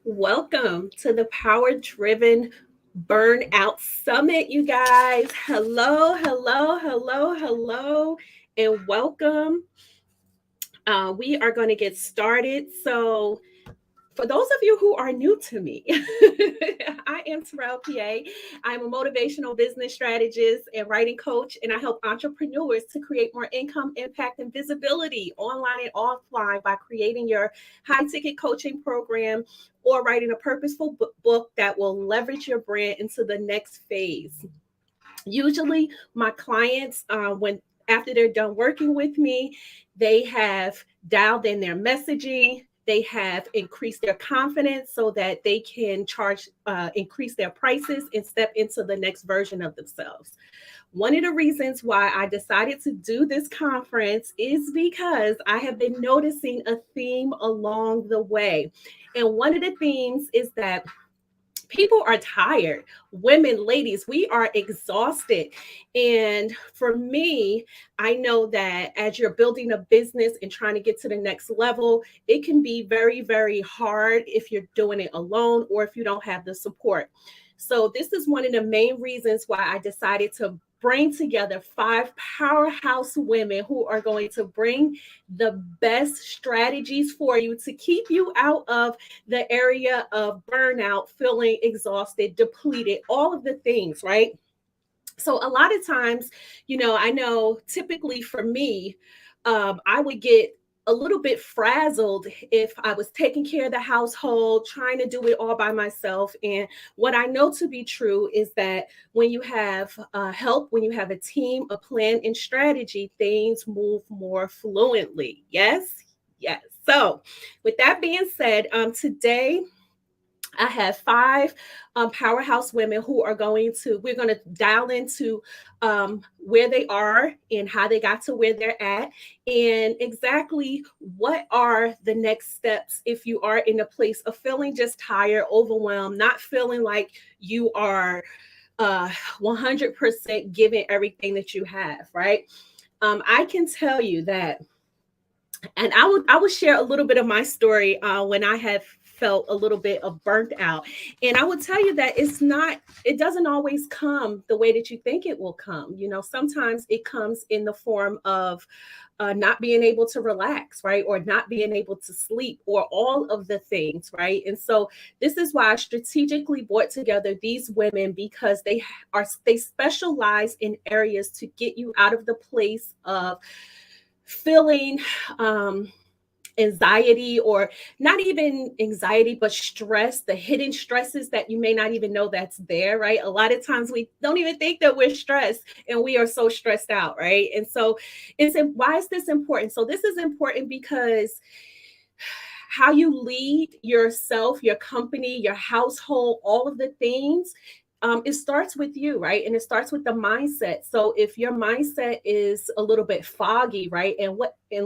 Welcome to the Power Driven Burnout Summit, you guys. Hello, hello, hello, hello, and welcome. We are going to get started. So, for those of you who are new to me, I am Terrell PA. I'm a motivational business strategist and writing coach, and I help entrepreneurs to create more income, impact, and visibility online and offline by creating your high ticket coaching program or writing a purposeful book that will leverage your brand into the next phase. Usually, my clients, when after they're done working with me, they have dialed in their messaging. They have increased their confidence so that they can increase their prices and step into the next version of themselves. One of the reasons why I decided to do this conference is because I have been noticing a theme along the way. And one of the themes is that people are tired. Women, ladies, we are exhausted. And for me, I know that as you're building a business and trying to get to the next level, it can be very, very hard if you're doing it alone or if you don't have the support. So, this is one of the main reasons why I decided to bring together five powerhouse women who are going to bring the best strategies for you to keep you out of the area of burnout, feeling exhausted, depleted, all of the things, right? So a lot of times, I know typically for me, I would get a little bit frazzled if I was taking care of the household, trying to do it all by myself. And what I know to be true is that when you have help, when you have a team, a plan, and strategy, things move more fluently. Yes, yes. So, with that being said, today I have five powerhouse women who are we're going to dial into where they are and how they got to where they're at, and exactly what are the next steps if you are in a place of feeling just tired, overwhelmed, not feeling like you are 100% giving everything that you have, right? I can tell you that, and I would share a little bit of my story when I have felt a little bit of burnt out. And I would tell you that it doesn't always come the way that you think it will come. Sometimes it comes in the form of not being able to relax, right? Or not being able to sleep, or all of the things, right? And so this is why I strategically brought together these women, because they specialize in areas to get you out of the place of feeling anxiety, or not even anxiety, but stress, the hidden stresses that you may not even know that's there, right? A lot of times we don't even think that we're stressed, and we are so stressed out, right? And so why is this important? So this is important because how you lead yourself, your company, your household, all of the things, it starts with you, right? And it starts with the mindset. So if your mindset is a little bit foggy, right? And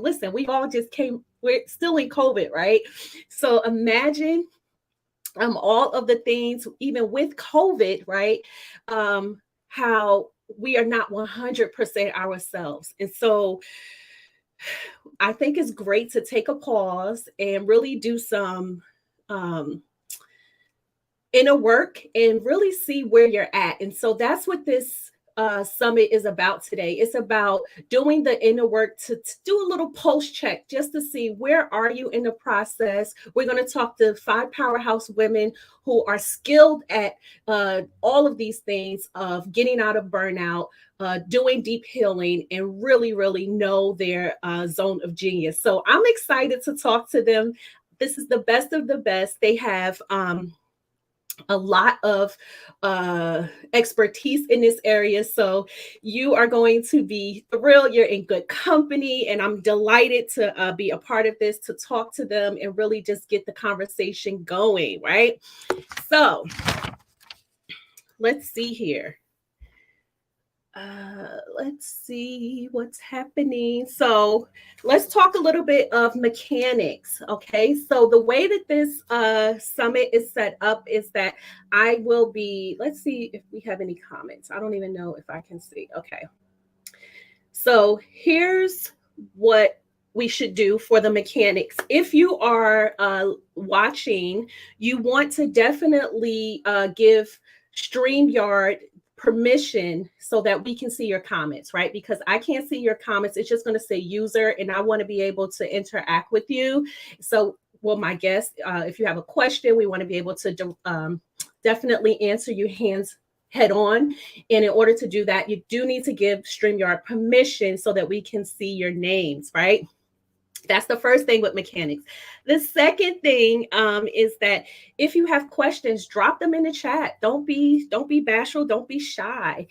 listen, we're still in COVID, right? So imagine all of the things, even with COVID, right? How we are not 100% ourselves. And so I think it's great to take a pause and really do some um, inner work and really see where you're at. And so that's what this summit is about today. It's about doing the inner work to do a little post check just to see where are you in the process. We're going to talk to five powerhouse women who are skilled at all of these things of getting out of burnout, doing deep healing, and really, really know their zone of genius. So I'm excited to talk to them. This is the best of the best. They have a lot of expertise in this area. So you are going to be thrilled. You're in good company. And I'm delighted to be a part of this, to talk to them and really just get the conversation going, right? So let's see here. Let's see what's happening. So let's talk a little bit of mechanics. Okay. So the way that this summit is set up is that let's see if we have any comments. I don't even know if I can see. Okay. So here's what we should do for the mechanics. If you are watching, you want to definitely give StreamYard permission so that we can see your comments, right? Because I can't see your comments. It's just going to say user, and I want to be able to interact with you. So, well, my guest, if you have a question, we want to be able to definitely answer you hands head on. And in order to do that, you do need to give StreamYard permission so that we can see your names, right? That's the first thing with mechanics. The second thing is that if you have questions, drop them in the chat. Don't be bashful. Don't be shy.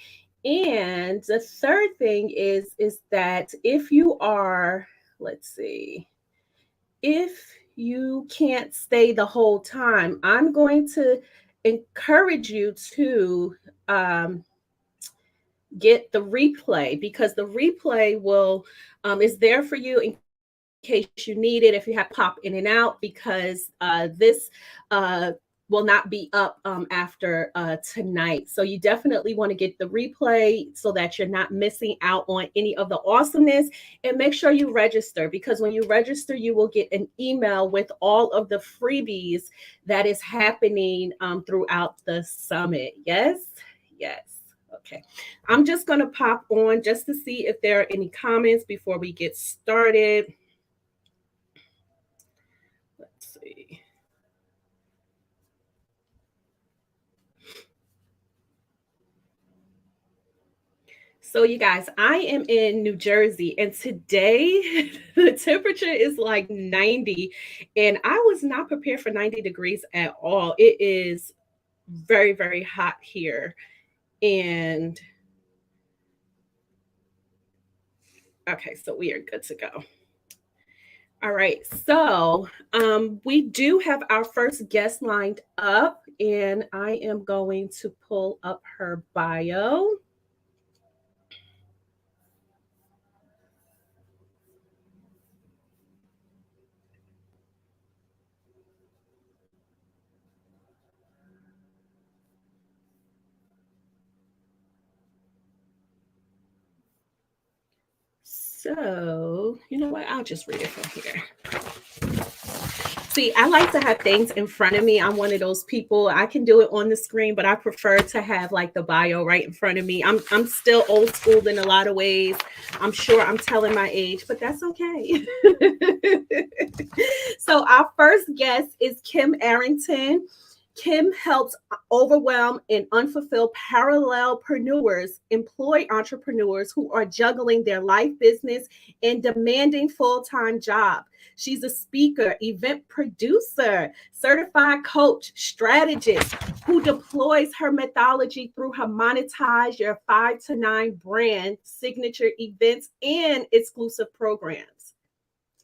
And the third thing is that if you are, let's see, if you can't stay the whole time, I'm going to encourage you to get the replay, because the replay will is there for you in case you need it, if you have pop in and out, because this will not be up after tonight. So you definitely want to get the replay so that you're not missing out on any of the awesomeness. And make sure you register, because when you register, you will get an email with all of the freebies that is happening throughout the summit. Yes, yes. Okay, I'm just going to pop on just to see if there are any comments before we get started. Let's see. So you guys, I am in New Jersey, and today the temperature is like 90, and I was not prepared for 90 degrees at all. It is very, very hot here. And okay, so we are good to go. All right, so we do have our first guest lined up, and I am going to pull up her bio. So, you know what? I'll just read it from here. See, I like to have things in front of me. I'm one of those people. I can do it on the screen, but I prefer to have like the bio right in front of me. I'm still old school in a lot of ways. I'm sure I'm telling my age, but that's okay. So our first guest is Kim Arrington. Kim helps overwhelmed and unfulfilled parallelpreneurs employ entrepreneurs who are juggling their life, business, and demanding full-time job. She's a speaker, event producer, certified coach, strategist who deploys her methodology through her Monetize Your 5 to 9 brand, signature events, and exclusive programs.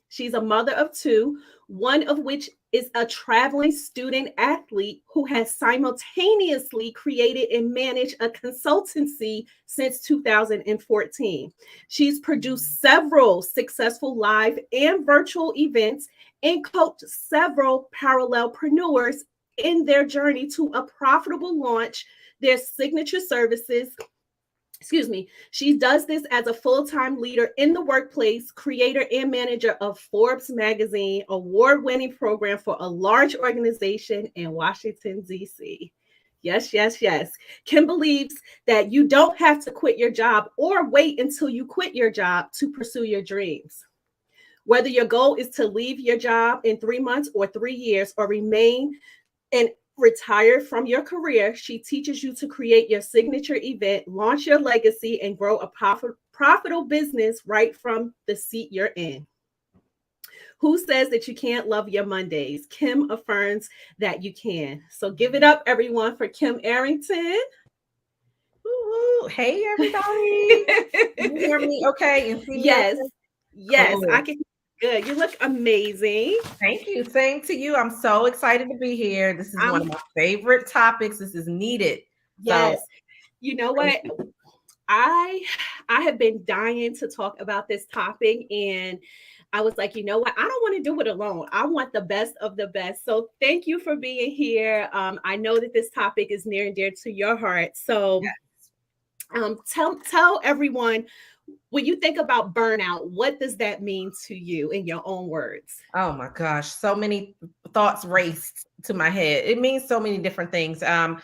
She's a mother of two, one of which is a traveling student athlete who has simultaneously created and managed a consultancy since 2014. She's produced several successful live and virtual events and coached several parallelpreneurs in their journey to a profitable launch, their signature services. She does this as a full-time leader in the workplace, creator and manager of Forbes magazine, award-winning program for a large organization in Washington, D.C. Yes, yes, yes. Kim believes that you don't have to quit your job or wait until you quit your job to pursue your dreams. Whether your goal is to leave your job in 3 months or 3 years or remain and retire from your career, she teaches you to create your signature event, launch your legacy, and grow a profitable business right from the seat you're in. Who says that you can't love your Mondays? Kim affirms that you can. So give it up, everyone, for Kim Arrington. Woo-hoo. Hey, everybody. Can you hear me okay? And see me Yes. okay? Yes, Cool. I can. Good. You look amazing. Thank you. Same to you. I'm so excited to be here. This is one of my favorite topics. This is needed. Yes. So, you know what? I have been dying to talk about this topic, and I was like, you know what? I don't want to do it alone. I want the best of the best. So thank you for being here. I know that this topic is near and dear to your heart. So tell everyone, when you think about burnout, what does that mean to you in your own words? Oh my gosh, so many thoughts raced to my head. It means so many different things. Burnout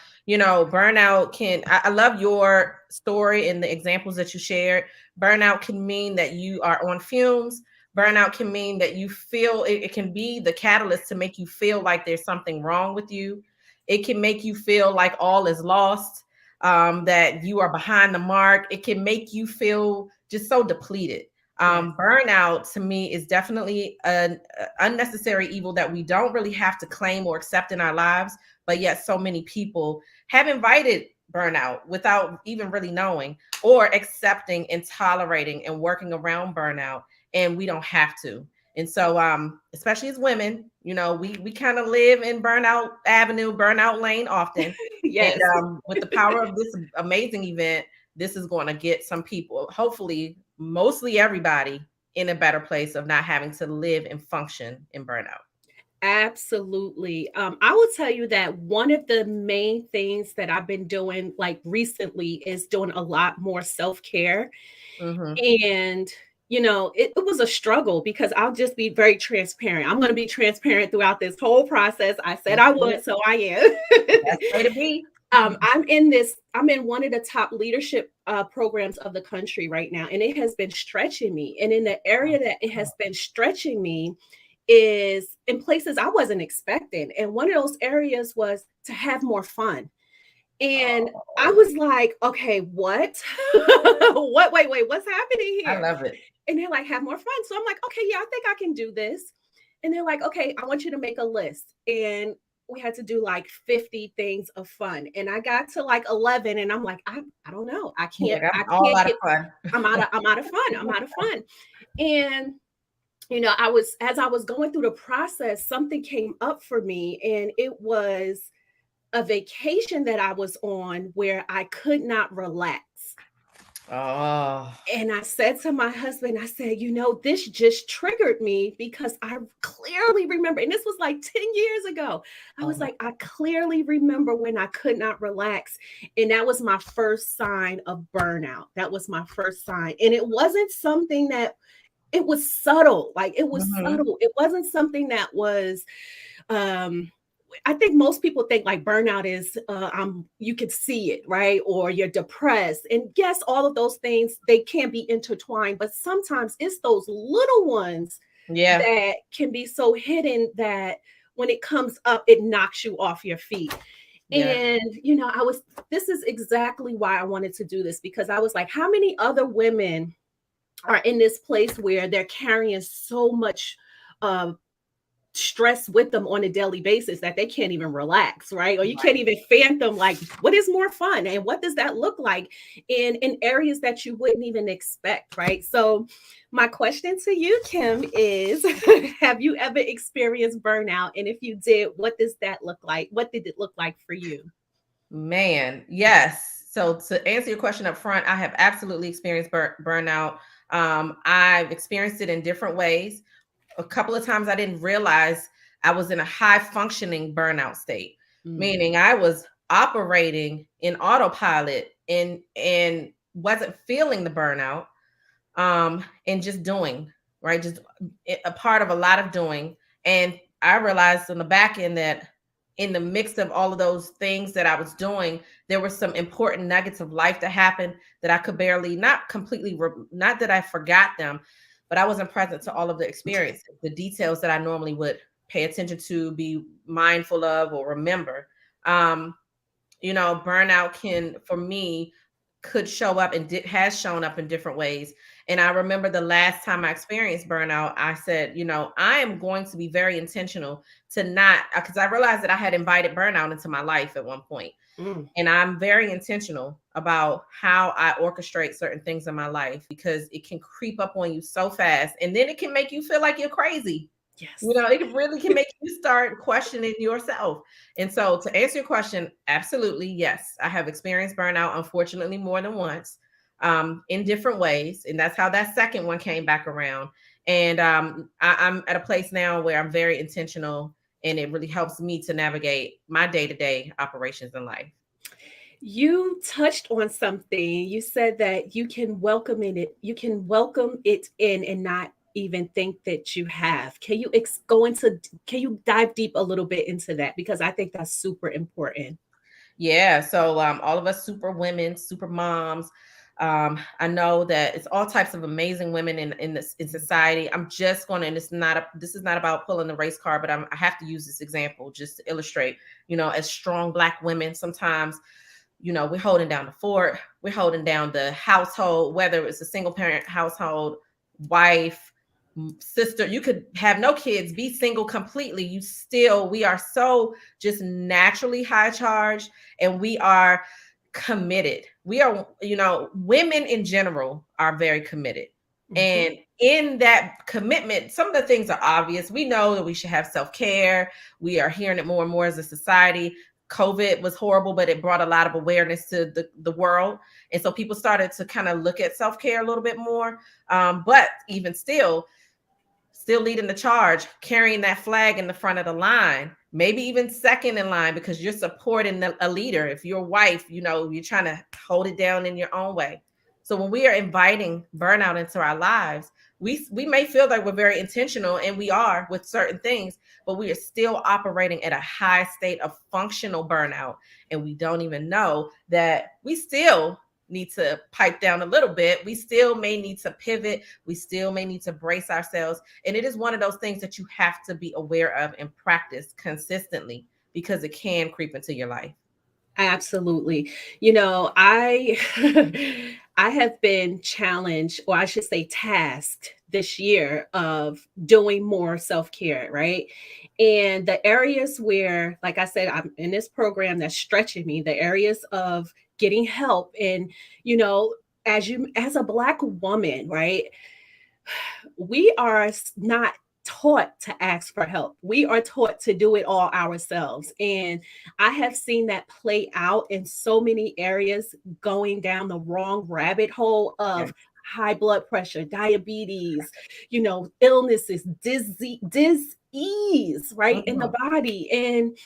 I love your story and the examples that you shared. Burnout can mean that you are on fumes. Burnout can mean that you feel it can be the catalyst to make you feel like there's something wrong with you. It can make you feel like all is lost, that you are behind the mark. It can make you feel just so depleted. Yes. Burnout to me is definitely an unnecessary evil that we don't really have to claim or accept in our lives, but yet so many people have invited burnout without even really knowing or accepting and tolerating and working around burnout, and we don't have to. And so, especially as women, we kind of live in burnout avenue, burnout lane often. And Yes. with the power of this amazing event, this is going to get some people, hopefully mostly everybody, in a better place of not having to live and function in burnout. Absolutely. I will tell you that one of the main things that I've been doing like recently is doing a lot more self-care. Mm-hmm. And, it was a struggle because I'll just be very transparent. I'm going to be transparent throughout this whole process. I said I would, so I am. That's the way to be. I'm in one of the top leadership programs of the country right now, and it has been stretching me. And in the area that it has been stretching me is in places I wasn't expecting. And one of those areas was to have more fun. And I was like, okay, what? Wait, what's happening I here? love it. And they're like, have more fun. So I'm like, okay, yeah, I think I can do this. And they're like, okay, I want you to make a list. And we had to do like 50 things of fun. And I got to like 11 and I'm like, I don't know. Like, I I'm all can't out of get, fun. I'm out of fun. I'm out of fun. And as I was going through the process, something came up for me, and it was a vacation that I was on where I could not relax. Oh, And I said to my husband, I said, this just triggered me because I clearly remember, and this was like 10 years ago. I was like, I clearly remember when I could not relax. And that was my first sign of burnout. That was my first sign. And it wasn't something that it was subtle. Like it was subtle. It wasn't something that was I think most people think like burnout is you can see it, right? Or you're depressed. And yes, all of those things they can be intertwined, but sometimes it's those little ones yeah. that can be so hidden that when it comes up, it knocks you off your feet. Yeah. And this is exactly why I wanted to do this, because I was like, how many other women are in this place where they're carrying so much uh, stress with them on a daily basis that they can't even relax, right? Or you can't even fathom like what is more fun and what does that look like in areas that you wouldn't even expect, right? So my question to you, Kim, is have you ever experienced burnout? And if you did, what does that look like? What did it look like for you? Man, yes. So to answer your question up front, I have absolutely experienced burnout. I've experienced it in different ways. A couple of times I didn't realize I was in a high functioning burnout state, meaning I was operating in autopilot and wasn't feeling the burnout, and just doing, right? Just a part of a lot of doing. And I realized on the back end that in the mix of all of those things that I was doing, there were some important nuggets of life that happened that I could barely, not completely, not that I forgot them, but I wasn't present to all of the experiences, the details that I normally would pay attention to, be mindful of, or remember. Burnout for me, could show up and has shown up in different ways. And I remember the last time I experienced burnout, I said, I am going to be very intentional to not, because I realized that I had invited burnout into my life at one point. And I'm very intentional about how I orchestrate certain things in my life, because it can creep up on you so fast. And then it can make you feel like you're crazy. Yes. It really can make you start questioning yourself. And so to answer your question, absolutely, yes. I have experienced burnout, unfortunately, more than once, in different ways. And that's how that second one came back around. And I'm at a place now where I'm very intentional, and it really helps me to navigate my day-to-day operations in life. You touched on something. You said that you can welcome it in and not even think that you have. Can you can you dive deep a little bit into that? Because I think that's super important. Yeah. So all of us super women, super moms. I know that it's all types of amazing women in society. I'm just going to, and this is not about pulling the race card, but I have to use this example just to illustrate. As strong Black women, sometimes we're holding down the fort, we're holding down the household, whether it's a single parent household, wife, sister. You could have no kids, be single completely. We are so just naturally high charged, and we are committed. We are, women in general are very committed. Mhm. And in that commitment, some of the things are obvious. We know that we should have self care. We are hearing it more and more as a society. COVID was horrible, but it brought a lot of awareness to the world. And so people started to kind of look at self care a little bit more. But even still leading the charge, carrying that flag in the front of the line, maybe even second in line because you're supporting a leader. If you're a wife, you're trying to hold it down in your own way. So when we are inviting burnout into our lives, we may feel like we're very intentional, and we are with certain things, but we are still operating at a high state of functional burnout. And we don't even know that we still need to pipe down a little bit. We still may need to pivot. We still may need to brace ourselves. And it is one of those things that you have to be aware of and practice consistently because it can creep into your life. Absolutely. You know, I I have been challenged, or I should say tasked this year of doing more self-care, right? And the areas where, like I said, I'm in this program that's stretching me, the areas of getting help and, you know, as a black woman, right? We are not taught to ask for help. We are taught to do it all ourselves. And I have seen that play out in so many areas, going down the wrong rabbit hole Yeah. of high blood pressure, diabetes, illnesses, disease, right, in the Mhm. body. And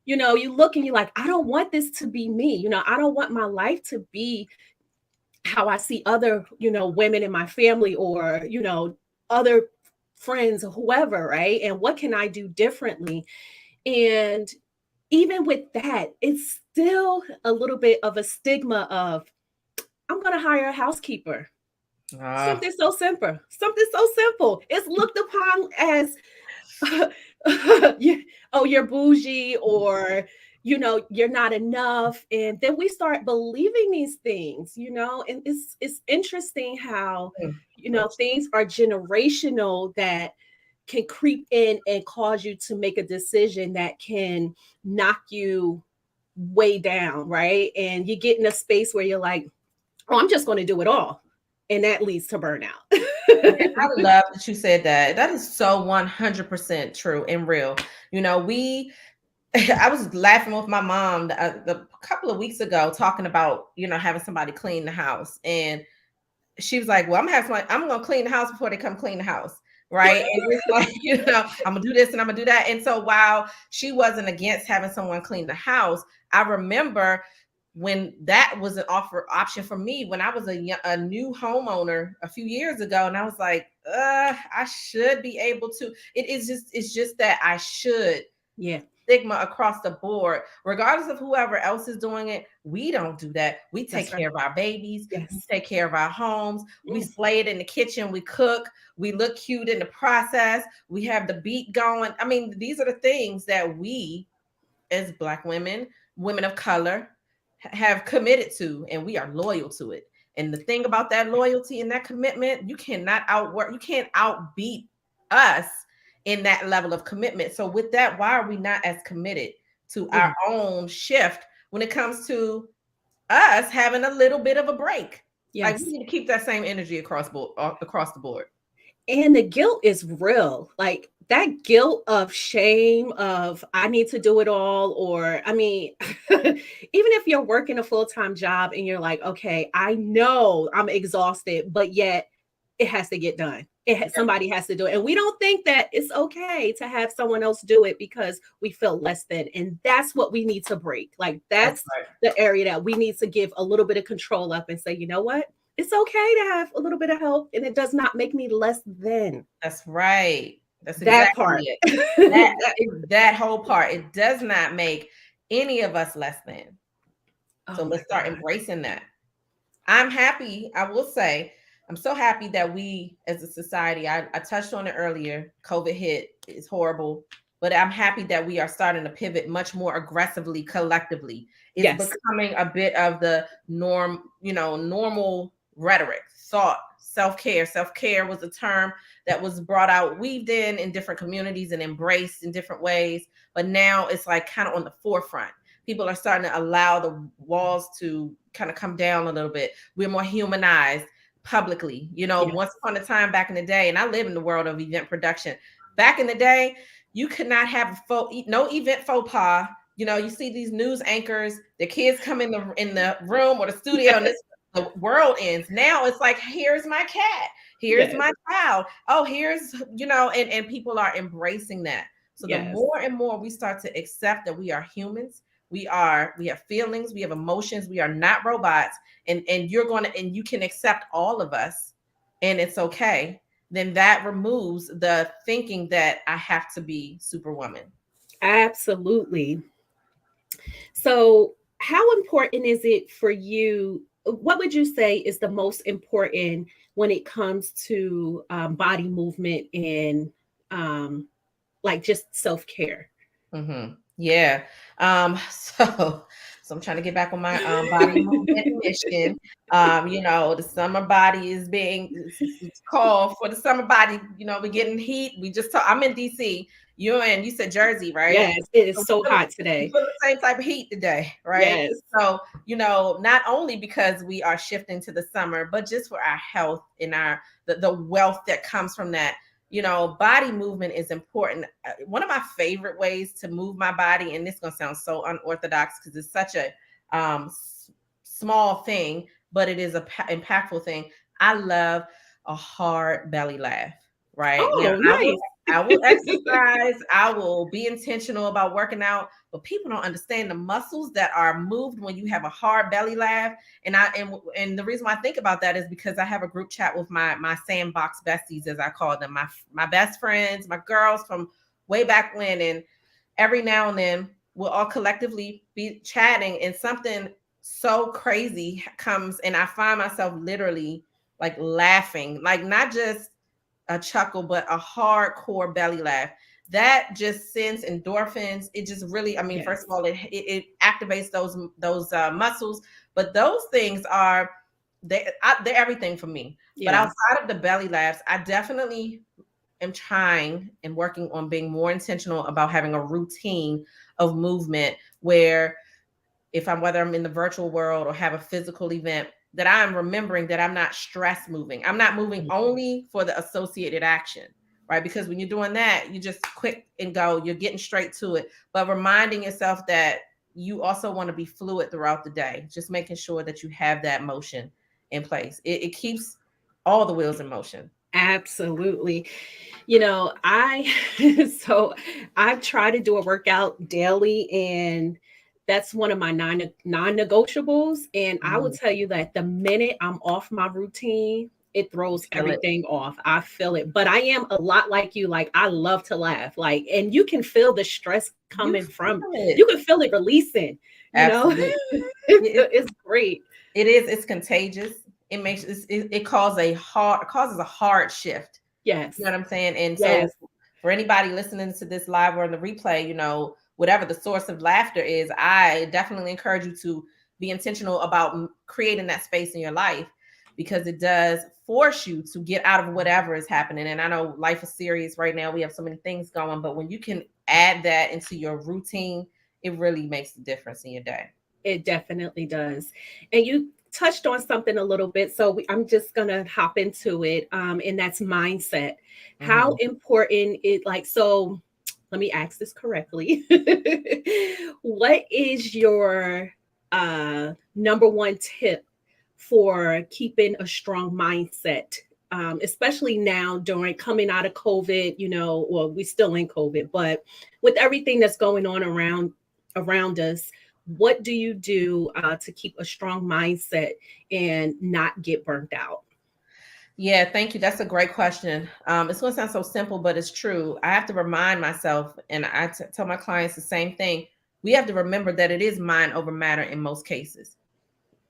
you look and you're like, I don't want this to be me. I don't want my life to be how I see other, women in my family, or, other friends or whoever, right? And what can I do differently? And even with that, it's still a little bit of a stigma of, I'm going to hire a housekeeper. Ah, Something so simple. Something so simple. It's looked upon as oh, you're bougie, or you're not enough. And then we start believing these things, and it's interesting how mm. things are generational that can creep in and cause you to make a decision that can knock you way down, right? And you get in a space where you're like, oh, I'm just going to do it all, and that leads to burnout. I love that you said that. That is so 100% true and real. We I was laughing with my mom a couple of weeks ago talking about, having somebody clean the house. And she was like, well, I'm gonna clean the house before they come clean the house. Right. And it's like, I'm gonna do this and I'm gonna do that. And so while she wasn't against having someone clean the house, I remember when that was an option for me when I was a new homeowner a few years ago. And I was like, I should be able to. It's just that I should. Yeah, Stigma across the board, regardless of whoever else is doing it. We don't do that. We that's take right. care of our babies. We Yes. take care of our homes. We Mm. slay it in the kitchen. We cook. We look cute in the process. We have the beat going. I mean, these are the things that we, as Black women, women of color, have committed to, and we are loyal to it. And the thing about that loyalty and that commitment, you can't outbeat us in that level of commitment. So with that, why are we not as committed to our Mhm. own shift when it comes to us having a little bit of a break? Like, we Yes. need to keep that same energy across the board. And the guilt is real. Like that guilt of shame of I need to do it all, or I mean, even if you're working a full-time job and you're like, okay, I know I'm exhausted, but yet it has to get done. Somebody has to do it. And we don't think that it's okay to have someone else do it because we feel less than. And that's what we need to break. Like That's that's right. the area that we need to give a little bit of control up and say, you know what? It's okay to have a little bit of help and it does not make me less than. That's right. That's That exactly part. it. That whole part. It does not make any of us less than. So Oh my let's start God. embracing that. I'm happy. I will say, I'm so happy that we as a society, I touched on it earlier. COVID hit, is horrible, but I'm happy that we are starting to pivot much more aggressively collectively. It's Yes. becoming a bit of the norm, normal rhetoric, thought, self-care. Self-care was a term that was brought out, weaved in different communities and embraced in different ways. But now it's like kind of on the forefront. People are starting to allow the walls to kind of come down a little bit. We're more humanized publicly. Yes. Once upon a time back in the day, and I live in the world of event production. Back in the day, you could not have no event faux pas. You see these news anchors, the kids come in the room or the studio, and the world ends. Now it's like, here's my cat, here's Yes. my child. Oh, here's and people are embracing that. So the Yes. more and more we start to accept that we are humans, we have feelings, we have emotions, we are not robots, and you can accept all of us, and it's okay. Then that removes the thinking that I have to be Superwoman. Absolutely. So, how important is it for you? What would you say is the most important when it comes to body movement and like just self care? Yeah. So I'm trying to get back on my body movement mission. The summer body is being it's called for the summer body. We're getting heat. I'm in DC. You said Jersey, right? Yes, it is So so hot we today. feel the same type of heat today, right? Yes, So, not only because we are shifting to the summer, but just for our health and the wealth that comes from that. Body movement is important. One of my favorite ways to move my body, and this is going to sound so unorthodox because it's such a small thing, but it is a impactful thing. I love a hard belly laugh. Right now, oh, nice. I will exercise. I will be intentional about working out, but people don't understand the muscles that are moved when you have a hard belly laugh. And the reason why I think about that is because I have a group chat with my sandbox besties, as I call them, my best friends, my girls from way back when, and every now and then we'll all collectively be chatting, and something so crazy comes, and I find myself literally like laughing, like not just a chuckle, but a hardcore belly laugh. That just sends endorphins. It just really, Yes, first of all, it activates those muscles. But those things are they're everything for me. But yes, outside of the belly laughs, I definitely am trying and working on being more intentional about having a routine of movement where whether I'm in the virtual world or have a physical event, that I'm remembering that I'm not stress moving. I'm not moving only for the associated action, right? Because when you're doing that, you just quick and go, you're getting straight to it. But reminding yourself that you also want to be fluid throughout the day, just making sure that you have that motion in place. It keeps all the wheels in motion. absolutely. I so I try to do a workout daily, and that's one of my non-negotiables. And I will Mhm. tell you that the minute I'm off my routine, it throws Feel it. everything off. I feel it. But I am a lot like you. Like I love to laugh. Like, and you can feel the stress You coming from, feel it. you can feel it releasing, you know? Absolutely. It's great. It is. It's contagious. It causes a hard shift. Yes. You know what I'm saying? And so Yes. for anybody listening to this live or in the replay, whatever the source of laughter is, I definitely encourage you to be intentional about creating that space in your life, because it does force you to get out of whatever is happening. And I know life is serious right now. We have so many things going, but when you can add that into your routine, it really makes a difference in your day. It definitely does. And you touched on something a little bit, so I'm just gonna hop into it, and that's mindset. How Mhm. important it like so? Let me ask this correctly. What is your number one tip for keeping a strong mindset especially now during coming out of COVID, well, we still in COVID, but with everything that's going on around us, what do you do to keep a strong mindset and not get burnt out? Yeah, thank you. That's a great question. It's going to sound so simple, but it's true. I have to remind myself, and I tell my clients the same thing. We have to remember that it is mind over matter in most cases,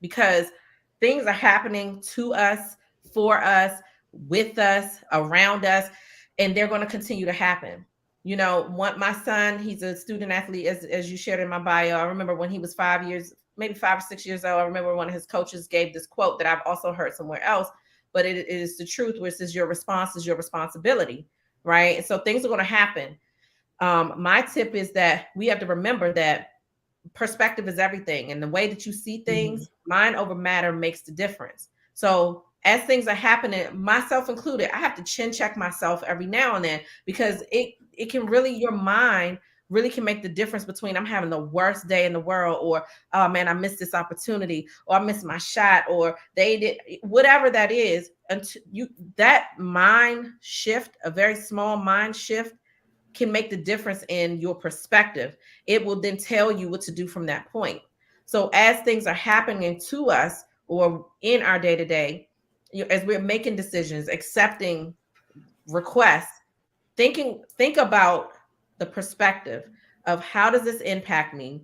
because things are happening to us, for us, with us, around us, and they're going to continue to happen. My son, he's a student athlete, as you shared in my bio. I remember when he was 5 years, maybe 5 or 6 years old, I remember one of his coaches gave this quote that I've also heard somewhere else, but it is the truth, where it says your response is your responsibility, right? And so things are going to happen. My tip is that we have to remember that perspective is everything, and the way that you see things, mind over matter, makes the difference. So as things are happening, myself included, I have to chin check myself every now and then, because it can really, your mind really can make the difference between I'm having the worst day in the world, or oh man, I missed this opportunity, or I missed my shot, or they did whatever that is. Until that mind shift, a very small mind shift, can make the difference in your perspective. It will then tell you what to do from that point. So as things are happening to us or in our day-to-day, as we're making decisions, accepting requests, think about the perspective of how does this impact me,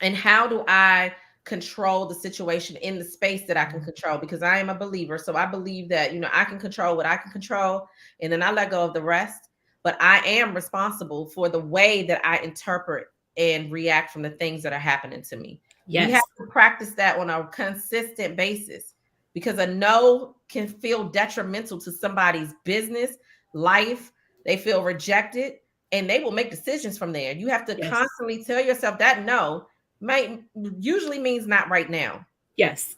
and how do I control the situation in the space that I can control, because I am a believer. So I believe that, I can control what I can control, and then I let go of the rest. But I am responsible for the way that I interpret and react from the things that are happening to me. Yes. We have to practice that on a consistent basis, because a no can feel detrimental to somebody's business, life. They feel rejected, and they will make decisions from there. You have to constantly tell yourself that no usually means not right now. Yes.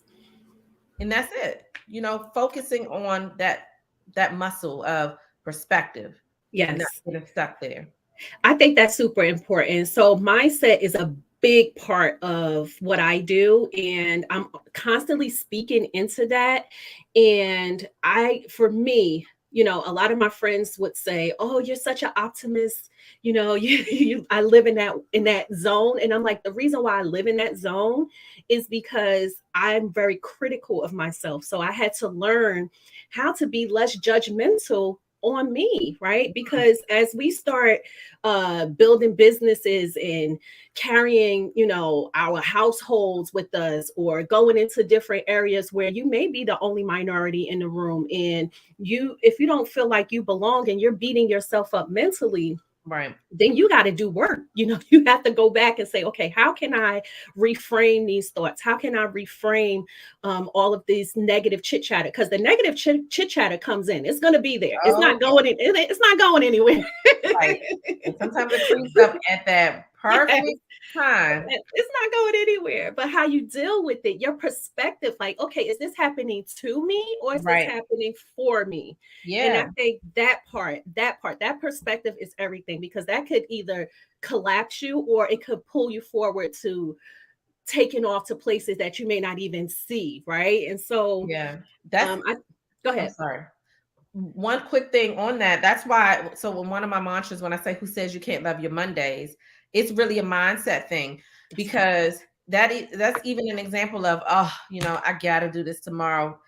And that's it. Focusing on that muscle of perspective. Yes. And not getting stuck there. I think that's super important. So mindset is a big part of what I do, and I'm constantly speaking into that. And for me, a lot of my friends would say, "Oh, you're such an optimist." I live in that zone, and I'm like, the reason why I live in that zone is because I'm very critical of myself. So I had to learn how to be less judgmental on me, right? Because as we start building businesses and carrying, our households with us, or going into different areas where you may be the only minority in the room, and if you don't feel like you belong and you're beating yourself up mentally, right, then you got to do work. You have to go back and say, okay, how can I reframe these thoughts? How can I reframe all of these negative chit chatter? Because the negative chit chatter comes in. It's going to be there. It's not going in. It's not going anywhere. Right. And sometimes it creeps up at that perfect time. It's not going anywhere. But how you deal with it, your perspective, like, okay, is this happening to me, or is this happening for me? Yeah. And I think that perspective is everything, because that could either collapse you, or it could pull you forward to taking off to places that you may not even see. Right. And so, go ahead. I'm sorry. One quick thing on that. That's why. So when one of my mantras, when I say, who says you can't love your Mondays, it's really a mindset thing, because that's even an example of, I got to do this tomorrow.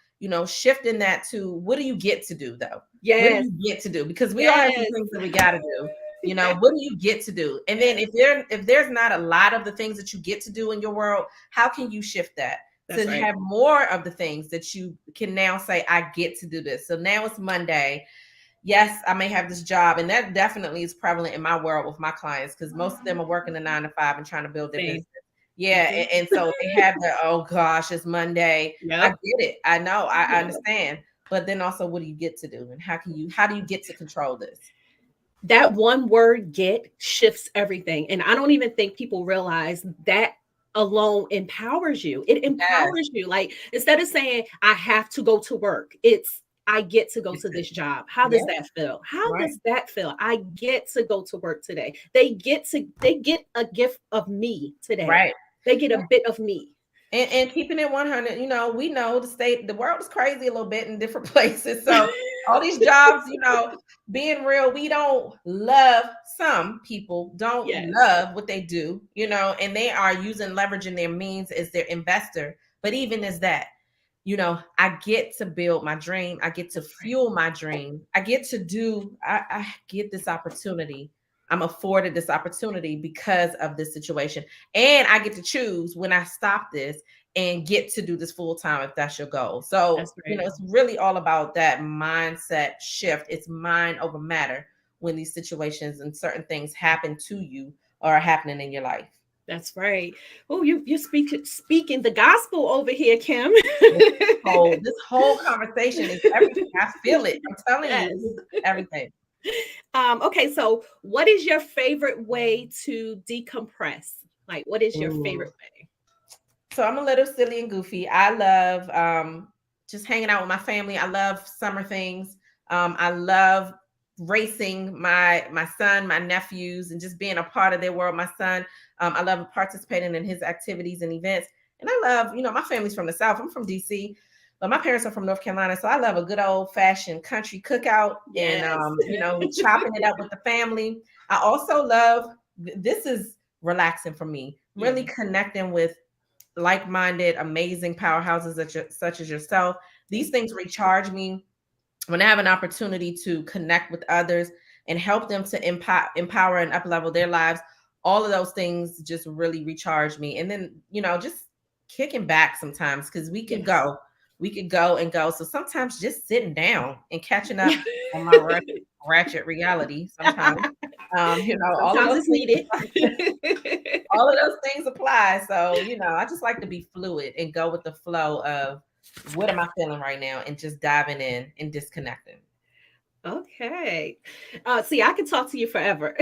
Shifting that to, what do you get to do though? Yes. What do you get to do? Because we all have some things that we got to do. What do you get to do? And then if there's not a lot of the things that you get to do in your world, how can you shift that? To have more of the things that you can now say, I get to do this. So now it's Monday. Yes, I may have this job, and that definitely is prevalent in my world with my clients, because most of them are working a 9 to 5 and trying to build their business. Yeah. And so they have the, oh gosh, it's Monday. Yep. I get it. I know. I understand. But then also, what do you get to do? And how do you get to control this? That one word, get, shifts everything. And I don't even think people realize that alone empowers you. It empowers you. Like, instead of saying, I have to go to work, it's, I get to go to this job. How does that feel? How does that feel? I get to go to work today. They get a gift of me today. Right. They get a bit of me. And keeping it 100, we know the world is crazy a little bit in different places. So all these jobs, being real, we don't love, some people don't Yes. love what they do, and they are using leveraging their means as their investor. But even as that, I get to build my dream. I get to fuel my dream. I get I get this opportunity. I'm afforded this opportunity because of this situation. And I get to choose when I stop this and get to do this full time if that's your goal. So, it's really all about that mindset shift. It's mind over matter when these situations and certain things happen to you or are happening in your life. That's right. Oh, you're speaking the gospel over here, Kim. This whole conversation is everything. I feel it. I'm telling you, everything. Okay, so what is your favorite way to decompress? Like, what is your favorite way? So I'm a little silly and goofy. I love just hanging out with my family. I love summer things. I love racing my son, my nephews, and just being a part of their world. My son, I love participating in his activities and events. And I love, my family's from the South. I'm from DC, but my parents are from North Carolina. So I love a good old fashioned country cookout and, chopping it up with the family. I also love, this is relaxing for me, really connecting with like-minded, amazing powerhouses such as yourself. These things recharge me when I have an opportunity to connect with others and help them to empower and up-level their lives. All of those things just really recharge me. And then, just kicking back sometimes, because we could go and go. So sometimes just sitting down and catching up on my ratchet reality sometimes. All of those needed. All of those things apply. So, I just like to be fluid and go with the flow of what am I feeling right now and just diving in and disconnecting. Okay. See, I can talk to you forever.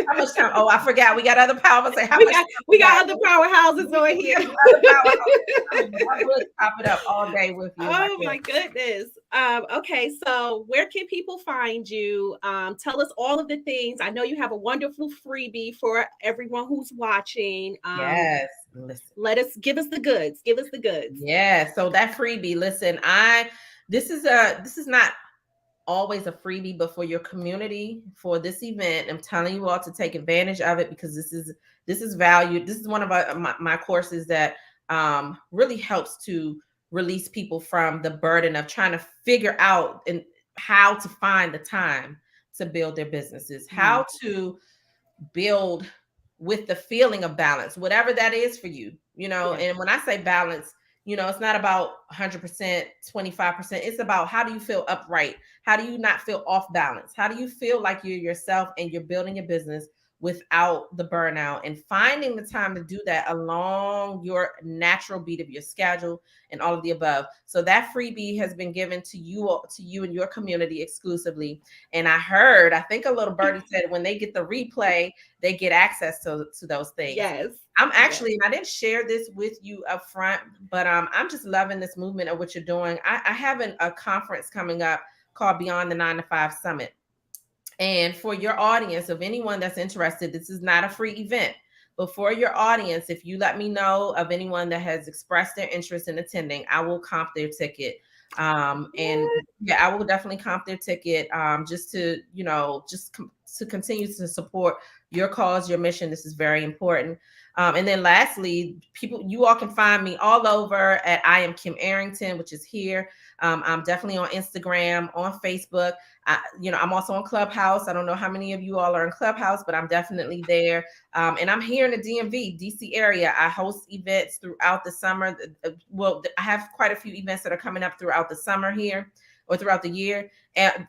How much time? Oh, I forgot. We got other power. Say how much? We got other powerhouses on here. I would pop it up all day with you. Oh my goodness. Okay, so where can people find you? Tell us all of the things. I know you have a wonderful freebie for everyone who's watching. Yes. Listen. Give us the goods. Give us the goods. Yeah. So that freebie, listen, this is not always a freebie, but for your community, for this event, I'm telling you all to take advantage of it, because this is valued. This is one of my courses that really helps to release people from the burden of trying to figure out and how to find the time to build their businesses, how to build with the feeling of balance, whatever that is for you, And when I say balance, it's not about 100%, 25%. It's about, how do you feel upright? How do you not feel off balance? How do you feel like you're yourself and you're building a business without the burnout, and finding the time to do that along your natural beat of your schedule and all of the above. So that freebie has been given to you and your community exclusively. And I think a little birdie said when they get the replay, they get access to those things. Yes. I'm actually, I didn't share this with you up front, but I'm just loving this movement of what you're doing. I have a conference coming up called Beyond the 9 to 5 Summit. And for your audience, of anyone that's interested, this is not a free event. But for your audience, if you let me know of anyone that has expressed their interest in attending, I will comp their ticket. I will definitely comp their ticket just to, to continue to support your cause, your mission. This is very important. And then lastly, you all can find me all over at I am Kim Arrington, which is here. I'm definitely on Instagram, on Facebook. I'm also on Clubhouse. I don't know how many of you all are in Clubhouse, but I'm definitely there. And I'm here in the DMV, DC area. I host events throughout the summer. Well, I have quite a few events that are coming up throughout the summer here, or throughout the year,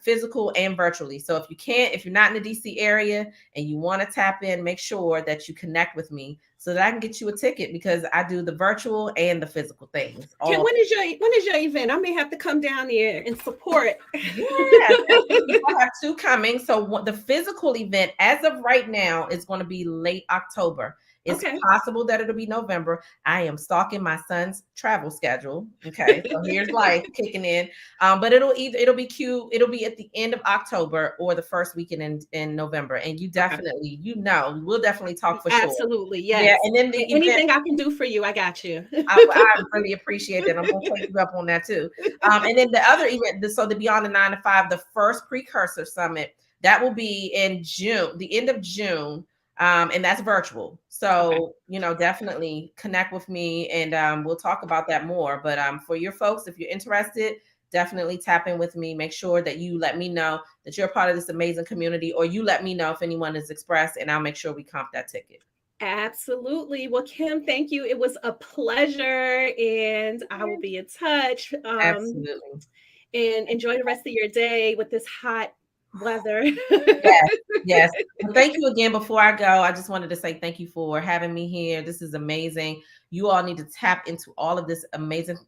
physical and virtually. So if you're not in the DC area and you want to tap in, make sure that you connect with me so that I can get you a ticket, because I do the virtual and the physical things. Kim, when is your event? I may have to come down there and support. Yeah, people have two coming. So the physical event, as of right now, is going to be late October. It's Okay. possible that it'll be November. I am stalking my son's travel schedule. Okay, so here's life kicking in. But it'll be cute. It'll be at the end of October or the first weekend in November. And you Okay. definitely, we'll definitely talk for sure. Absolutely. Yes. Yeah, and then the event, anything I can do for you, I got you. I really appreciate that. I'm gonna take you up on that too. And then the other event, so the Beyond the 9 to 5, the first precursor summit, that will be in June, the end of June. And that's virtual. So, definitely connect with me and we'll talk about that more. But for your folks, if you're interested, definitely tap in with me. Make sure that you let me know that you're a part of this amazing community, or you let me know if anyone is expressed, and I'll make sure we comp that ticket. Absolutely. Well, Kim, thank you. It was a pleasure, and I will be in touch. Absolutely. And enjoy the rest of your day with this hot weather. Yes. Well, thank you again. Before I go, I just wanted to say thank you for having me here. This is amazing. You all need to tap into all of this amazing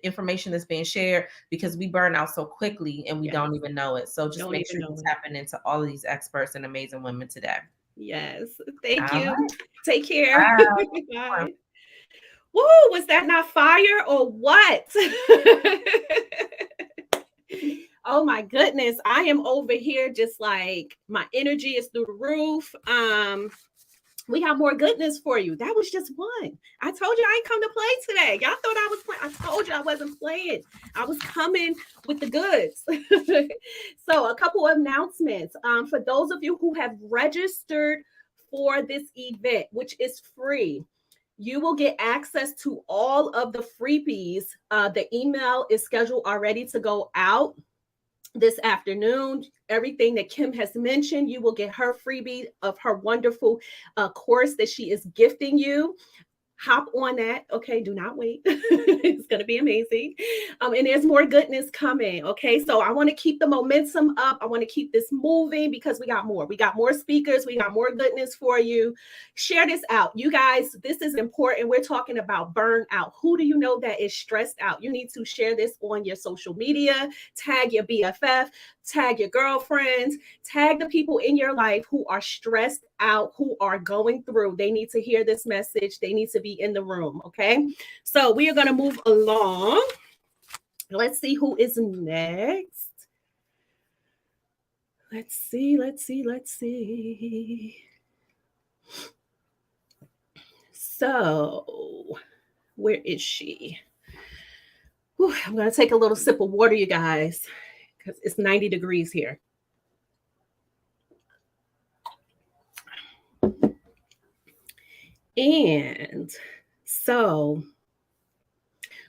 information that's being shared, because we burn out so quickly and we don't even know it. So just make sure you're tapping into all of these experts and amazing women today. Yes. Thank All you. right. Take care. Bye. Bye. Woo, was that not fire or what? Oh my goodness. I am over here just like my energy is through the roof. We have more goodness for you. That was just one. I told you I ain't come to play today. Y'all thought I was playing. I told you I wasn't playing. I was coming with the goods. So a couple of announcements. For those of you who have registered for this event, which is free, you will get access to all of the freebies. The email is scheduled already to go out this afternoon. Everything that Kim has mentioned, you will get her freebie of her wonderful course that she is gifting you. Hop on that. Okay, do not wait. It's going to be amazing. And there's more goodness coming. Okay, so I want to keep the momentum up. I want to keep this moving because we got more. We got more speakers. We got more goodness for you. Share this out. You guys, this is important. We're talking about burnout. Who do you know that is stressed out? You need to share this on your social media. Tag your BFF, tag your girlfriends, tag the people in your life who are stressed out, who are going through. They need to hear this message. They need to be in the room. Okay. So we are going to move along. Let's see who is next. Let's see. So where is she? Whew, I'm going to take a little sip of water, you guys, because it's 90 degrees here. And so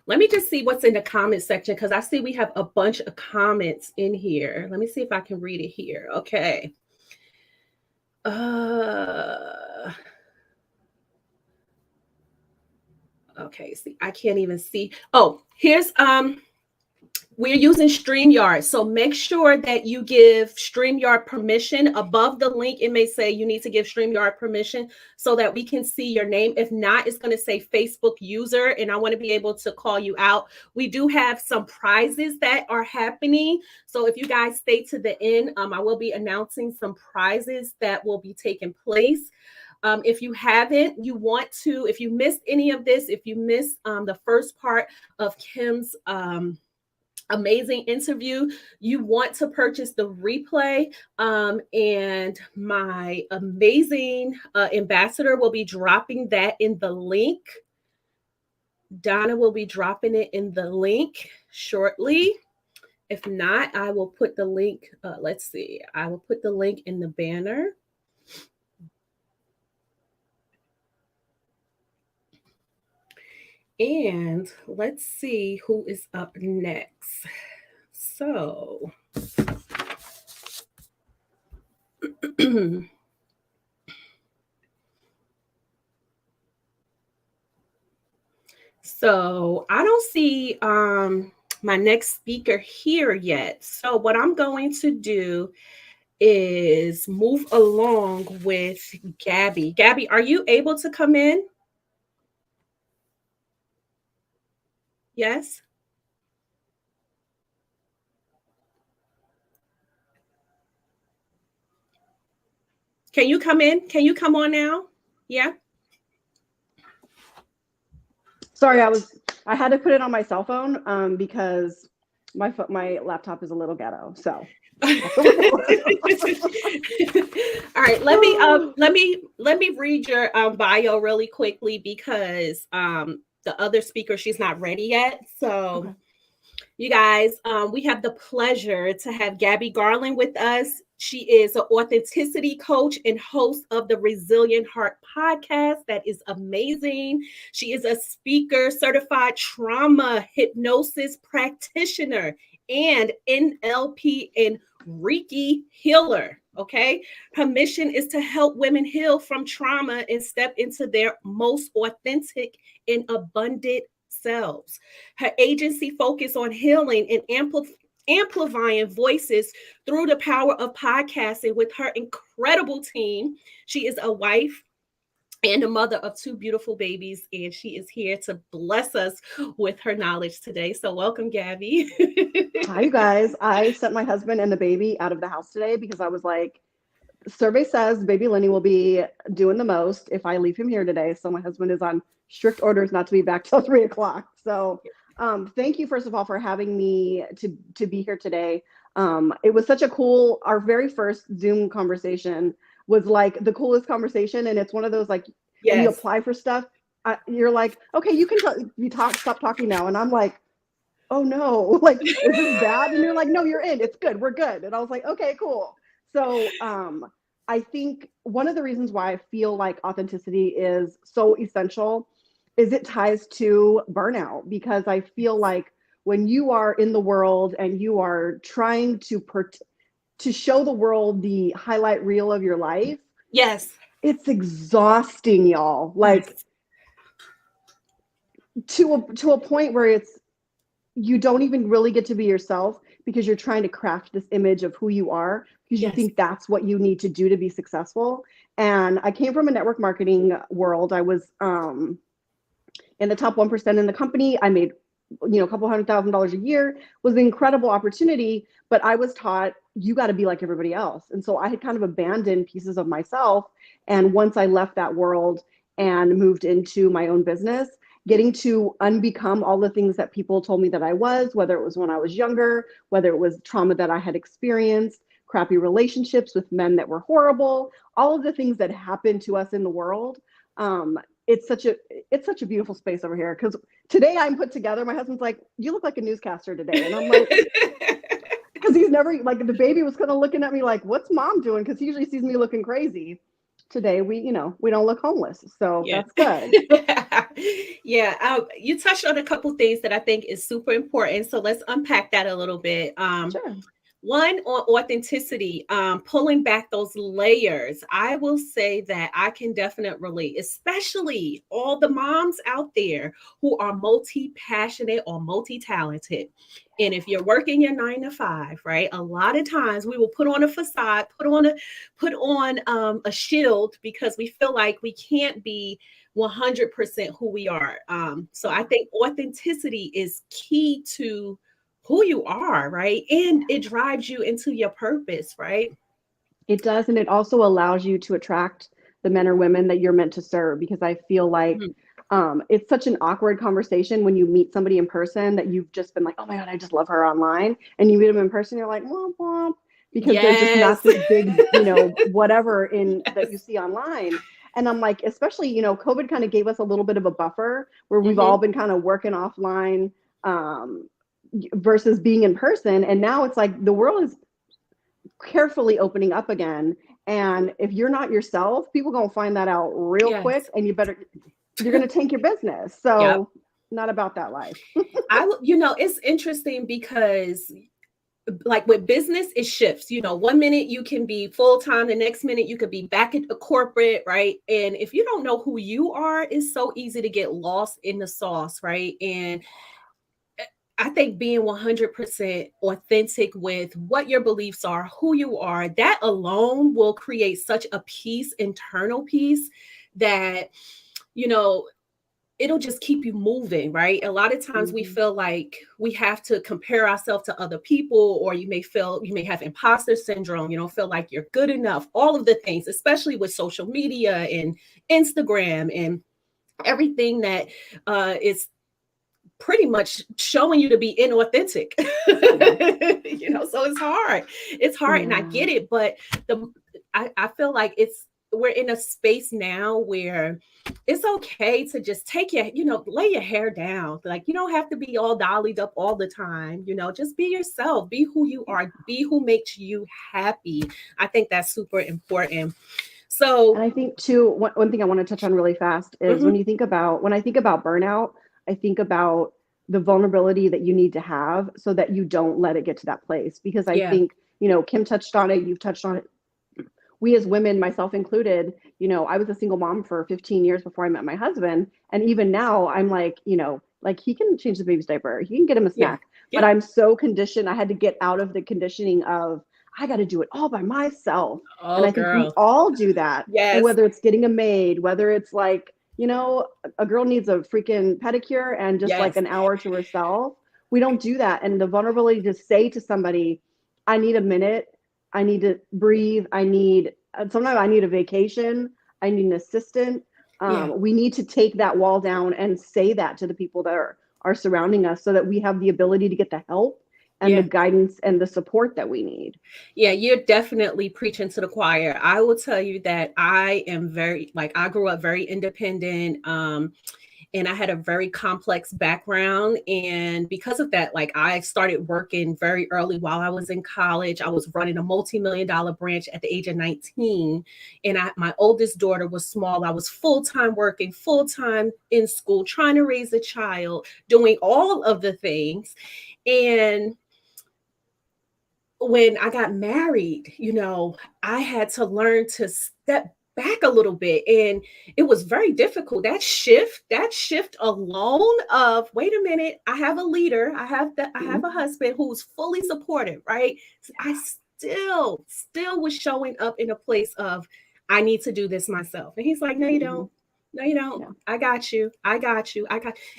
let me just see what's in the comment section, because I see we have a bunch of comments in here. Let me see if I can read it here. Okay. Okay, see, I can't even see. Oh, here's we're using StreamYard. So make sure that you give StreamYard permission. Above the link, it may say you need to give StreamYard permission so that we can see your name. If not, it's going to say Facebook user, and I want to be able to call you out. We do have some prizes that are happening. So if you guys stay to the end, I will be announcing some prizes that will be taking place. If you haven't, if you missed any of this, if you missed the first part of Kim's amazing interview, you want to purchase the replay, and my amazing ambassador will be dropping that in the link. Donna will be dropping it in the link shortly. If not, I will put the link. Let's see. I will put the link in the banner. And let's see who is up next. So, so I don't see my next speaker here yet. So what I'm going to do is move along with Gabby. Gabby, are you able to come in? Yes. Can you come in? Can you come on now? Yeah. Sorry, I had to put it on my cell phone because my laptop is a little ghetto. So All right, let me read your bio really quickly because the other speaker, she's not ready yet. So okay. you guys, we have the pleasure to have Gabby Garland with us. She is an authenticity coach and host of the Resilient Heart podcast. That is amazing. She is a speaker, certified trauma hypnosis practitioner, and NLP and Reiki healer. Okay. Her mission is to help women heal from trauma and step into their most authentic and abundant selves. Her agency focus on healing and amplifying voices through the power of podcasting with her incredible team. She is a wife and a mother of 2 beautiful babies, and she is here to bless us with her knowledge today. So welcome, Gabby. Hi, you guys. I sent my husband and the baby out of the house today because I was like, survey says baby Lenny will be doing the most if I leave him here today. So my husband is on strict orders not to be back till 3:00. So thank you, first of all, for having me to be here today. It was such a cool, our very first Zoom conversation was like the coolest conversation. And it's one of those, like, when you apply for stuff, you're like, okay, you can stop talking now. And I'm like, oh no, like, is this bad? And you're like, no, you're in, it's good, we're good. And I was like, okay, cool. So I think one of the reasons why I feel like authenticity is so essential is it ties to burnout, because I feel like when you are in the world and you are trying to show the world the highlight reel of your life, yes, it's exhausting, y'all. Like, yes. to a point where you don't even really get to be yourself because you're trying to craft this image of who you are because you think that's what you need to do to be successful. And I came from a network marketing world. I was in the top 1% in the company. I made, a couple $100,000 a year. Was an incredible opportunity, but I was taught you got to be like everybody else. And so I had kind of abandoned pieces of myself. And once I left that world and moved into my own business, getting to unbecome all the things that people told me that I was, whether it was when I was younger, whether it was trauma that I had experienced, crappy relationships with men that were horrible, all of the things that happen to us in the world. It's such a beautiful space over here, because today I'm put together. My husband's like, you look like a newscaster today. And I'm like, because he's never, like, the baby was kind of looking at me like, what's mom doing? Because he usually sees me looking crazy. Today we don't look homeless, so that's good. Yeah, you touched on a couple things that I think is super important, so let's unpack that a little bit. Sure. One, on authenticity, pulling back those layers. I will say that I can definitely relate, especially all the moms out there who are multi-passionate or multi-talented. And if you're working your 9 to 5, right, a lot of times we will put on a facade, put on a shield, because we feel like we can't be 100% who we are. So I think authenticity is key to who you are, right? And it drives you into your purpose, right? It does. And it also allows you to attract the men or women that you're meant to serve, because I feel like it's such an awkward conversation when you meet somebody in person that you've just been like, oh my God, I just love her online. And you meet them in person, you're like, womp womp, because they're just not this big, whatever that you see online. And I'm like, especially, COVID kind of gave us a little bit of a buffer where we've all been kind of working offline versus being in person. And now it's like the world is carefully opening up again. And if you're not yourself, people gonna find that out real quick, and you're gonna tank your business. So not about that life. It's interesting because, like, with business, it shifts. 1 minute you can be full-time, the next minute you could be back at a corporate, right? And if you don't know who you are, it's so easy to get lost in the sauce, right? And I think being 100% authentic with what your beliefs are, who you are, that alone will create such a peace, internal peace, that, it'll just keep you moving, right? A lot of times we feel like we have to compare ourselves to other people, or you may have imposter syndrome, feel like you're good enough, all of the things, especially with social media and Instagram and everything that is pretty much showing you to be inauthentic. You know, so it's hard, and I get it, but I feel like we're in a space now where it's okay to just take your, you know, lay your hair down. Like, you don't have to be all dollied up all the time, you know, just be yourself, be who you are, be who makes you happy. I think that's super important. So, and I think too, one thing I want to touch on really fast is when I think about burnout, I think about the vulnerability that you need to have so that you don't let it get to that place. Because I think, you know, Kim touched on it, you've touched on it. We as women, myself included, you know, I was a single mom for 15 years before I met my husband. And even now I'm like, you know, like he can change the baby's diaper, he can get him a snack, but I'm so conditioned. I had to get out of the conditioning of, I got to do it all by myself. And I think we all do that. Yes. And whether it's getting a maid, whether it's like, you know, a girl needs a freaking pedicure and just like an hour to herself. We don't do that. And the vulnerability to say to somebody, I need a minute, I need to breathe, sometimes I need a vacation, I need an assistant. We need to take that wall down and say that to the people that are surrounding us so that we have the ability to get the help and the guidance and the support that we need. Yeah, you're definitely preaching to the choir. I will tell you that I am I grew up very independent. And I had a very complex background. And because of that, like I started working very early while I was in college. I was running a multi-million-dollar branch at the age of 19. And my oldest daughter was small. I was full-time working, full-time in school, trying to raise a child, doing all of the things. And when I got married, you know, I had to learn to step back a little bit, and it was very difficult. That shift alone of, wait a minute, I have a leader, I have a husband who's fully supportive, right? I still was showing up in a place of, I need to do this myself. And he's like, no, you don't. No, you don't. Yeah. I got you.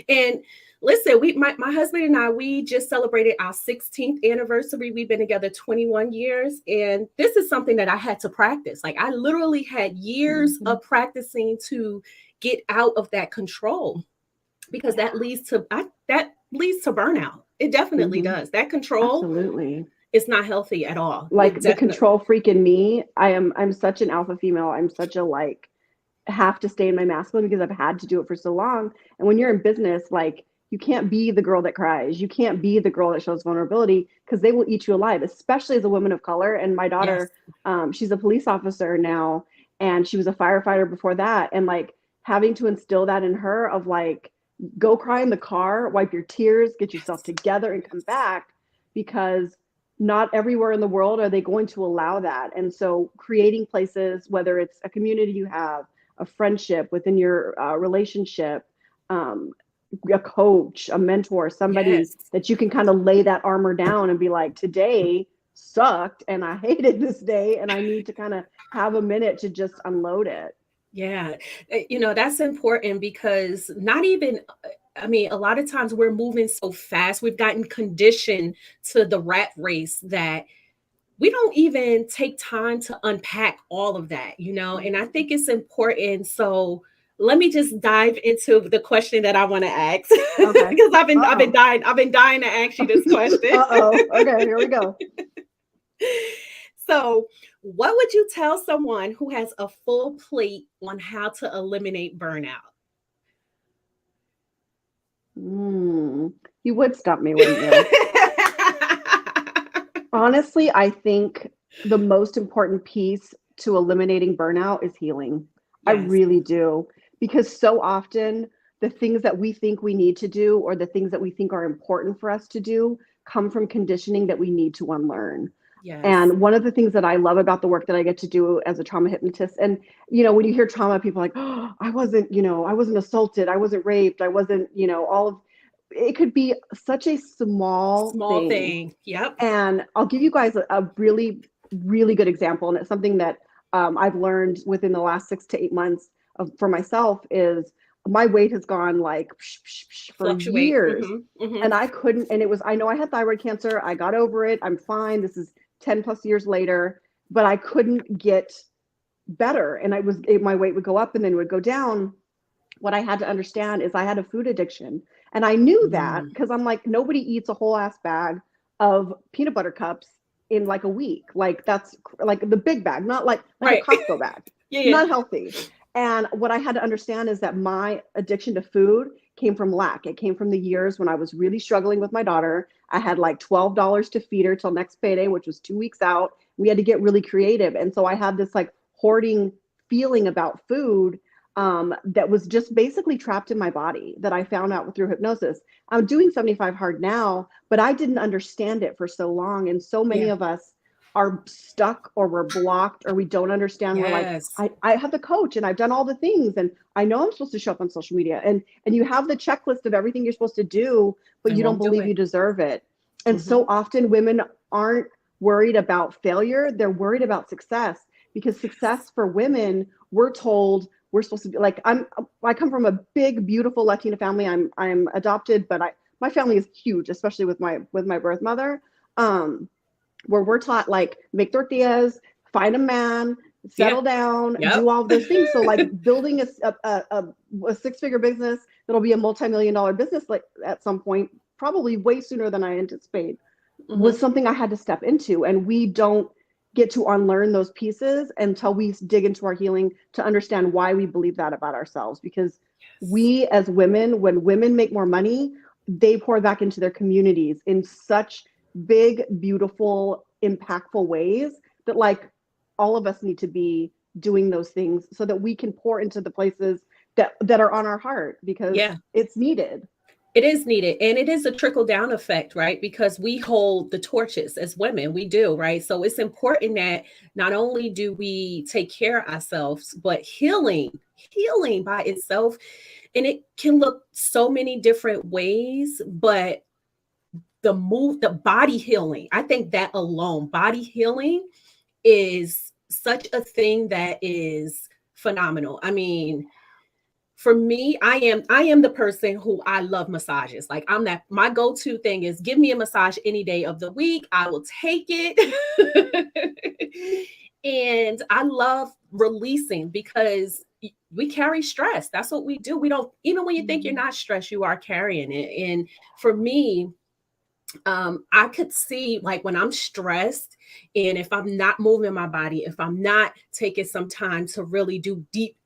And listen, my husband and I, we just celebrated our 16th anniversary. We've been together 21 years. And this is something that I had to practice. Like I literally had years of practicing to get out of that control, because that leads to burnout. It definitely does. That control. Absolutely. It's not healthy at all. Like the control freak in me, I'm such an alpha female. I'm such a have to stay in my masculine because I've had to do it for so long. And when you're in business, like you can't be the girl that cries. You can't be the girl that shows vulnerability because they will eat you alive, especially as a woman of color. And my daughter, she's a police officer now, and she was a firefighter before that. And like having to instill that in her of like, go cry in the car, wipe your tears, get yourself together and come back, because not everywhere in the world are they going to allow that. And so creating places, whether it's a community you have, a friendship within your relationship, a coach, a mentor, somebody that you can kind of lay that armor down and be like, today sucked and I hated this day and I need to kind of have a minute to just unload it. Yeah. You know, that's important because a lot of times we're moving so fast. We've gotten conditioned to the rat race that we don't even take time to unpack all of that, you know, and I think it's important. So let me just dive into the question that I want to ask, because I've been dying to ask you this question. Okay, here we go. So what would you tell someone who has a full plate on how to eliminate burnout? You would stop me, wouldn't you? Honestly, I think the most important piece to eliminating burnout is healing. Yes. I really do. Because so often the things that we think we need to do or the things that we think are important for us to do come from conditioning that we need to unlearn. Yes. And one of the things that I love about the work that I get to do as a trauma hypnotist, and, you know, when you hear trauma, people are like, oh, I wasn't assaulted. I wasn't raped. I wasn't, it could be such a small thing. Yep. And I'll give you guys a really, really good example. And it's something that I've learned within the last 6 to 8 months for myself is my weight has gone like for years. And I couldn't, and I know I had thyroid cancer. I got over it. I'm fine. This is 10 plus years later, but I couldn't get better. And my weight would go up and then it would go down. What I had to understand is I had a food addiction. And I knew that because I'm like, nobody eats a whole ass bag of peanut butter cups in like a week. Like that's like the big bag, not like a Costco bag. Not healthy. And what I had to understand is that my addiction to food came from lack. It came from the years when I was really struggling with my daughter. I had like $12 to feed her till next payday, which was 2 weeks out. We had to get really creative. And so I had this like hoarding feeling about food that was just basically trapped in my body that I found out through hypnosis. I'm doing 75 hard now, but I didn't understand it for so long. And so many of us are stuck or we're blocked or we don't understand. We're like, I have the coach and I've done all the things and I know I'm supposed to show up on social media and you have the checklist of everything you're supposed to do, but you don't believe you deserve it. And so often women aren't worried about failure. They're worried about success, because success for women, we're told we're supposed to be like, I come from a big, beautiful Latina family. I'm adopted, but my family is huge, especially with my birth mother. Where we're taught like make tortillas, find a man, settle down, do all of those things. So like building a six-figure business that'll be a multi-million-dollar business like at some point, probably way sooner than I anticipate, was something I had to step into. And we don't get to unlearn those pieces until we dig into our healing to understand why we believe that about ourselves. Because we as women, when women make more money, they pour back into their communities in such big, beautiful, impactful ways that like all of us need to be doing those things so that we can pour into the places that are on our heart, because it's needed. It is needed. And it is a trickle down effect, right? Because we hold the torches as women, we do, right? So it's important that not only do we take care of ourselves, but healing by itself. And it can look so many different ways, but the body healing, I think that alone, body healing is such a thing that is phenomenal. I mean, for me, I am the person who I love massages. Like my go-to thing is give me a massage any day of the week. I will take it. And I love releasing because we carry stress. That's what we do. We don't, even when you think you're not stressed, you are carrying it. And for me, I could see like when I'm stressed and if I'm not moving my body, if I'm not taking some time to really do deep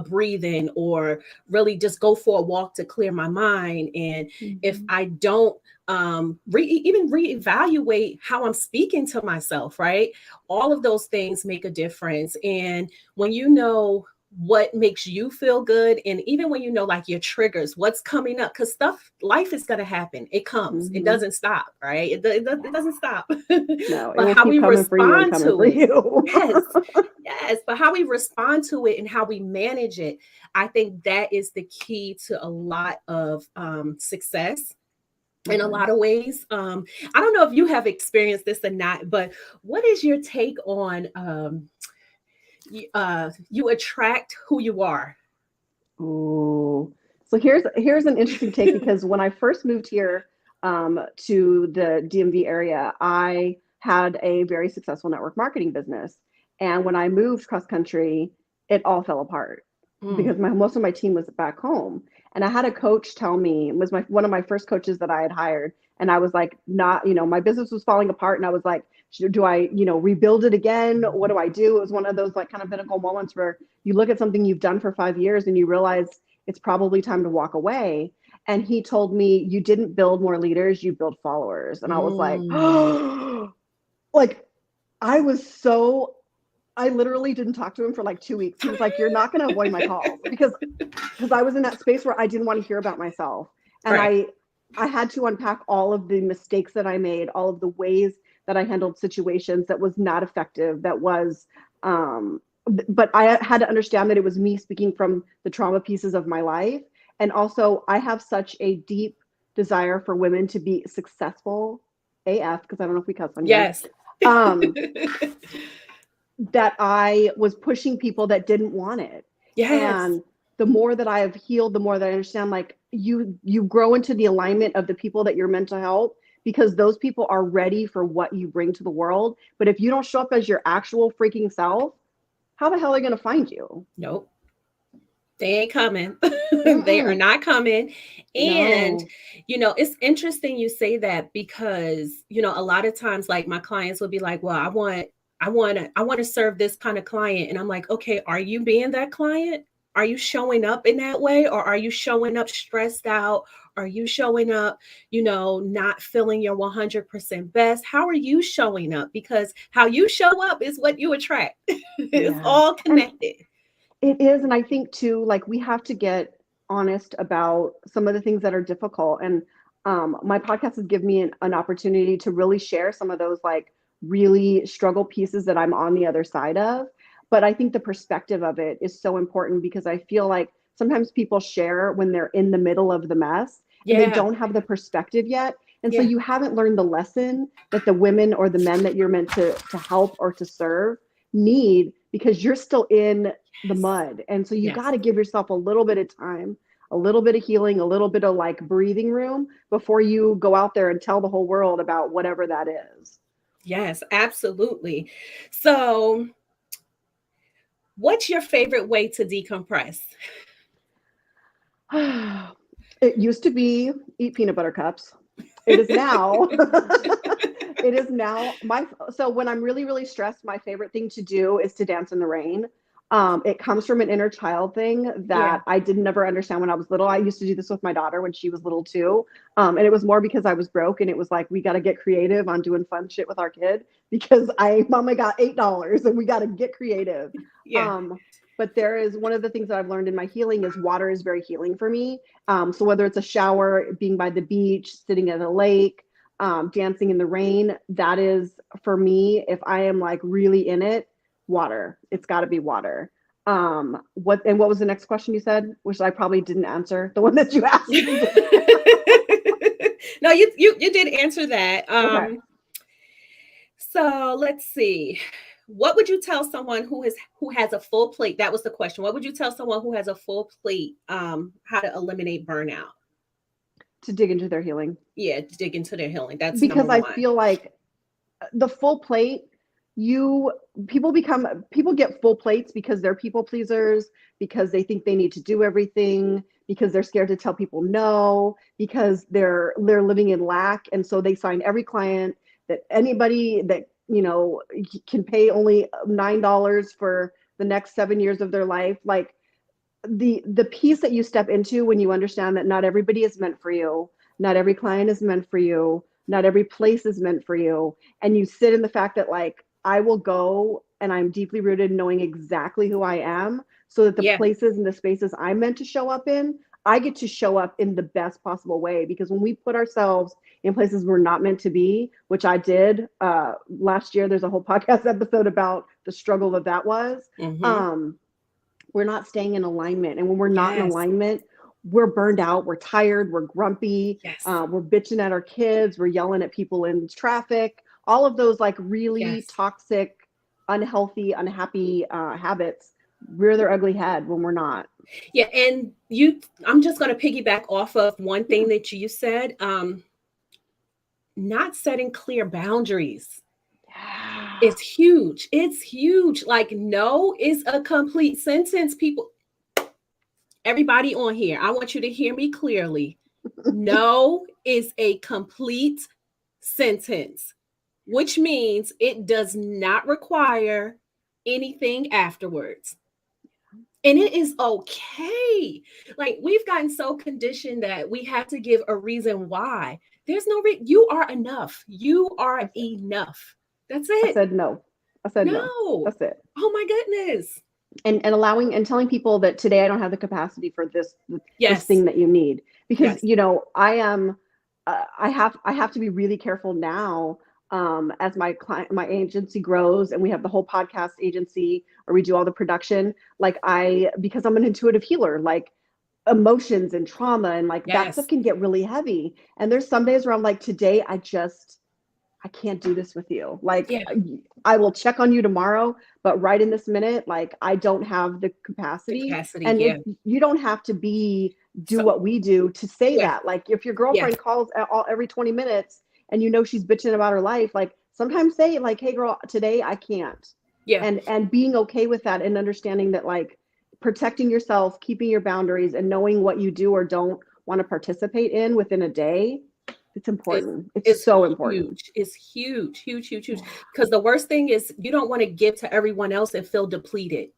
breathing or really just go for a walk to clear my mind. And if I don't even reevaluate how I'm speaking to myself, right? All of those things make a difference. And when you know what makes you feel good, and even when you know like your triggers, what's coming up, because life is going to happen. It comes. It doesn't stop, right? It doesn't stop. No, but how we respond to it. Yes, but how we respond to it and how we manage it, I think that is the key to a lot of success. In a lot of ways. I don't know if you have experienced this or not, but what is your take on you attract who you are? Ooh. So here's an interesting take, because when I first moved here to the DMV area, I had a very successful network marketing business. And when I moved cross country, it all fell apart because most of my team was back home. And I had a coach tell me, it was one of my first coaches that I had hired. And I was like, my business was falling apart. And I was like, do I, rebuild it again? What do I do? It was one of those like kind of pinnacle moments where you look at something you've done for 5 years and you realize it's probably time to walk away. And he told me, you didn't build more leaders, you build followers. And I was like, oh, like I literally didn't talk to him for like 2 weeks. He was like, you're not going to avoid my calls, because I was in that space where I didn't want to hear about myself. And I had to unpack all of the mistakes that I made, all of the ways that I handled situations that was not effective, that was, but I had to understand that it was me speaking from the trauma pieces of my life. And also I have such a deep desire for women to be successful AF, because I don't know if we cuss on here. Yes. That I was pushing people that didn't want it. Yes. And the more that I have healed, the more that I understand, like you grow into the alignment of the people that you're meant to help, because those people are ready for what you bring to the world. But if you don't show up as your actual freaking self, how the hell are they going to find you? Nope. They ain't coming. They are not coming. And, No. it's interesting you say that because, a lot of times like my clients will be like, well, I want to serve this kind of client. And I'm like, okay, are you being that client? Are you showing up in that way? Or are you showing up stressed out? Are you showing up, not feeling your 100% best? How are you showing up? Because how you show up is what you attract. It's Yeah. all And connected. it is. And I think too, like we have to get honest about some of the things that are difficult. And my podcast has given me an opportunity to really share some of those like really struggle pieces that I'm on the other side of. But I think the perspective of it is so important because I feel like sometimes people share when they're in the middle of the mess and they Yeah. don't have the perspective yet. And so Yeah. you haven't learned the lesson that the women or the men that you're meant to help or to serve need because you're still in the Yes. mud. And so you Yes. got to give yourself a little bit of time, a little bit of healing, a little bit of like breathing room before you go out there and tell the whole world about whatever that is. Yes, absolutely. So, what's your favorite way to decompress? It used to be eat peanut butter cups. It is now it is now my so when I'm really really stressed, my favorite thing to do is to dance in the rain. It comes from an inner child thing Yeah. that I didn't never understand when I was little. I used to do this with my daughter when she was little too. And it was more because I was broke and it was like we got to get creative on doing fun shit with our kid because I mama got $8 and we got to get creative. Yeah. Um, but there is one of the things that I've learned in my healing is water is very healing for me. So whether it's a shower, being by the beach, sitting at a lake, dancing in the rain, that is for me. If I am like really in it, water. It's got to be water. What was the next question you said, which I probably didn't answer? The one that you asked me. No, you did answer that. Okay. So let's see. What would you tell someone who has a full plate? That was the question. What would you tell someone who has a full plate? How to eliminate burnout? To dig into their healing. Yeah, dig into their healing. That's number Because I one. feel like the full plate, people get full plates because they're people pleasers, because they think they need to do everything, because they're scared to tell people no, because they're living in lack. And so they sign every client that anybody that, can pay only $9 for the next 7 years of their life. Like the piece that you step into when you understand that not everybody is meant for you, not every client is meant for you, not every place is meant for you, and you sit in the fact that like I will go and I'm deeply rooted in knowing exactly who I am so that the Yeah. places and the spaces I'm meant to show up in, I get to show up in the best possible way. Because when we put ourselves in places we're not meant to be, which I did last year, there's a whole podcast episode about the struggle that was. Mm-hmm. We're not staying in alignment. And when we're not in Yes. alignment, we're burned out, we're tired, we're grumpy, Yes. we're bitching at our kids, we're yelling at people in traffic, all of those like really Yes. toxic, unhealthy, unhappy habits rear their ugly head when we're not. Yeah, and I'm just going to piggyback off of one thing that you said. Not setting clear boundaries. Yeah. It's huge. It's huge. Like no is a complete sentence. People, everybody on here, I want you to hear me clearly. No is a complete sentence, which means it does not require anything afterwards. And it is okay. Like we've gotten so conditioned that we have to give a reason why. There's no you are enough. You are enough. That's I it. said no. I said no. No. That's it. Oh my goodness. And allowing and telling people that today I don't have the capacity for this Yes. thing that you need, because Yes. I am I have to be really careful now, as my agency grows and we have the whole podcast agency where we do all the production, like because I'm an intuitive healer, like emotions and trauma and like that stuff Yes. can get really heavy. And there's some days where I'm like, today I can't do this with you. Like Yeah. I will check on you tomorrow, but right in this minute, like I don't have the The capacity. capacity. And Yeah. you don't have to do So what we do to say yeah. that. Like if your Yes. girlfriend calls every 20 minutes and she's bitching about her life, like sometimes say like, hey girl, today I can't. Yeah. And being okay with that and understanding that like protecting yourself, keeping your boundaries, and knowing what you do or don't want to participate in within a day, it's important. It's so important. Huge. It's huge, huge, huge, huge. Because the worst thing is you don't want to give to everyone else and feel depleted.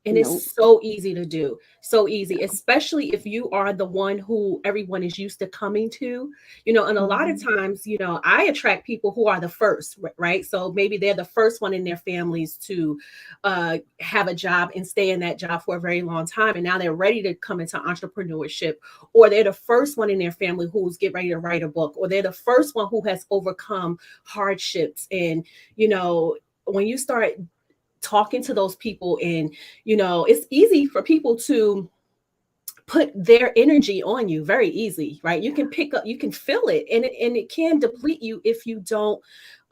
And Nope. it's so easy to do. So easy, especially if you are the one who everyone is used to coming to, and a lot of times, I attract people who are the first, right? So maybe they're the first one in their families to have a job and stay in that job for a very long time. And now they're ready to come into entrepreneurship, or they're the first one in their family who's getting ready to write a book, or they're the first one who has overcome hardships. And, when you start talking to those people, and it's easy for people to put their energy on you very easy, right? You can pick up, you can feel it, and it can deplete you if you don't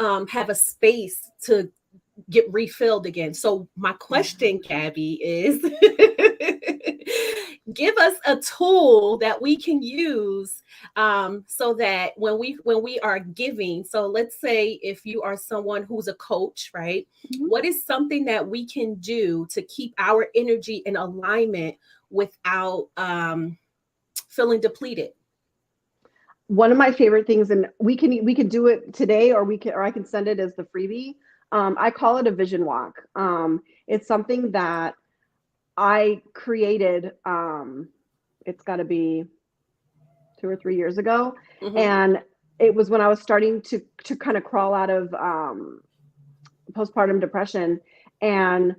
have a space to get refilled again. So my question, Gabby, is give us a tool that we can use so that when we are giving, so let's say if you are someone who's a coach, right? What is something that we can do to keep our energy in alignment without feeling depleted? One of my favorite things, and we can do it today, or I can send it as the freebie. I call it a vision walk. It's something that I created. It's got to be 2 or 3 years ago, and it was when I was starting to kind of crawl out of postpartum depression, and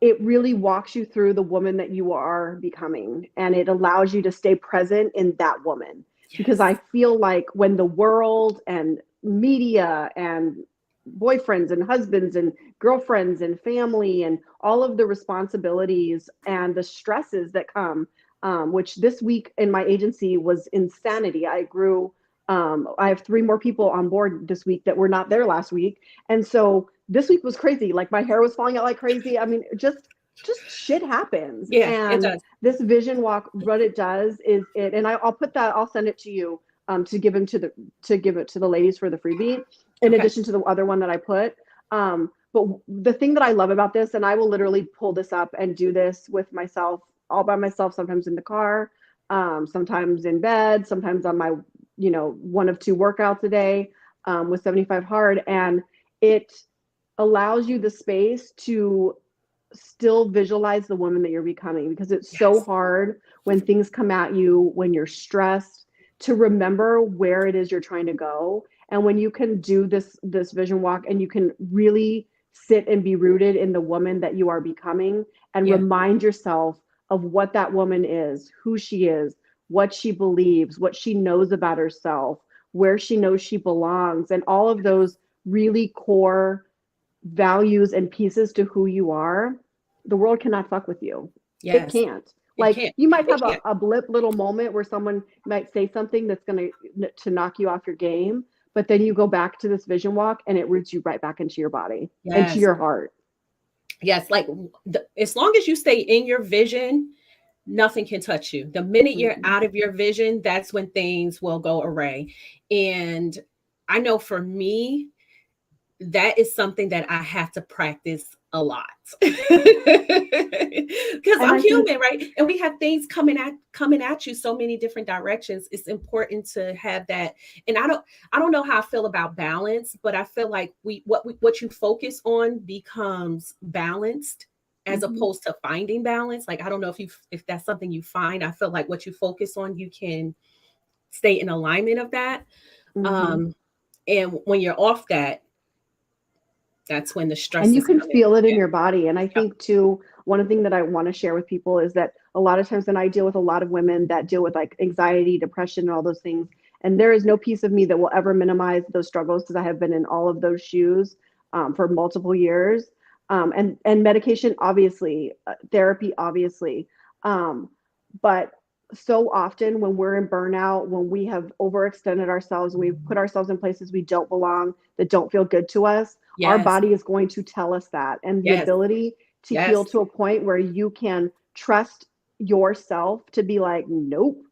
it really walks you through the woman that you are becoming, and it allows you to stay present in that woman. Yes. Because I feel like when the world and media and boyfriends and husbands and girlfriends and family and all of the responsibilities and the stresses that come, which this week in my agency was insanity. I have 3 more people on board this week that were not there last week. And so this week was crazy. Like my hair was falling out like crazy. I mean, just shit happens. Yeah, and it does. This vision walk, what it does is and I'll send it to you to give it to the ladies for the freebie, in addition to the other one that I put. But the thing that I love about this, and I will literally pull this up and do this with myself, all by myself, sometimes in the car, sometimes in bed, sometimes on my, 1 of 2 workouts a day with 75 Hard. And it allows you the space to still visualize the woman that you're becoming, because it's so hard when things come at you, when you're stressed, to remember where it is you're trying to go. And when you can do this vision walk, and you can really sit and be rooted in the woman that you are becoming, and remind yourself of what that woman is, who she is, what she believes, what she knows about herself, where she knows she belongs, and all of those really core values and pieces to who you are, the world cannot fuck with you. Yes. It can't. You might have a blip little moment where someone might say something that's going to knock you off your game, but then you go back to this vision walk and it roots you right back into your body and to your heart. Yes. Like as long as you stay in your vision, nothing can touch you. The minute you're out of your vision, that's when things will go awry. And I know for me, that is something that I have to practice a lot because I'm human, right? And we have things coming at you so many different directions. It's important to have that. And I don't know how I feel about balance, but I feel like what you focus on becomes balanced as opposed to finding balance. Like, I don't know if that's something you find. I feel like what you focus on, you can stay in alignment of that. And when you're off that, that's when the stress and you can feel it in your body. And I think too, one thing that I want to share with people is that a lot of times, and I deal with a lot of women that deal with like anxiety, depression, and all those things. And there is no piece of me that will ever minimize those struggles, because I have been in all of those shoes for multiple years. And medication, obviously, therapy, obviously. But so often when we're in burnout, when we have overextended ourselves, and we've put ourselves in places we don't belong, that don't feel good to us, our body is going to tell us that. And the ability to heal to a point where you can trust yourself to be like, nope,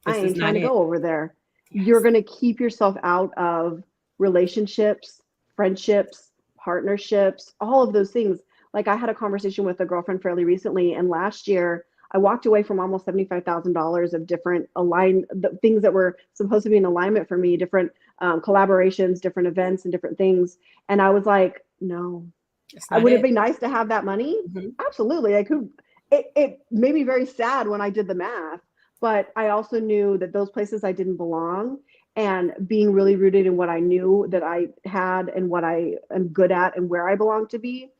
I ain't trying to go over there. You're going to keep yourself out of relationships, friendships, partnerships, all of those things. Like I had a conversation with a girlfriend fairly recently, and last year I walked away from almost $75,000 of different things that were supposed to be in alignment for me, different collaborations, different events, and different things. And I was like, no, would it be nice to have that money? Mm-hmm. Absolutely. Like it made me very sad when I did the math, but I also knew that those places I didn't belong, and being really rooted in what I knew that I had and what I am good at and where I belong to be.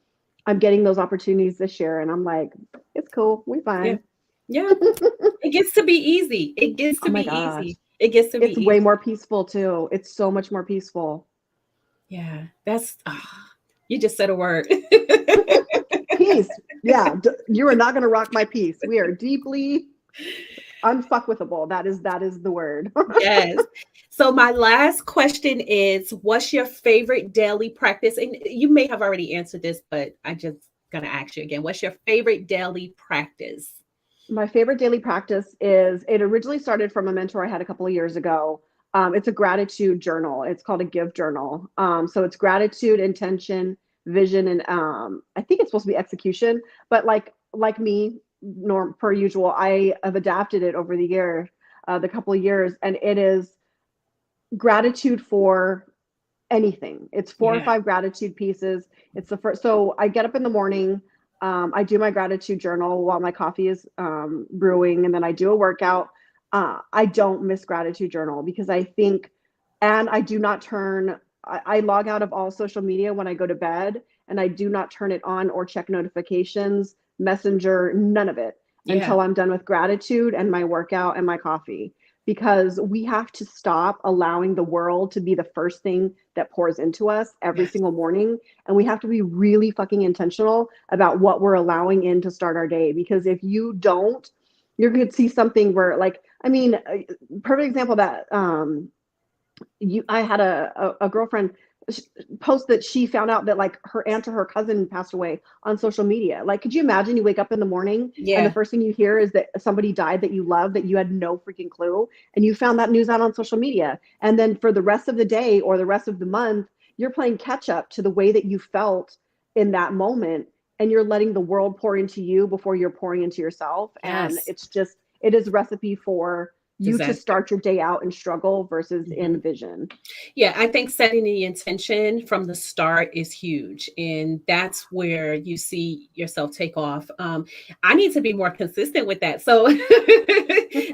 I'm getting those opportunities this year, and I'm like, it's cool. We fine. Yeah. It gets to be easy. It gets to be easy. It gets to be easy. It's way more peaceful too. It's so much more peaceful. Yeah. That's, you just said a word. Peace. Yeah. You are not going to rock my peace. We are deeply unfuckwithable. That is the word. Yes. So my last question is, what's your favorite daily practice? And you may have already answered this, but I just gonna ask you again. What's your favorite daily practice? My favorite daily practice is, it originally started from a mentor I had a couple of years ago. It's a gratitude journal. It's called a give journal. So it's gratitude, intention, vision, and I think it's supposed to be execution, but like me, per usual, I have adapted it over the year, the couple of years, and it is gratitude for anything. It's 4 or 5 gratitude pieces. It's the first. So I get up in the morning. I do my gratitude journal while my coffee is brewing, and then I do a workout. I don't miss gratitude journal because I think, and I do not turn, I log out of all social media when I go to bed, and I do not turn it on or check notifications, Messenger, none of it until I'm done with gratitude and my workout and my coffee. Because we have to stop allowing the world to be the first thing that pours into us every single morning. And we have to be really fucking intentional about what we're allowing in to start our day. Because if you don't, you're going to see something where, like, I mean, perfect example that I had a girlfriend post that she found out that like her aunt or her cousin passed away on social media. Like, could you imagine you wake up in the morning and the first thing you hear is that somebody died that you love, that you had no freaking clue, and you found that news out on social media. And then for the rest of the day or the rest of the month, you're playing catch up to the way that you felt in that moment, and you're letting the world pour into you before you're pouring into yourself. And it's just, it is a recipe for you to start your day out in struggle versus in vision. Yeah, I think setting the intention from the start is huge. And that's where you see yourself take off. I need to be more consistent with that. So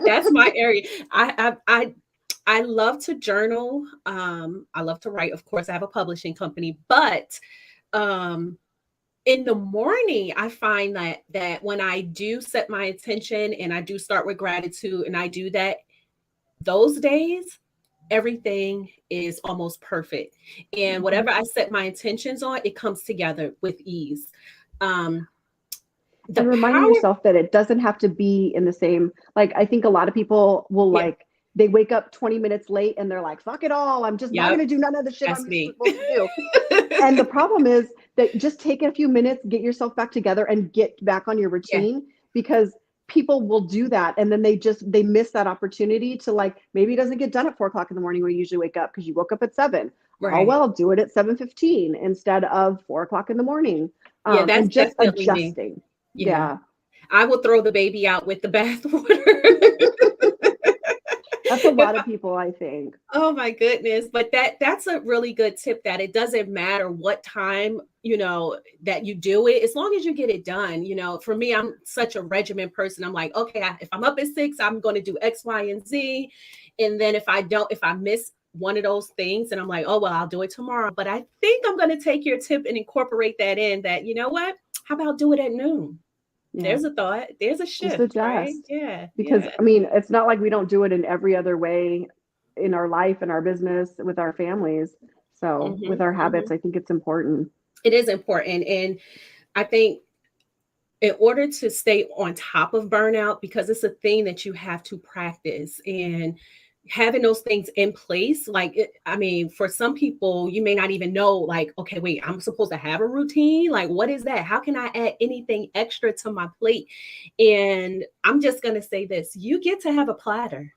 that's my area. I love to journal. I love to write. Of course, I have a publishing company, but in the morning, I find that when I do set my intention and I do start with gratitude and I do that, those days, everything is almost perfect. And whatever I set my intentions on, it comes together with ease. And reminding yourself that it doesn't have to be in the same, like, I think a lot of people will they wake up 20 minutes late and they're like, fuck it all. I'm just not going to do none of the shit I'm supposed to do. And the problem is that just take a few minutes, get yourself back together and get back on your routine, because people will do that. And then they miss that opportunity to, like, maybe it doesn't get done at 4 o'clock in the morning where you usually wake up because you woke up at 7. Oh, well, do it at 7:15 instead of 4 o'clock in the morning. That's and just adjusting. Me. Yeah. I will throw the baby out with the bathwater. That's a lot of people, I think. Oh my goodness. But that's a really good tip, that it doesn't matter what time, that you do it, as long as you get it done. For me, I'm such a regimen person. I'm like, okay, if I'm up at 6, I'm going to do X, Y, and Z. And then if I miss one of those things, and I'm like, oh, well, I'll do it tomorrow. But I think I'm going to take your tip and incorporate that in, that, you know what, how about do it at noon? Yeah. There's a thought. There's a shift, right? Yeah. Because I mean, it's not like we don't do it in every other way in our life and our business with our families. So with our habits, I think it's important. It is important. And I think in order to stay on top of burnout, because it's a thing that you have to practice, and having those things in place, for some people, you may not even know, like, okay, wait, I'm supposed to have a routine. Like, what is that? How can I add anything extra to my plate? And I'm just going to say this: you get to have a platter.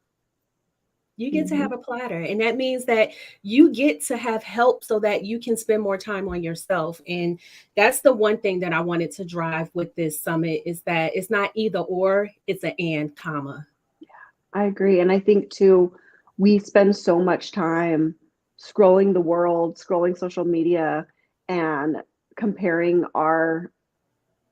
You get to have a platter, and that means that you get to have help so that you can spend more time on yourself. And that's the one thing that I wanted to drive with this summit, is that it's not either or, it's an and, comma. I agree. And I think too, we spend so much time scrolling the world, scrolling social media, and comparing our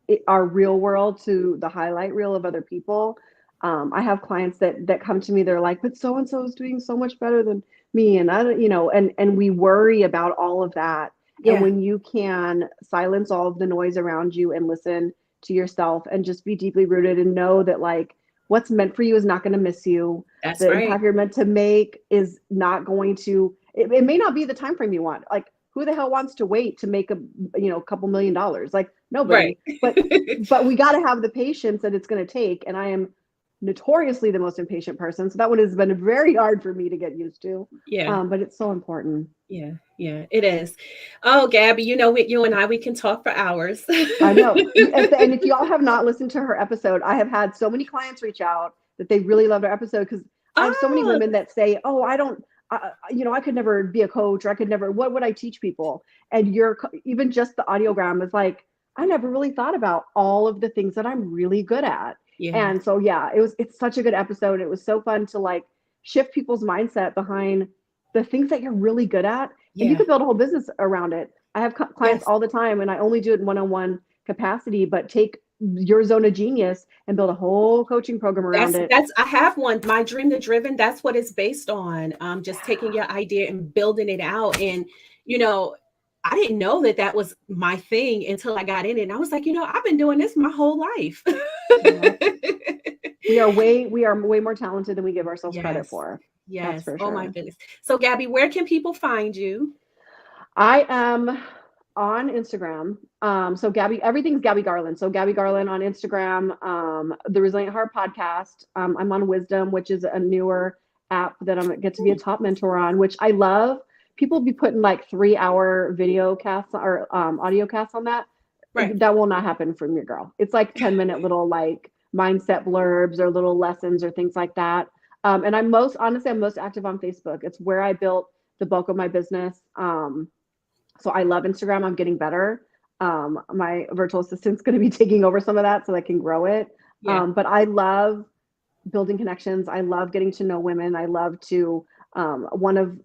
real world to the highlight reel of other people. I have clients that come to me, they're like, but so and so is doing so much better than me, and I don't, and we worry about all of that. Yeah. And when you can silence all of the noise around you and listen to yourself and just be deeply rooted and know that like what's meant for you is not going to miss you. That's the right. impact you're meant to make is not going to, it may not be the time frame you want. Like, who the hell wants to wait to make a couple $1 million? Like, nobody. Right. but we got to have the patience that it's going to take. And I am notoriously the most impatient person, so that one has been very hard for me to get used to. Yeah. But it's so important. Yeah, it is. Oh, Gabby, you and I, we can talk for hours. I know. And if y'all have not listened to her episode, I have had so many clients reach out that they really loved our episode, because I have so many women that say, oh, I could never be a coach, or what would I teach people? And even just the audiogram is like, I never really thought about all of the things that I'm really good at. Yeah. And so, it's such a good episode. It was so fun to like shift people's mindset behind the things that you're really good at. Yeah. And you can build a whole business around it. I have clients all the time, and I only do it in one-on-one capacity, but take your zone of genius and build a whole coaching program around it. I have one, My Dream to Driven. That's what it's based on. Just taking your idea and building it out. And, I didn't know that was my thing until I got in it. And I was like, I've been doing this my whole life. We are way more talented than we give ourselves credit for. Yes. For sure. Oh my goodness. So Gabby, where can people find you? I am on Instagram. So Gabby, everything's Gabby Garland. So Gabby Garland on Instagram, the Resilient Heart podcast. I'm on Wisdom, which is a newer app that I'm get to be a top mentor on, which I love. People be putting like 3-hour video casts or audio casts on that. Right. That will not happen from your girl. It's like 10-minute little like mindset blurbs or little lessons or things like that. And I'm most active on Facebook. It's where I built the bulk of my business. So I love Instagram. I'm getting better. My virtual assistant's going to be taking over some of that so I can grow it. Yeah. But I love building connections. I love getting to know women. I love to, one of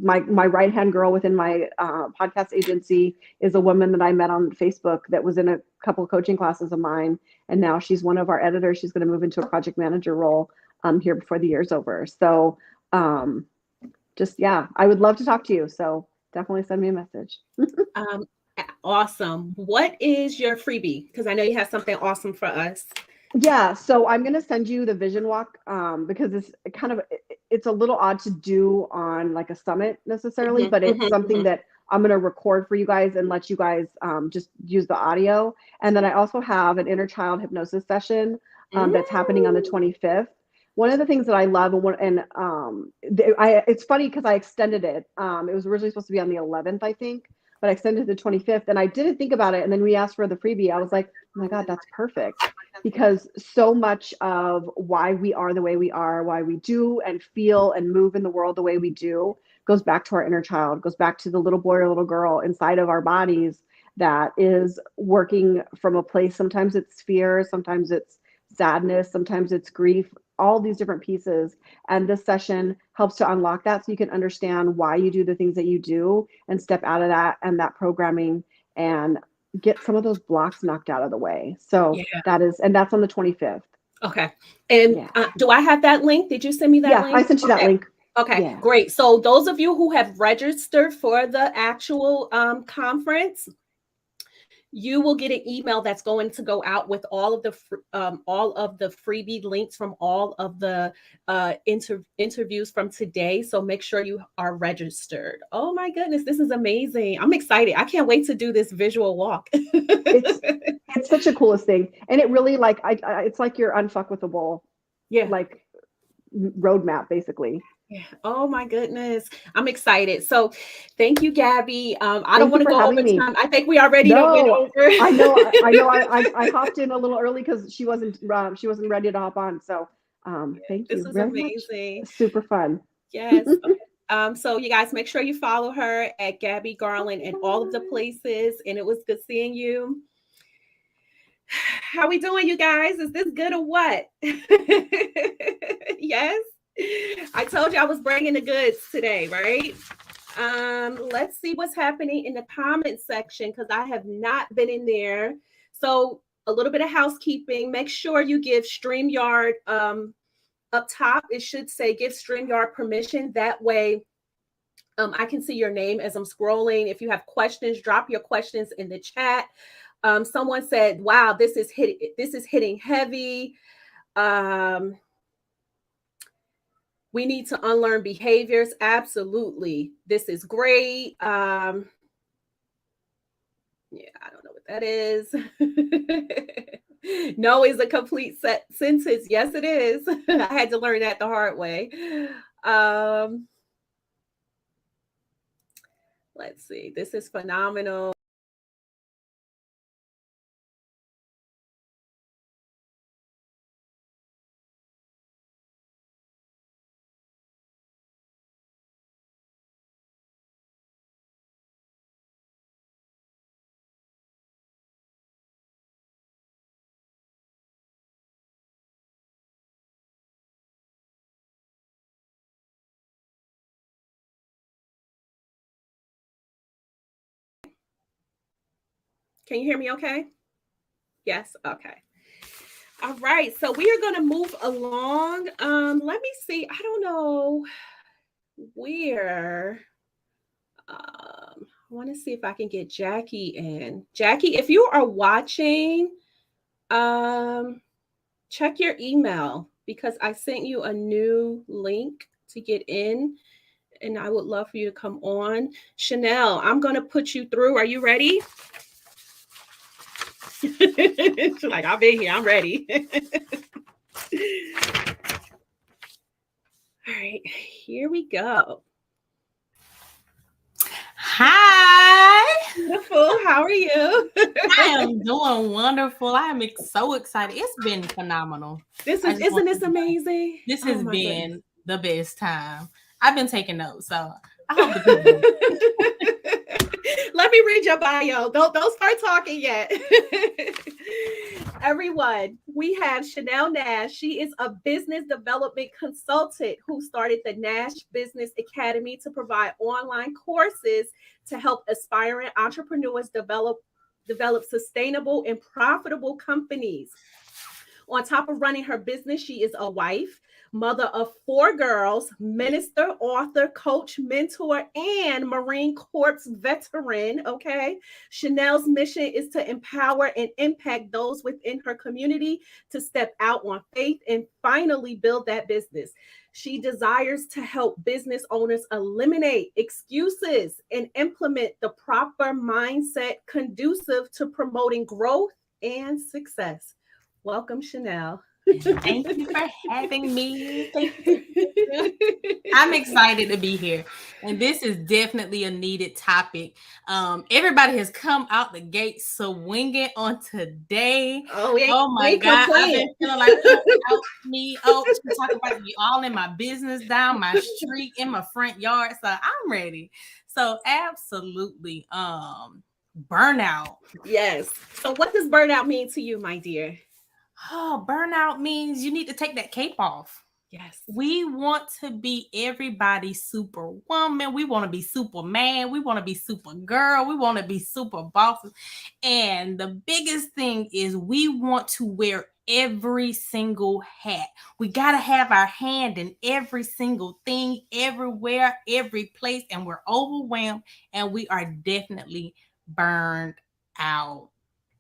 my right-hand girl within my podcast agency is a woman that I met on Facebook that was in a couple of coaching classes of mine. And now she's one of our editors. She's going to move into a project manager role here before the year's over. So I would love to talk to you. So definitely send me a message. Awesome. What is your freebie? Because I know you have something awesome for us. Yeah, so I'm going to send you the vision walk because it's a little odd to do on like a summit necessarily, but it's something that I'm going to record for you guys and let you guys just use the audio. And then I also have an inner child hypnosis session that's happening on the 25th. One of the things that I love, it's funny because I extended it. It was originally supposed to be on the 11th, I think, but I extended it to the 25th, and I didn't think about it. And then we asked for the freebie. I was like, oh my God, that's perfect. Because so much of why we are the way we are, why we do and feel and move in the world the way we do, goes back to our inner child, goes back to the little boy or little girl inside of our bodies that is working from a place. Sometimes it's fear, sometimes it's sadness, sometimes it's grief, all these different pieces. And this session helps to unlock that so you can understand why you do the things that you do and step out of that and that programming and get some of those blocks knocked out of the way. So that's on the 25th. Okay. And do I have that link? Did you send me that link? Yeah, I sent you that link. Okay, great. So those of you who have registered for the actual conference, you will get an email that's going to go out with all of the freebie links from all of the interviews from today. So make sure you are registered. Oh my goodness, this is amazing. I'm excited. I can't wait to do this visual walk. It's such a coolest thing. And it really it's like your unfuckwithable like roadmap basically. Yeah. Oh my goodness. I'm excited. So thank you, Gabby. I don't want to go over time. I think we already went over. I know. I hopped in a little early because she wasn't ready to hop on. So thank you. This was amazing. Super fun. Yes. So you guys make sure you follow her at Gabby Garland in all of the places. And it was good seeing you. How we doing, you guys? Is this good or what? Yes. I told you I was bringing the goods today, right? Let's see what's happening in the comment section because I have not been in there. So a little bit of housekeeping. Make sure you give StreamYard up top. It should say give StreamYard permission. That way I can see your name as I'm scrolling. If you have questions, drop your questions in the chat. Someone said, wow, this is hitting heavy. We need to unlearn behaviors. Absolutely. This is great. Yeah, I don't know what that is. No is a complete sentence. Yes, it is. I had to learn that the hard way. Let's see. This is phenomenal. Can you hear me okay? Yes? Okay. All right. So we are going to move along. Let me see. I don't know where. I want to see if I can get Jackie in. Jackie, if you are watching, check your email because I sent you a new link to get in. And I would love for you to come on. Chanel, I'm going to put you through. Are you ready? She's like, I've been here. I'm ready. All right, here we go. Hi. Beautiful. How are you? I am doing wonderful. I am so excited. It's been phenomenal. Isn't this amazing? This has been the best time. I've been taking notes, so I hope the people. Let me read your bio. Don't start talking yet. Everyone, we have Chanel Nash. She is a business development consultant who started the Nash Business Academy to provide online courses to help aspiring entrepreneurs develop sustainable and profitable companies. On top of running her business, she is a wife, mother of 4 girls, minister, author, coach, mentor, and Marine Corps veteran. Okay. Chanel's mission is to empower and impact those within her community to step out on faith and finally build that business. She desires to help business owners eliminate excuses and implement the proper mindset conducive to promoting growth and success. Welcome, Chanel. Thank you for having me. I'm excited to be here. And this is definitely a needed topic. Everybody has come out the gate swinging on today. Oh my God. I've been feeling like out me. To talk about you all in my business, down my street, in my front yard. So I'm ready. So absolutely. Burnout. Yes. So what does burnout mean to you, my dear? Oh, burnout means you need to take that cape off. Yes. We want to be everybody's superwoman. We want to be Superman. We want to be Supergirl. We want to be super bosses. And the biggest thing is we want to wear every single hat. We got to have our hand in every single thing, everywhere, every place. And we're overwhelmed and we are definitely burned out.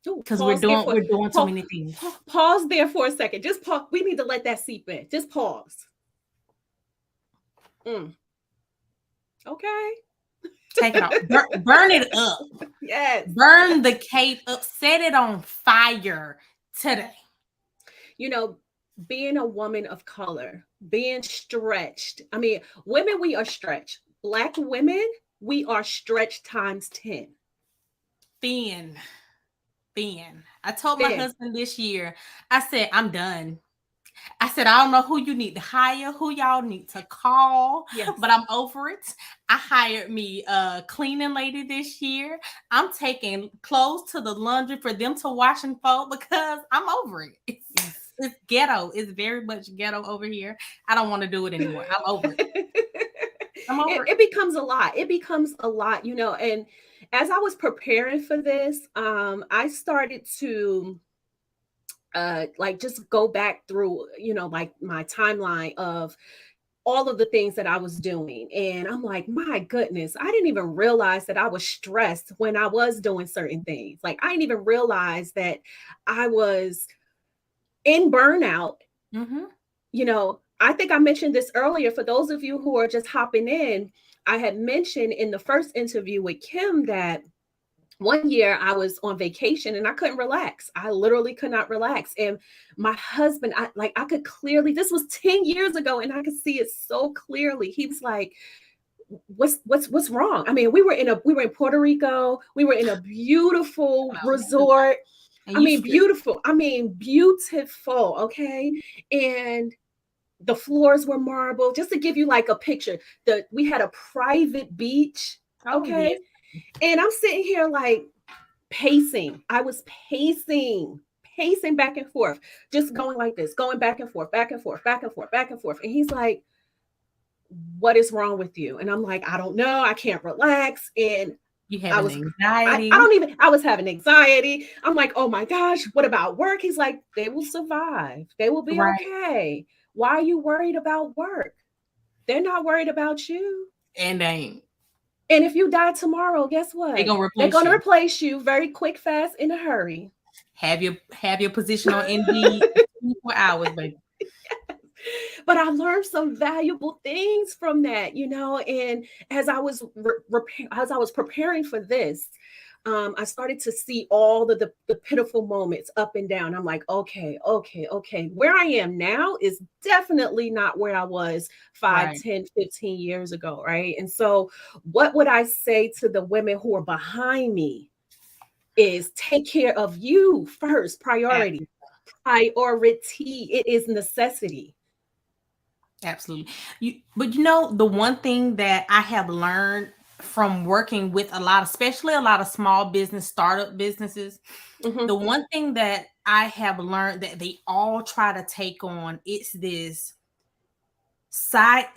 Because we're doing too many things. Pause there for a second. Just pause. We need to let that seep in. Just pause. Okay. Take it off. Burn it up. Yes. Burn the cape up. Set it on fire today. You know, being a woman of color, being stretched. I mean, women, we are stretched. Black women, we are stretched times 10. Thin. I told my husband this year, I said, I'm done. I said, I don't know who you need to hire, who y'all need to call, Yes. but I'm over it. I hired me a cleaning lady this year. I'm taking clothes to the laundry for them to wash and fold because I'm over it. It's ghetto. It's very much ghetto over here. I don't want to do it anymore. I'm over it. I'm over It becomes a lot. It becomes a lot, you know. And as I was preparing for this, I started to like just go back through, you know, like my timeline of all of the things that I was doing. And I'm like, my goodness, I didn't even realize that I was stressed when I was doing certain things. Like, I didn't even realize that I was in burnout. Mm-hmm. You know, I think I mentioned this earlier. For those of you who are just hopping in, I had mentioned in the first interview with Kim that one year I was on vacation and I couldn't relax. I literally could not relax. And my husband, I could clearly, this was 10 years ago, and I could see it so clearly. He was like, what's wrong? I mean, we were in Puerto Rico. We were in a beautiful resort. I mean, beautiful. I mean, beautiful. Okay. And the floors were marble. Just to give you like a picture, we had a private beach. Okay. Yes. And I'm sitting here like pacing. I was pacing back and forth, just going like this, going back and forth, back and forth, back and forth, back and forth. And he's like, what is wrong with you? And I'm like, I don't know. I can't relax. And you have anxiety. I was having anxiety. I'm like, oh my gosh, what about work? He's like, they will survive. They will be okay. Why are you worried about work? They're not worried about you. And they ain't. And if you die tomorrow, guess what? They're gonna replace you very quick, fast, in a hurry. Have your position on Indeed 24 hours, baby. But I learned some valuable things from that, you know. And as I was preparing for this, I started to see all the pitiful moments up and down. I'm like, okay. Where I am now is definitely not where I was 5, 10, 15 years ago, right? And so what would I say to the women who are behind me is take care of you first. Priority. It is necessity. Absolutely. But you know, the one thing that I have learned from working with especially a lot of small business, startup businesses, the one thing that I have learned that they all try to take on, it's this I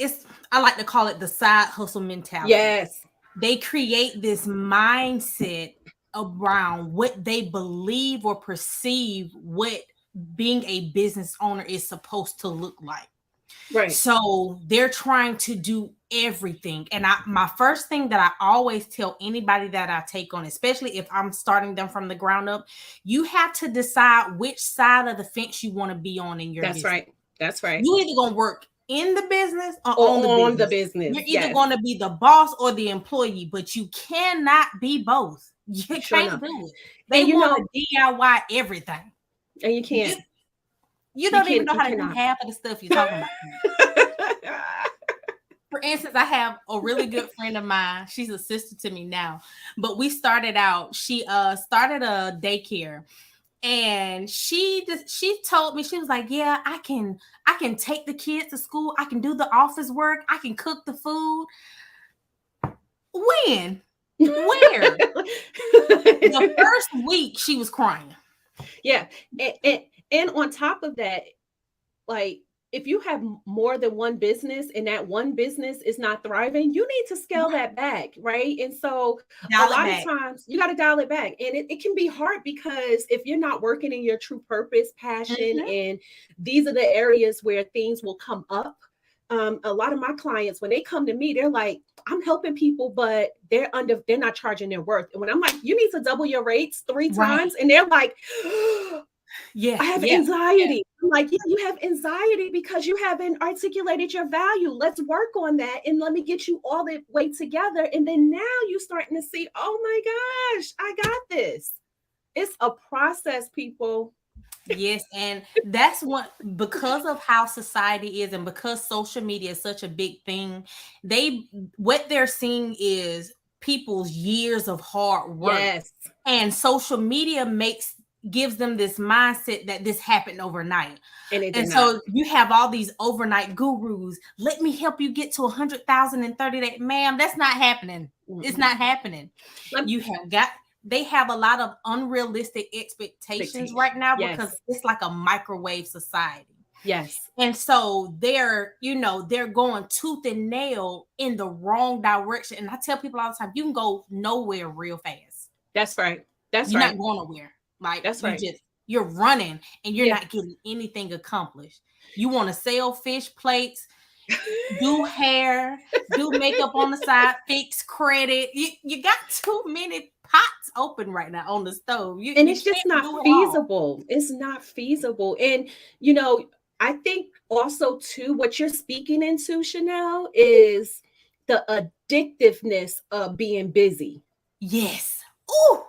like to call it the side hustle mentality. Yes. They create this mindset around what they believe or perceive what being a business owner is supposed to look like. Right. So they're trying to do everything. And my first thing that I always tell anybody that I take on, especially if I'm starting them from the ground up, you have to decide which side of the fence you want to be on in your business. That's right. You either going to work in the business or on the business. You're either going to be the boss or the employee, but you cannot be both. You can't do it. They want to DIY everything. And you can't. You don't even know how to do half of the stuff you're talking about. For instance, I have a really good friend of mine. She's a sister to me now. But we started out, she started a daycare. And she told me, she was like, yeah, I can take the kids to school. I can do the office work. I can cook the food. When? Where? The first week she was crying. Yeah. And on top of that, like, if you have more than one business and that one business is not thriving, you need to scale that back, right? And so a lot of times you got to dial it back. And it can be hard because if you're not working in your true purpose, passion, and these are the areas where things will come up. A lot of my clients, when they come to me, they're like, I'm helping people, but they're not charging their worth. And when I'm like, you need to double your rates 3 times, and they're like, yeah, I have anxiety. Yeah. I'm like, yeah, you have anxiety because you haven't articulated your value. Let's work on that. And let me get you all the way together. And then now you're starting to see, oh my gosh, I got this. It's a process, people. Yes. And that's because of how society is and because social media is such a big thing, what they're seeing is people's years of hard work. Yes. And social media makes gives them this mindset that this happened overnight. And so you have all these overnight gurus. Let me help you get to 100,000 in 30 days. Ma'am, that's not happening. Mm-hmm. It's not happening. They have a lot of unrealistic expectations right now because it's like a microwave society. Yes. And so they're going tooth and nail in the wrong direction. And I tell people all the time, you can go nowhere real fast. That's right. You're not going nowhere. Like, that's right. You're running and you're not getting anything accomplished. You want to sell fish plates, do hair, do makeup on the side, fix credit. You got too many pots open right now on the stove. And it's just not feasible. It's not feasible. And, I think also too, what you're speaking into, Chanel, is the addictiveness of being busy. Yes. Ooh.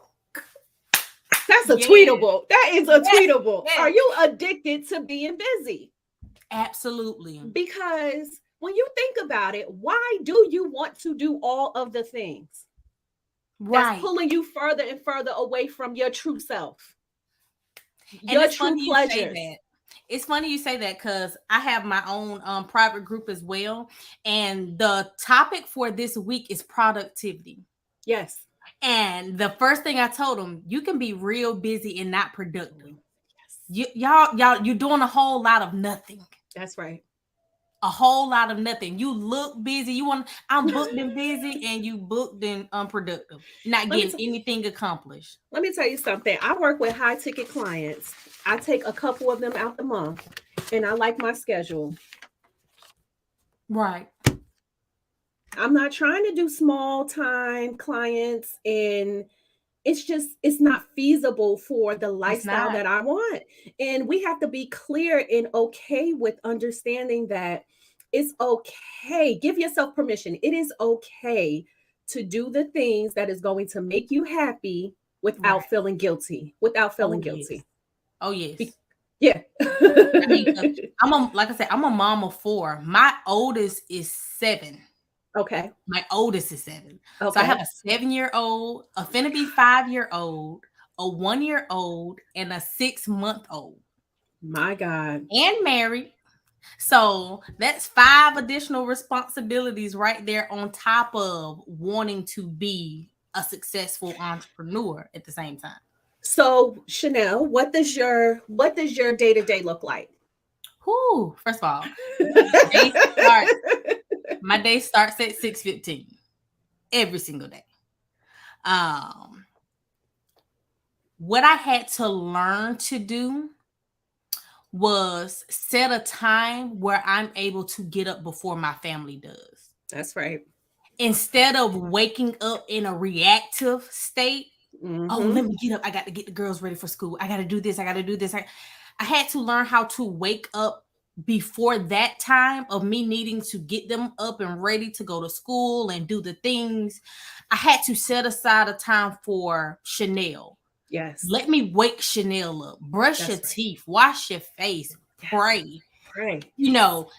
That's a tweetable. That is a tweetable. Yes. Are you addicted to being busy? Absolutely. Because when you think about it, why do you want to do all of the things? Right. That's pulling you further and further away from your true self. And your true pleasures. It's funny you say that because I have my own private group as well. And the topic for this week is productivity. Yes. And the first thing I told them, you can be real busy and not productive. Yes. You're doing a whole lot of nothing. That's right. A whole lot of nothing. You look busy. I'm booked and busy, and you booked and unproductive, not getting anything accomplished. Let me tell you something. I work with high ticket clients. I take a couple of them out the month, and I like my schedule. Right. I'm not trying to do small time clients, and it's not feasible for the lifestyle that I want. And we have to be clear and okay with understanding that it's okay. Give yourself permission. It is okay to do the things that is going to make you happy without feeling guilty. Guilty. Oh yes. Yeah. I mean, I'm a mom of 4. My oldest is 7. Okay. My oldest is 7. Okay. So I have a 7-year-old, a finna be 5-year-old, a 1-year-old, and a 6-month-old. My God. And married. So that's 5 additional responsibilities right there on top of wanting to be a successful entrepreneur at the same time. So Chanel, what does your day-to-day look like? Whew, first of all, my day starts at 6:15 every single day. What I had to learn to do was set a time where I'm able to get up before my family does. That's right. Instead of waking up in a reactive state, mm-hmm. Oh, let me get up. I got to get the girls ready for school. I got to do this. I got to do this. I had to learn how to wake up before that time of me needing to get them up and ready to go to school and do the things. I had to set aside a time for Chanel. Yes. Let me wake Chanel up. Brush your teeth. Wash your face. Pray.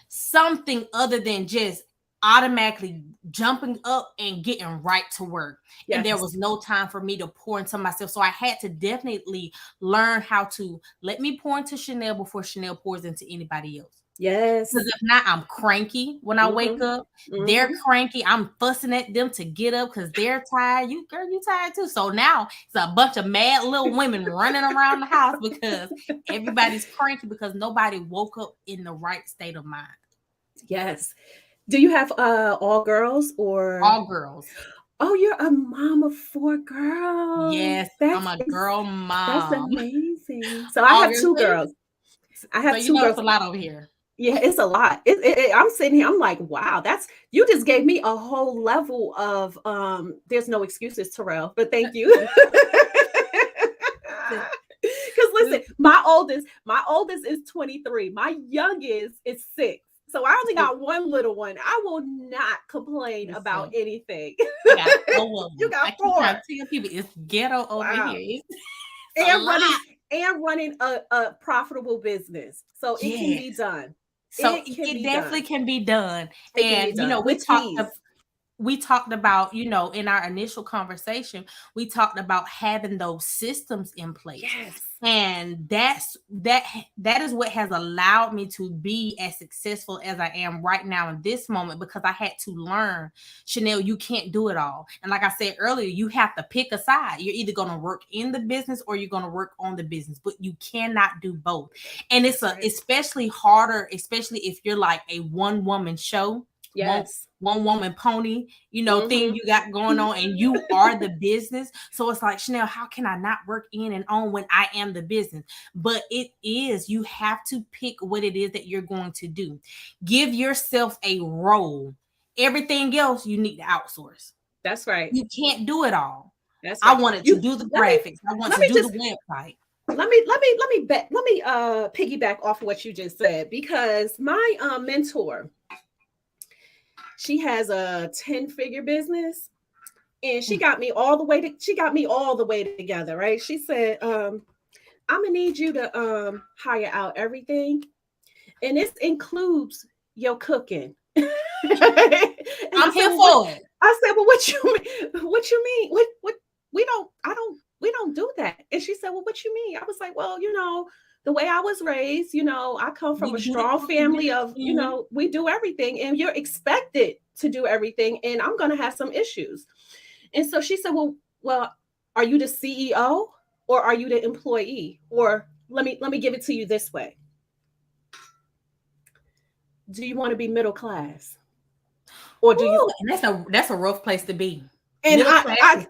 Something other than just automatically jumping up and getting right to work. Yes. And there was no time for me to pour into myself. So I had to definitely learn how to let me pour into Chanel before Chanel pours into anybody else. Yes. Because if not, I'm cranky when I wake up. Mm-hmm. They're cranky. I'm fussing at them to get up because they're tired. You tired too. So now it's a bunch of mad little women running around the house because everybody's cranky because nobody woke up in the right state of mind. Yes. Do you have all girls or? All girls. Oh, you're a mom of 4 girls. Yes, I'm a girl mom. That's amazing. So I have 2 girls. I have 2 girls. It's a lot over here. Yeah, it's a lot. I'm sitting here. I'm like, wow, you just gave me a whole level of there's no excuses, Terrell, but thank you. Because listen, my oldest is 23. My youngest is 6. So I only got 1 little one. I will not complain about anything. You got 4. I tell people it's ghetto over here. And running a profitable business. So it can be done. So it definitely can be done. And we we talked about, you know, in our initial conversation, we talked about having those systems in place. Yes. And that is what has allowed me to be as successful as I am right now in this moment, because I had to learn, Chanel, you can't do it all. And like I said earlier, you have to pick a side. You're either going to work in the business or you're going to work on the business, but you cannot do both. And it's especially harder, especially if you're like a one woman show. Yes. One woman pony, you know, thing you got going on, and you are the business. So it's like, Chanel, how can I not work in and on when I am the business? But you have to pick what it is that you're going to do. Give yourself a role. Everything else you need to outsource. That's right. You can't do it all. That's right. I wanted to do the graphics. I want to do the website. Let me piggyback off of what you just said, because my mentor, she has a 10-figure business, and she got me all the way together, right? She said, I'm gonna need you to hire out everything, and this includes your cooking. I'm here for it. I said, well, what you mean? What we don't do that. And she said, well, what you mean? I was like, well, you know, the way I was raised, you know, I come from a strong family of, you know, we do everything, and you're expected to do everything, and I'm going to have some issues. And so she said, well, are you the CEO or are you the employee? Or let me give it to you this way. Do you want to be middle class? Or do you? And that's a rough place to be. And I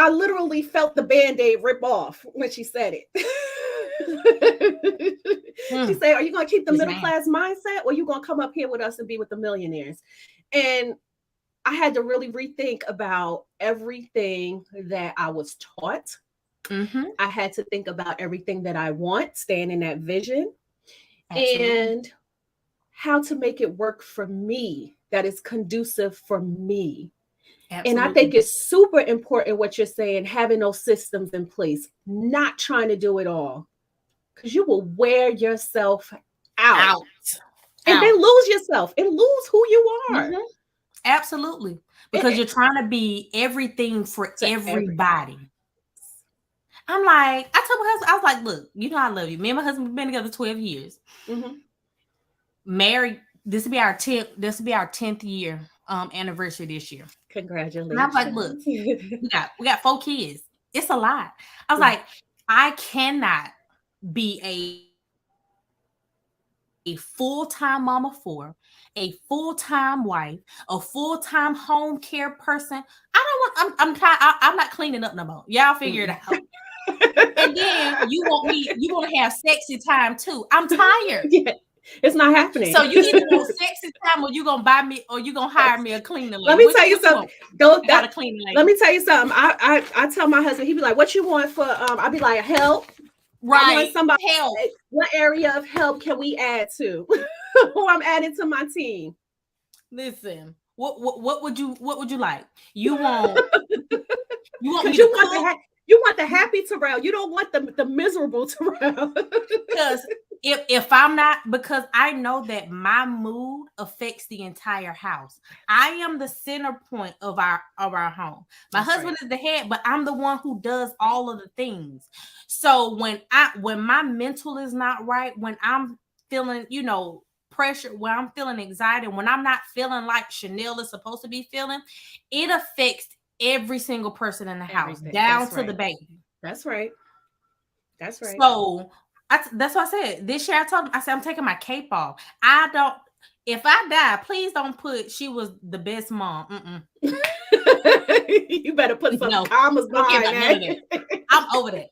literally felt the Band-Aid rip off when she said it. She said, are you going to keep the middle class mindset, or are you going to come up here with us and be with the millionaires? And I had to really rethink about everything that I was taught. I had to think about everything that I want, staying in that vision. Absolutely. And how to make it work for me, that is conducive for me. Absolutely. And I think it's super important what you're saying, having those systems in place, not trying to do it all, because you will wear yourself out. And then lose yourself and lose who you are. Absolutely. Because you're trying to be everything for everybody. I'm like, I told my husband, I was like, look, you know, I love you. Me and my husband have been together 12 years. Married. This will be our 10th year anniversary this year. Congratulations. And I was like, look, we got 4 kids. It's a lot. I was like, I cannot be a full-time mama for a full-time wife, a full-time home care person. I'm not cleaning up no more. Y'all figure it out. And then you want to have sexy time too. I'm tired. Yeah. It's not happening. So you either want sexy time, or you gonna buy me, or you gonna hire me a cleaner lady. Let me tell you something. Let me tell you something. I tell my husband, he'd be like, "What you want for?" I'd be like, "Help." Right. Somebody help. What area of help can we add to? Who I'm adding to my team? Listen, what would you like? You want you want the happy Terrell. You don't want the miserable Terrell. Because if I'm not, because I know that my mood affects the entire house. I am the center point of our home. My husband is the head, but I'm the one who does all of the things. So when my mental is not right, when I'm feeling, you know, pressure, when I'm feeling anxiety, when I'm not feeling like Chanel is supposed to be feeling, it affects every single person in the house, down to the baby. That's right. That's right. So that's what I said. This year I told him, I said, I'm taking my cape off. If I die, please don't put she was the best mom. You better put some commas behind that. I'm over that.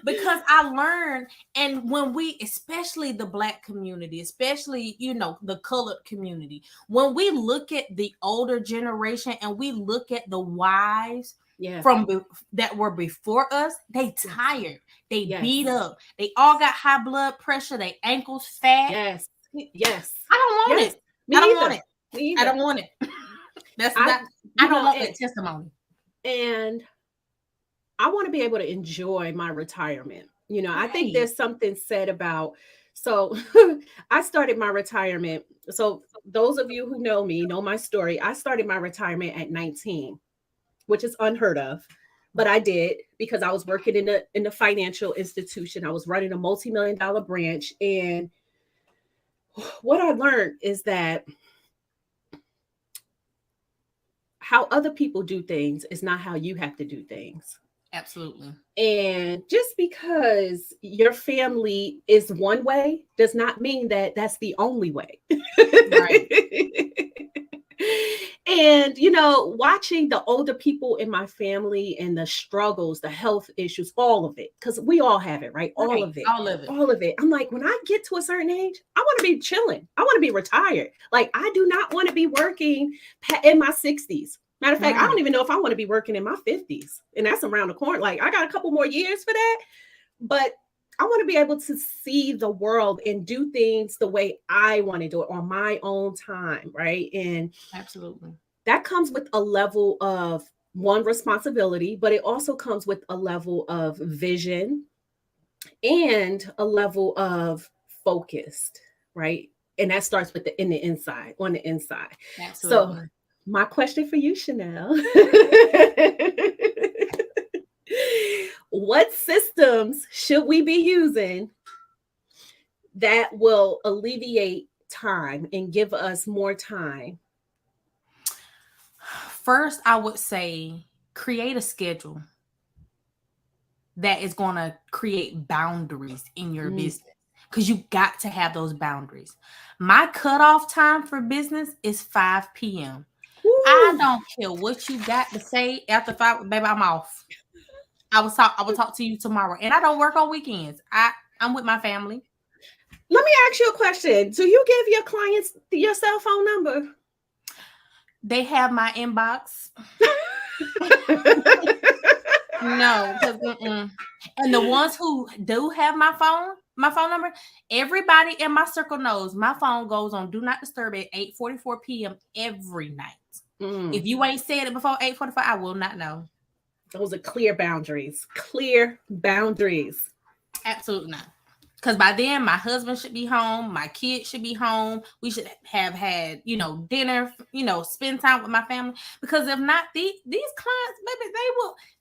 Because I learned, and when we, especially the Black community, especially, you know, the colored community, when we look at the older generation and we look at the wives that were before us, they tired, they beat up, they all got high blood pressure, they ankles fat. Yes. I don't want it. I don't want it. I don't want that testimony. And I want to be able to enjoy my retirement. You know, I think there's something said about So I started my retirement. So those of you who know me know my story. I started my retirement at 19, which is unheard of. But I did because I was working in the financial institution. I was running a multi-million-dollar branch. And what I learned is that how other people do things is not how you have to do things. Absolutely. And just because your family is one way does not mean that that's the only way. Right. And, you know, watching the older people in my family and the struggles, the health issues, all of it, because we all have it, right? All Right. of it. All of it. All of it. I'm like, when I get to a certain age, I want to be chilling. I want to be retired. Like, I do not want to be working in my 60s. Matter of fact, I Right. don't even know if I want to be working in my 50s. And that's around the corner. Like, I got a couple more years for that. But I want to be able to see the world and do things the way I want to do it on my own time, right? And Absolutely. that comes with a level of one responsibility, but it also comes with a level of vision and a level of focused, right? And that starts with on the inside. Absolutely. So my question for you, Chanel. What systems should we be using that will alleviate time and give us more time? First, I would say create a schedule that is going to create boundaries in your business, because you got to have those boundaries. My cutoff time for business is 5 p.m. I don't care what you got to say after 5, baby, I'm off. I will talk to you tomorrow. And I don't work on weekends. I'm with my family. Let me ask you a question. Do you give your clients your cell phone number? They have my inbox. No. And the ones who do have my phone number, everybody in my circle knows my phone goes on do not disturb at 8:44 p.m. every night. If you ain't said it before 8:45, I will not know. Those are clear boundaries. Clear boundaries. Absolutely not. Because by then, my husband should be home. My kids should be home. We should have had, dinner, spend time with my family. Because if not, these clients, baby,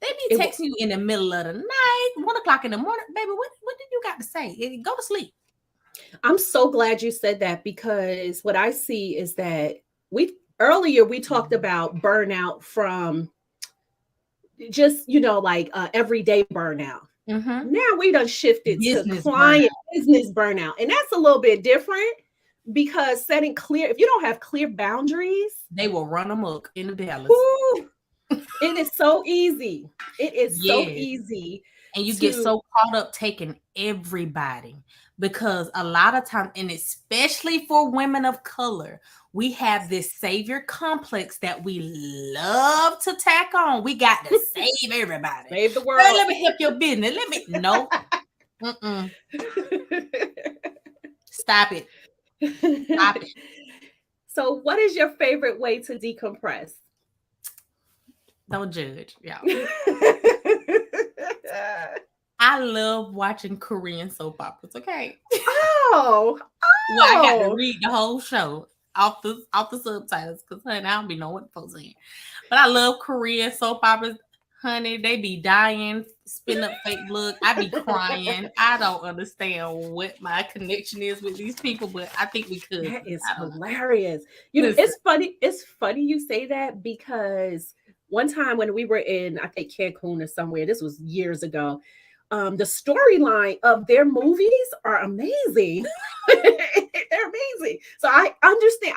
they be texting you in the middle of the night, 1:00 in the morning. Baby, what did you got to say? Go to sleep. I'm so glad you said that, because what I see is that earlier we talked about burnout from just, everyday burnout. Mm-hmm. Now we done shifted to client business burnout. And that's a little bit different, because if you don't have clear boundaries, they will run amok in the Dallas. It is so easy. It is so easy. And you get so caught up taking everybody, because a lot of times, and especially for women of color, we have this savior complex that we love to tack on. We got to save everybody. Save the world. Girl, let me help your business. No. Stop it. Stop it. So what is your favorite way to decompress? Don't judge, y'all. I love watching Korean soap operas. Okay. Oh. Well, I got to read the whole show off the subtitles, because honey, I don't be knowing what the folks saying. But I love Korean soap operas. Honey, they be dying, spin up fake blood. I be crying. I don't understand what my connection is with these people, but I think we could. That is hilarious. It's funny. It's funny you say that, because one time when we were in, I think, Cancun or somewhere, this was years ago, the storyline of their movies are amazing. They're amazing. So I understand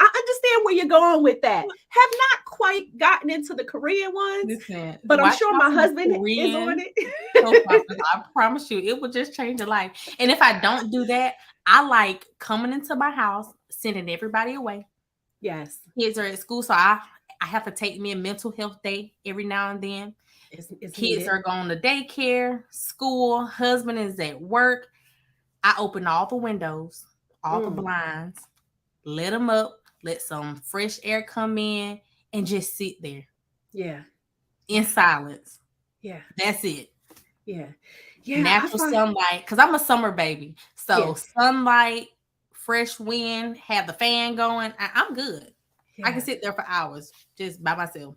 where you're going with that. Have not quite gotten into the Korean ones, but I'm sure my husband is on it. I promise you, it will just change your life. And if I don't do that, I like coming into my house, sending everybody away. Yes. Kids are at school, so I have to take me a mental health day every now and then. Kids are going to daycare, school, husband is at work. I open all the windows, all the blinds, let them up, let some fresh air come in, and just sit there. Yeah. In silence. Yeah. That's it. Yeah. Natural sunlight, because I'm a summer baby. So Yes. sunlight, fresh wind, have the fan going. I'm good. I can Yes. sit there for hours just by myself.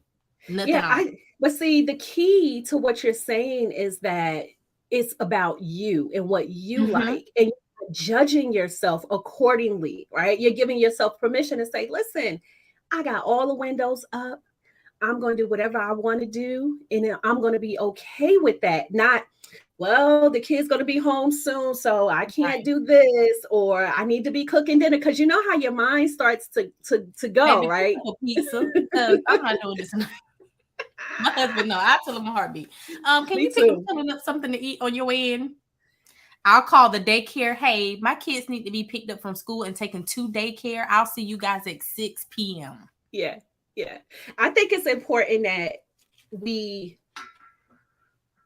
Nothing Yeah, on. but see, the key to what you're saying is that it's about you and what you Mhm. like, and you're judging yourself accordingly, right? You're giving yourself permission to say, listen, I got all the windows up. I'm going to do whatever I want to do, and then I'm going to be okay with that. Not, well, the kid's going to be home soon, so I can't Right. do this, or I need to be cooking dinner, because you know how your mind starts to go, Baby, right? cook up a pizza because I'm not doing this. My husband, no, I tell him a heartbeat. Can Me you pick too. up something to eat on your way in? I'll call the daycare. Hey, my kids need to be picked up from school and taken to daycare. I'll see you guys at 6 p.m. Yeah, yeah. I think it's important that we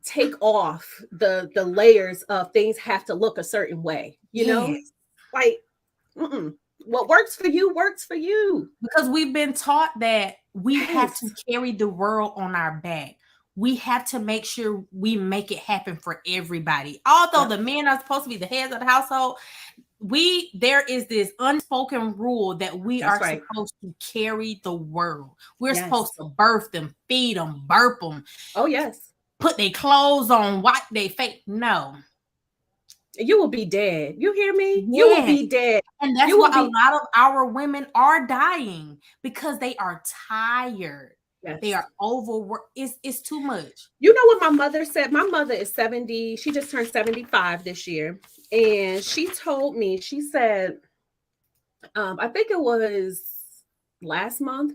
take off the layers of things have to look a certain way. You know, Yes, like what works for you works for you. because we've been taught that we have to Yes, carry the world on our back. We have to make sure we make it happen for everybody. Although yep, the men are supposed to be the heads of the household, there is this unspoken rule that we that's are right. supposed to carry the world. We're supposed Yes. to birth them, feed them, burp them, Oh yes. put their clothes on, wipe their face. No. You will be dead. You hear me? You will Yes. be dead. And that's You why will a be. lot of our women are dying because they are tired. They Yes. are overworked. It's too much. You know what my mother said? My mother is 70. She just turned 75 this year. And she told me, she said, I think it was last month.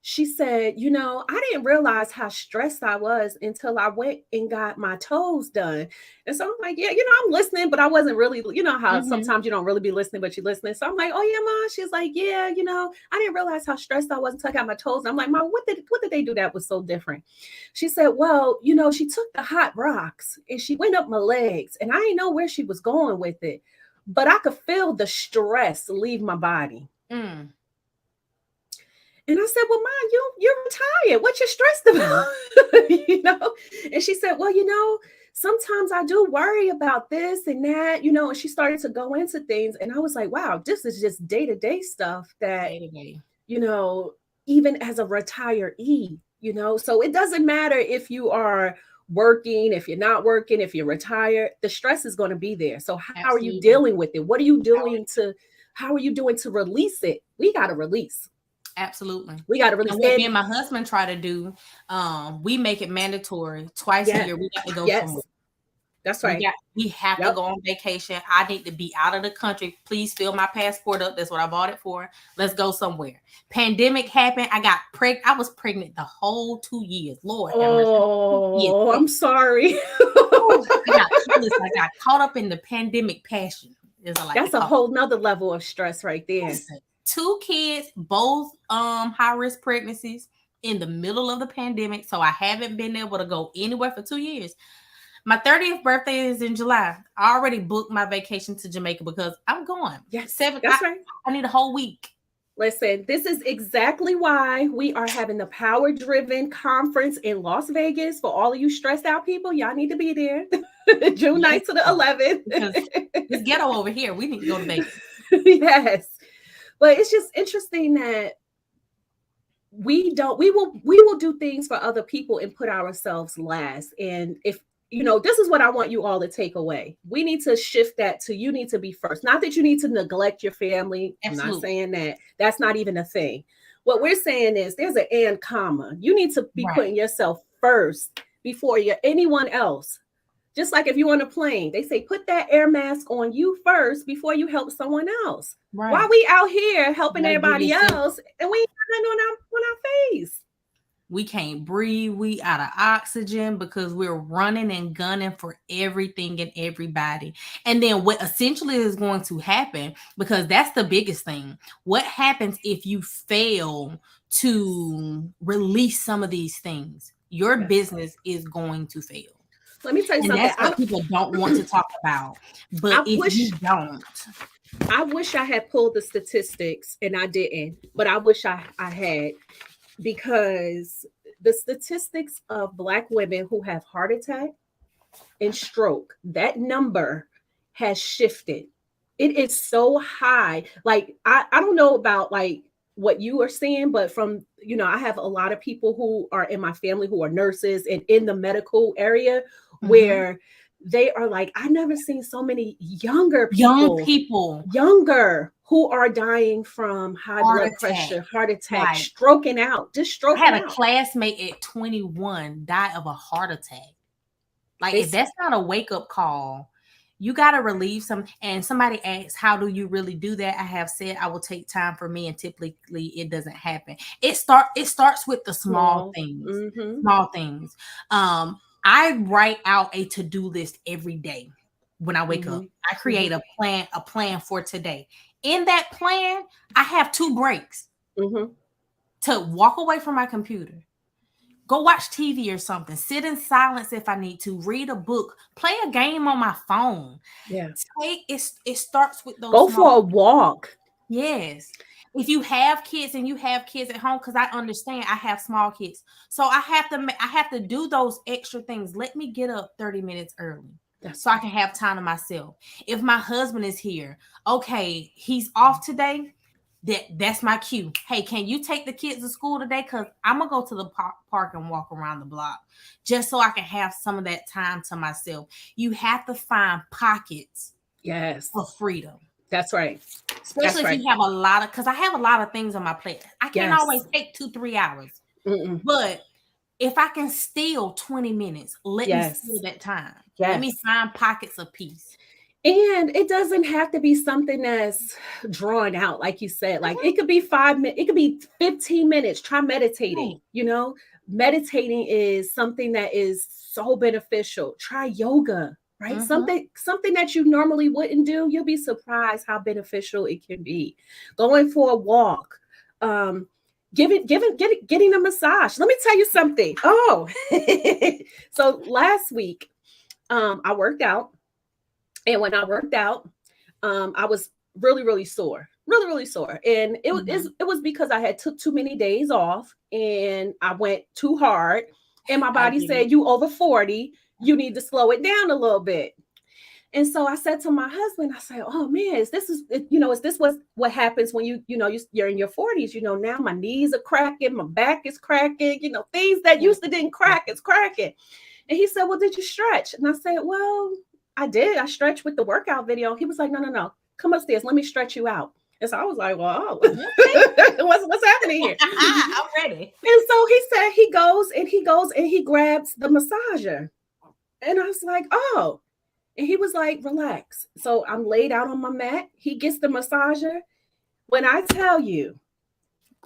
She said, I didn't realize how stressed I was until I went and got my toes done. And so I'm like, yeah, I'm listening, but I wasn't really, how Mhm. sometimes you don't really be listening, but you're listening. So I'm like, oh yeah, Ma. She's like, yeah, I didn't realize how stressed I was until I got my toes. I'm like, Ma, what did they do that was so different? She said, well, she took the hot rocks and she went up my legs, and I didn't know where she was going with it, but I could feel the stress leave my body. Mm. And I said, well, Mom, you're retired. What you stressed about? And she said, well, sometimes I do worry about this and that, and she started to go into things. And I was like, wow, this is just day-to-day stuff that, Day to day. even as a retiree, so it doesn't matter if you are working, if you're not working, if you're retired, the stress is going to be there. So how are you Absolutely. dealing with it? What are you doing how are you doing to release it? We got to release. Absolutely. We got to release. And what me And and my husband try to do, we make it mandatory twice a yes, year. We got to go yes, somewhere. that's right. We have to Yep. go on vacation. I need to be out of the country. Please fill my passport up. That's what I bought it for. Let's go somewhere. Pandemic happened. I was pregnant the whole 2 years. Lord have mercy. Oh, I'm sorry. I got caught up in the pandemic passion. As I like That's to a call whole nother level of stress right there. Listen, 2 kids, both high risk pregnancies in the middle of the pandemic. So I haven't been able to go anywhere for 2 years. My 30th birthday is in July. I already booked my vacation to Jamaica because I'm going. Yes, that's right. I need a whole week. Listen, this is exactly why we are having the Power Driven Conference in Las Vegas. For all of you stressed out people, y'all need to be there June 9th to the 11th. Because it's ghetto over here. We need to go to Vegas. Yes. But it's just interesting that we will do things for other people and put ourselves last. And if this is what I want you all to take away. We need to shift that to you need to be first. Not that you need to neglect your family. Absolutely. I'm not saying that. That's not even a thing. What we're saying is there's an and comma. You need to be putting yourself first before anyone else. Just like if you're on a plane, they say put that air mask on you first before you help someone else. Right. Why we out here helping everybody yourself. else and we ain't got nothing on our face? We can't breathe. We out of oxygen because we're running and gunning for everything and everybody. And then what essentially is going to happen, because that's the biggest thing. What happens if you fail to release some of these things? Your business is going to fail. Let me tell you something. That's what people don't want to talk about. But you don't. I wish I had pulled the statistics and I didn't, but I wish I had. Because the statistics of Black women who have heart attack and stroke, that number has shifted. It is so high. Like I don't know about like what you are seeing, but from I have a lot of people who are in my family who are nurses and in the medical area Mhm. where they are like, I never seen so many younger Young people, people, younger who are dying from high heart blood attack. pressure, heart attack, Like, stroking out, just I had stroking a out. classmate at 21 die of a heart attack. Like, if It's that's not a wake-up call, you got to relieve some. And somebody asks, how do you really do that? I have said I will take time for me, and typically it doesn't happen. It starts with the small small. things. Mm-hmm. Small things. I write out a to-do list every day when I wake up. I create Mm-hmm. a plan for today. In that plan, I have 2 breaks Mm-hmm. to walk away from my computer, go watch TV or something, sit in silence if I need to, read a book, play a game on my phone. Yeah. It starts with those Go small. for a walk. Yes. If you have kids and you have kids at home, because I understand I have small kids, so I have to do those extra things. Let me get up 30 minutes early. So I can have time to myself. If my husband is here, okay, he's off today. That's my cue. Hey, can you take the kids to school today? Because I'm gonna go to the park and walk around the block, just so I can have some of that time to myself. You have to find pockets Yes. of freedom. That's right. Especially if you have a lot of, because I have a lot of things on my plate. I can't always take 2-3 hours. Mm-mm. But if I can steal 20 minutes, let me steal that time. Let me find pockets of peace. And it doesn't have to be something that's drawn out, like you said. Like it could be 5 minutes, it could be 15 minutes. Try meditating. Meditating is something that is so beneficial. Try yoga, right? Something that you normally wouldn't do. You'll be surprised how beneficial it can be. Going for a walk, getting a massage. Let me tell you something. Oh, so last week, I worked out. And when I worked out, I was really, really sore, really, really sore. And it was because I had took too many days off and I went too hard. And my body said, you over 40, you need to slow it down a little bit. And so I said to my husband, I said, "Oh man, is this what happens when you're in your 40s? Now my knees are cracking, my back is cracking, things that used to didn't crack, it's cracking." And he said, "Well, did you stretch?" And I said, "Well, I did. I stretched with the workout video." He was like, "No. Come upstairs. Let me stretch you out." And so I was like, "Well, what's happening here?" I'm ready. And so he said he goes and he grabs the massager. And I was like, "Oh." And he was like, "Relax." So I'm laid out on my mat. He gets the massager. When I tell you,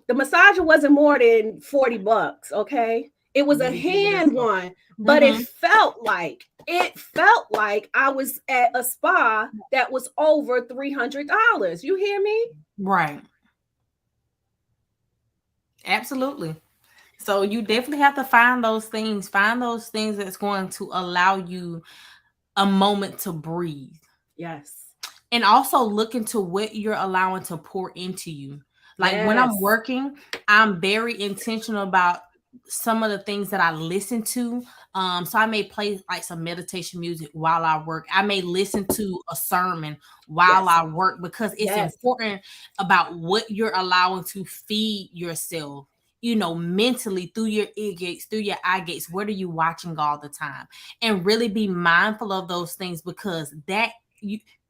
the massager wasn't more than $40, okay? It was a hand one, but it felt like I was at a spa that was over $300. You hear me? Right. Absolutely. So you definitely have to find those things that's going to allow you a moment to breathe. Yes. And also look into what you're allowing to pour into you. Like when I'm working, I'm very intentional about some of the things that I listen to. So I may play like some meditation music while I work. I may listen to a sermon while I work, because it's important about what you're allowing to feed yourself, mentally, through your ear gates, through your eye gates. What are you watching all the time? And really be mindful of those things, because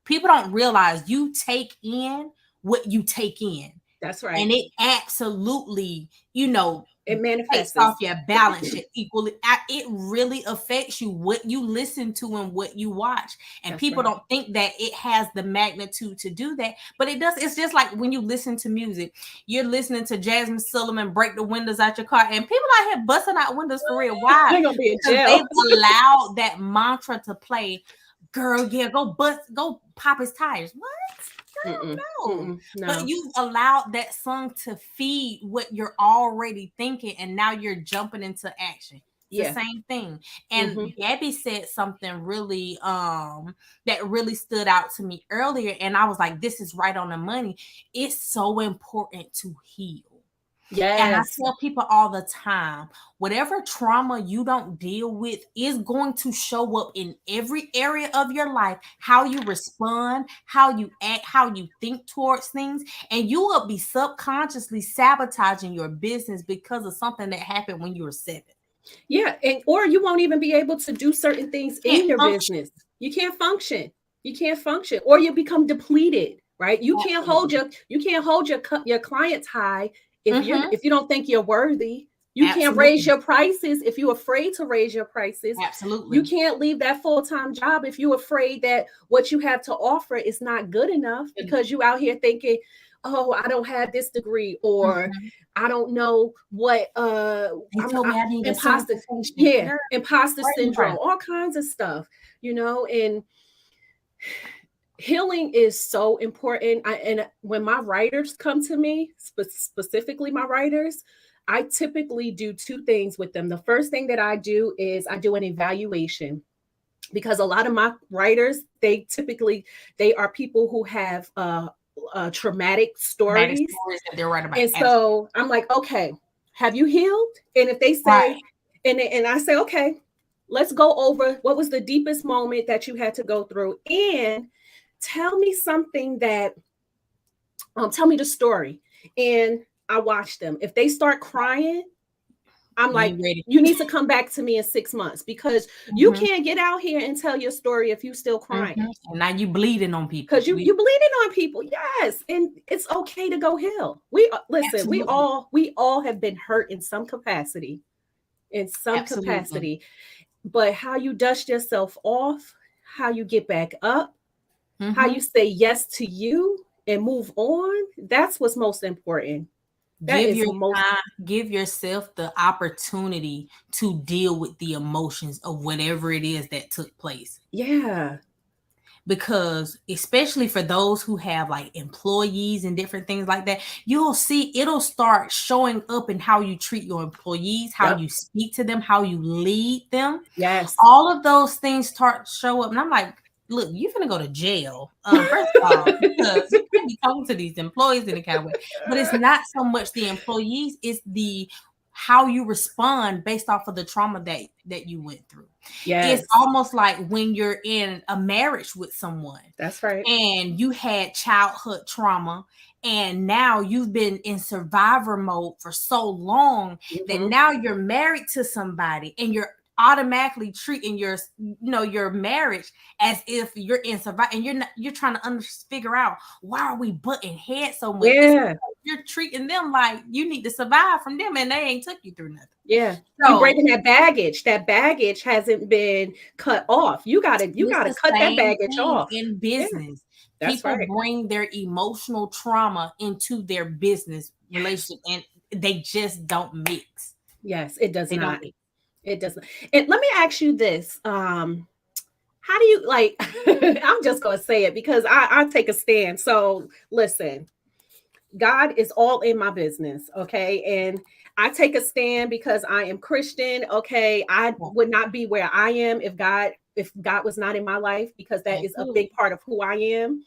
people don't realize you take in what you take in. That's right. And it absolutely, it manifests takes off your balance equally. It really affects you, what you listen to and what you watch. And That's people right. don't think that it has the magnitude to do that, but it does. It's just like when you listen to music, you're listening to Jasmine Sullivan break the windows out your car, and people out here busting out windows for real. Why? They're gonna be in jail. They've allowed that mantra to play. Girl, yeah, go pop his tires. What? No. But you allowed that song to feed what you're already thinking, and now you're jumping into action. It's the same thing. And Gabby said something really that really stood out to me earlier, and I was like, this is right on the money. It's so important to heal. And I Yes. tell people all the time, whatever trauma you don't deal with is going to show up in every area of your life, how you respond, how you act, how you think towards things. And you will be subconsciously sabotaging your business because of something that happened when you were 7. Yeah. And or you won't even be able to do certain things in Can't your function. business. You can't function. You can't function, or you become depleted, right? You can't hold your clients high if you don't think you're worthy. You can't raise your prices if you're afraid to raise your prices. Absolutely. You can't leave that full-time job if you're afraid that what you have to offer is not good enough, because you out here thinking, oh, I don't have this degree, or I don't know what imposter syndrome, all kinds of stuff, and healing is so important. And when my writers come to me, specifically my writers, I typically do 2 things with them. The first thing that I do is I do an evaluation, because a lot of my writers, they are people who have traumatic stories that they're right about. And so I'm like, okay, have you healed? And if they say, and I say, okay, let's go over what was the deepest moment that you had to go through, and tell me something that, tell me the story. And I watch them. If they start crying, I'm like, you need to come back to me in 6 months, because you can't get out here and tell your story if you still crying. And now you bleeding on people. Because you bleeding on people. Yes. And it's okay to go heal. We all have been hurt in some capacity. But how you dust yourself off, how you get back up, how you say yes to you and move on, that's what's most important. Give yourself the opportunity to deal with the emotions of whatever it is that took place. Yeah. Because especially for those who have like employees and different things like that, you'll see it'll start showing up in how you treat your employees, how you speak to them, how you lead them. Yes. All of those things start to show up. And I'm like, look, you're gonna go to jail. First of all, because you can't be talking to these employees in a kind of way. But it's not so much the employees, it's the how you respond based off of the trauma that you went through. Yes. It's almost like when you're in a marriage with someone. That's right. And you had childhood trauma, and now you've been in survivor mode for so long that now you're married to somebody, and you're automatically treating your marriage as if you're in survival, and you're trying to figure out, why are we butting heads so much? Yeah. You're treating them like you need to survive from them, and they ain't took you through nothing. Yeah. So, you're breaking that baggage. That baggage hasn't been cut off. You gotta cut that baggage off. In business. Yeah. People bring their emotional trauma into their business relationship, and they just don't mix. Yes, it does not. It doesn't. And let me ask you this. How do you like, I'm just going to say it because I take a stand. So listen, God is all in my business. Okay. And I take a stand because I am Christian. Okay. I would not be where I am if God was not in my life, because that is a big part of who I am.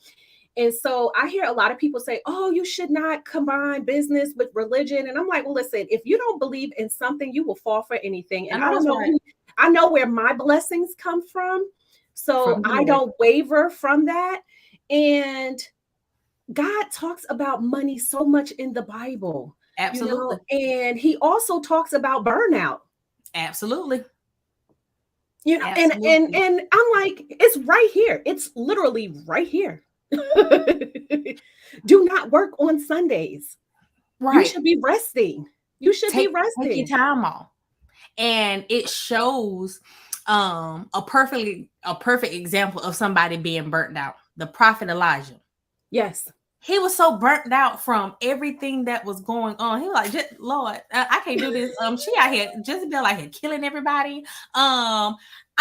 And so I hear a lot of people say, oh, you should not combine business with religion. And I'm like, well, listen, if you don't believe in something, you will fall for anything. And I know where my blessings come from. So I don't waver from that. And God talks about money so much in the Bible. Absolutely. And he also talks about burnout. Absolutely. And I'm like, it's right here. It's literally right here. Do not work on Sundays. Right. You should be resting. Take your time off. And it shows a perfect example of somebody being burnt out. The prophet Elijah. Yes. He was so burnt out from everything that was going on. He was like, Lord, I can't do this. She out here, Jezebel out here killing everybody.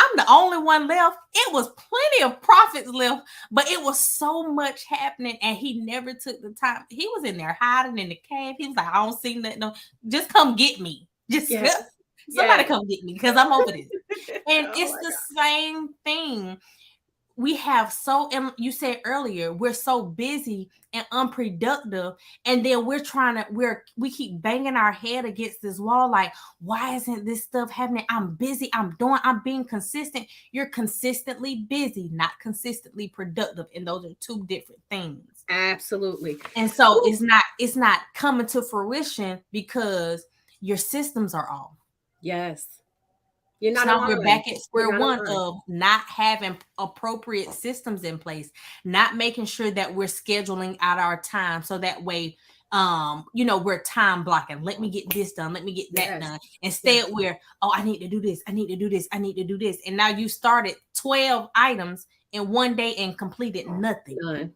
I'm the only one left. It was plenty of prophets left, but it was so much happening, and he never took the time. He was in there hiding in the cave. He was like, I don't see nothing. No, just come get me. Somebody come get me, because I'm over this. And it's the same thing we have and you said earlier, we're so busy and unproductive, and then we keep banging our head against this wall like, why isn't this stuff happening? I'm busy, I'm being consistent. You're consistently busy, not consistently productive, and those are two different things. Absolutely. And so it's not coming to fruition because your systems are off. Yes. You're not so we're back at square one of not having appropriate systems in place, not making sure that we're scheduling out our time so that way, we're time blocking. Let me get this done. Let me get that done. Instead, we're, I need to do this. I need to do this. I need to do this. And now you started 12 items in one day and completed nothing. None.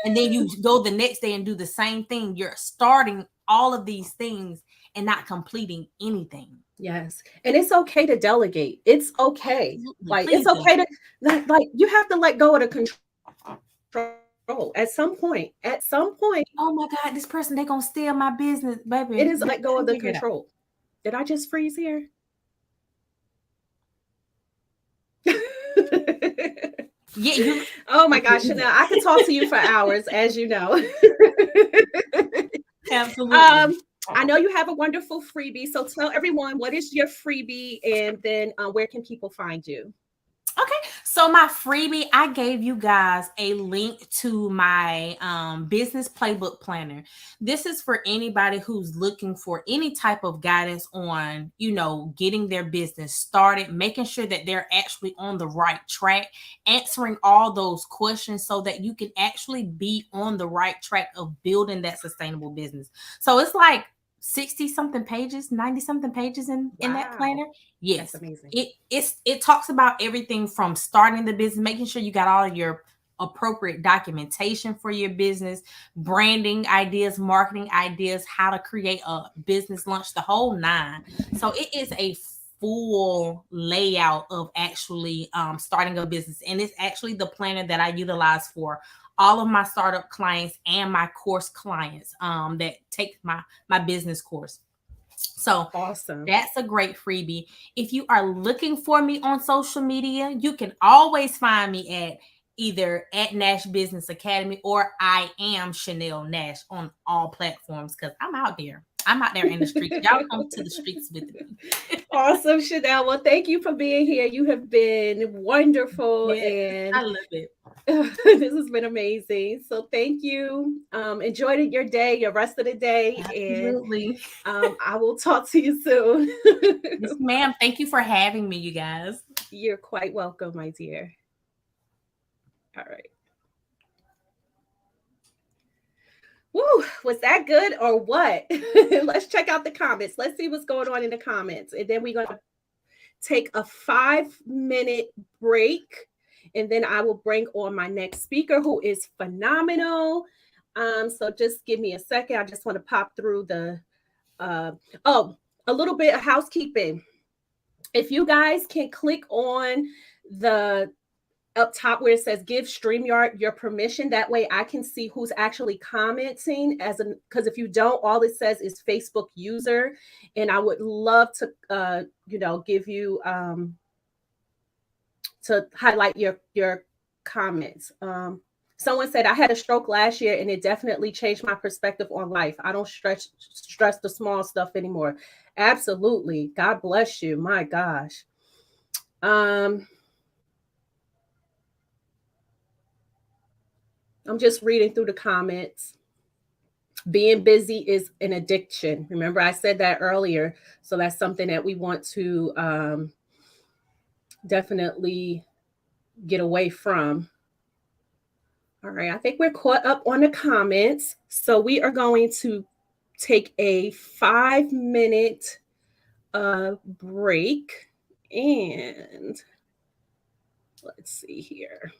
And then you go the next day and do the same thing. You're starting all of these things and not completing anything. Yes. And it's okay to delegate. It's okay. Like, it's okay to, like, you have to let go of the control at some point. Oh my God, this person, they're going to steal my business, baby. It is let go of the control. Did I just freeze here? Yeah. Oh my gosh, Chanel, I can talk to you for hours, as you know. Absolutely. I know you have a wonderful freebie, so tell everyone what is your freebie, and then where can people find you? Okay, so my freebie, I gave you guys a link to my business playbook planner. This is for anybody who's looking for any type of guidance on, getting their business started, making sure that they're actually on the right track, answering all those questions so that you can actually be on the right track of building that sustainable business. So it's like 60 something pages, 90 something pages in that planner. Yes. That's amazing. It talks about everything from starting the business, making sure you got all of your appropriate documentation for your business, branding ideas, marketing ideas, how to create a business lunch, the whole 9. So it is a full layout of actually starting a business. And it's actually the planner that I utilize for all of my startup clients and my course clients that take my business course. So awesome. That's a great freebie. If you are looking for me on social media, you can always find me at either at Nash Business Academy or I am Chanel Nash on all platforms, because I'm out there. I'm out there in the streets. Y'all come to the streets with me. Awesome, Chanel. Well, thank you for being here. You have been wonderful. And I love it. This has been amazing. So thank you. Enjoy your day, your rest of the day. Absolutely. And I will talk to you soon. Yes, ma'am. Thank you for having me, you guys. You're quite welcome, my dear. All right. Woo, was that good or what? Let's check out the comments. Let's see what's going on in the comments. And then we're going to take a 5-minute break. And then I will bring on my next speaker, who is phenomenal. So just give me a second. I just want to pop through the, a little bit of housekeeping. If you guys can click on the up top where it says give StreamYard your permission, that way I can see who's actually commenting, because if you don't, all it says is Facebook user. And I would love to, give you, to highlight your comments. Someone said, I had a stroke last year and it definitely changed my perspective on life. I don't stress the small stuff anymore. Absolutely. God bless you. My gosh. I'm just reading through the comments. Being busy is an addiction. Remember, I said that earlier. So that's something that we want to definitely get away from. All right, I think we're caught up on the comments. So we are going to take a 5-minute break. And let's see here.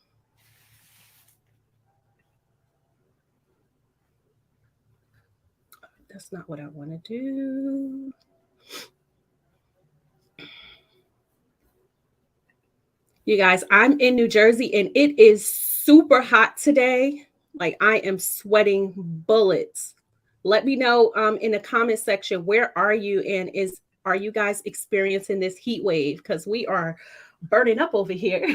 That's not what I want to do. You guys, I'm in New Jersey and it is super hot today. Like, I am sweating bullets. Let me know in the comment section, where are you, and are you guys experiencing this heat wave? Because we are burning up over here.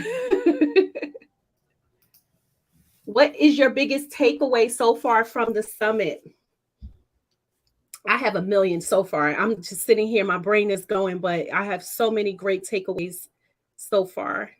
What is your biggest takeaway so far from the summit? I have a million so far. I'm just sitting here, my brain is going, but I have so many great takeaways so far.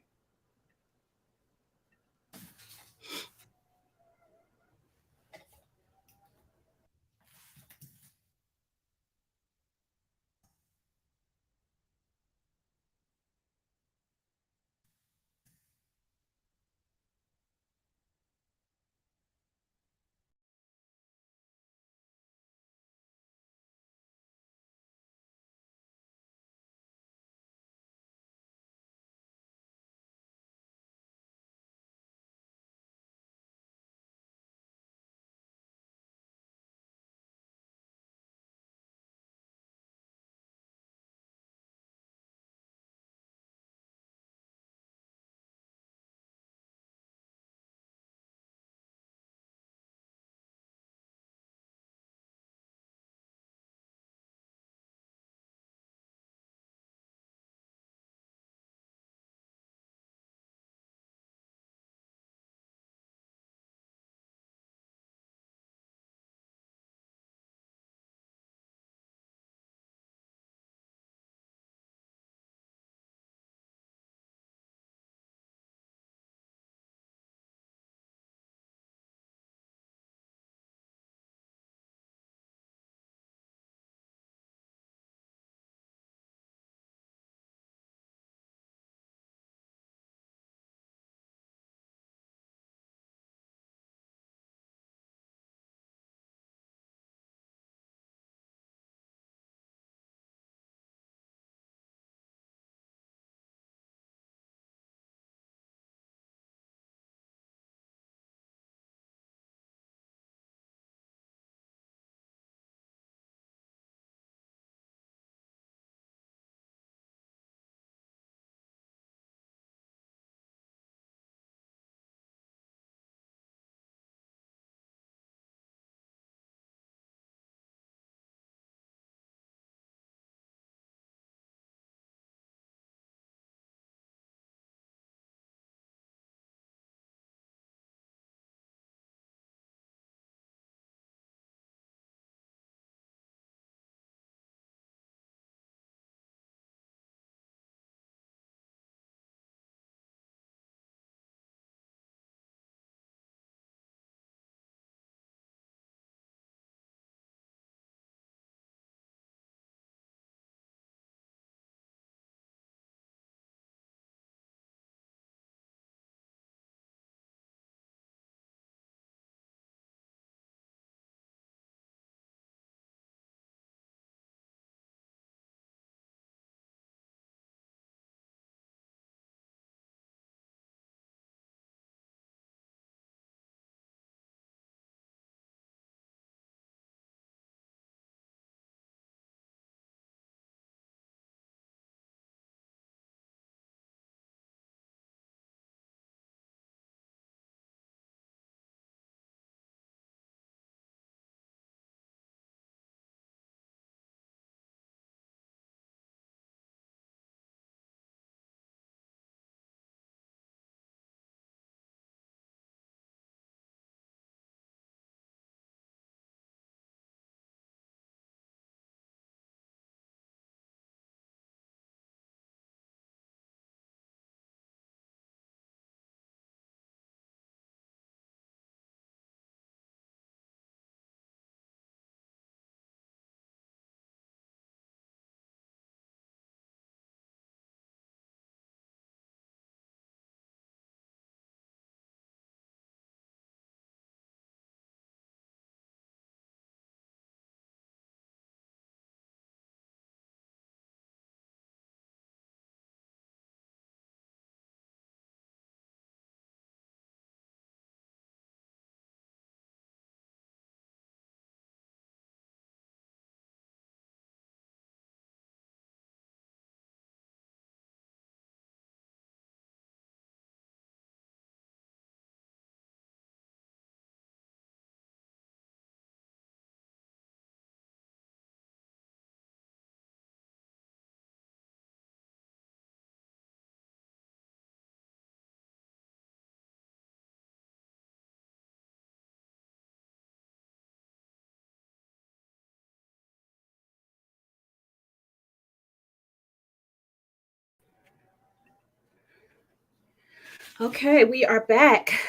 Okay, we are back.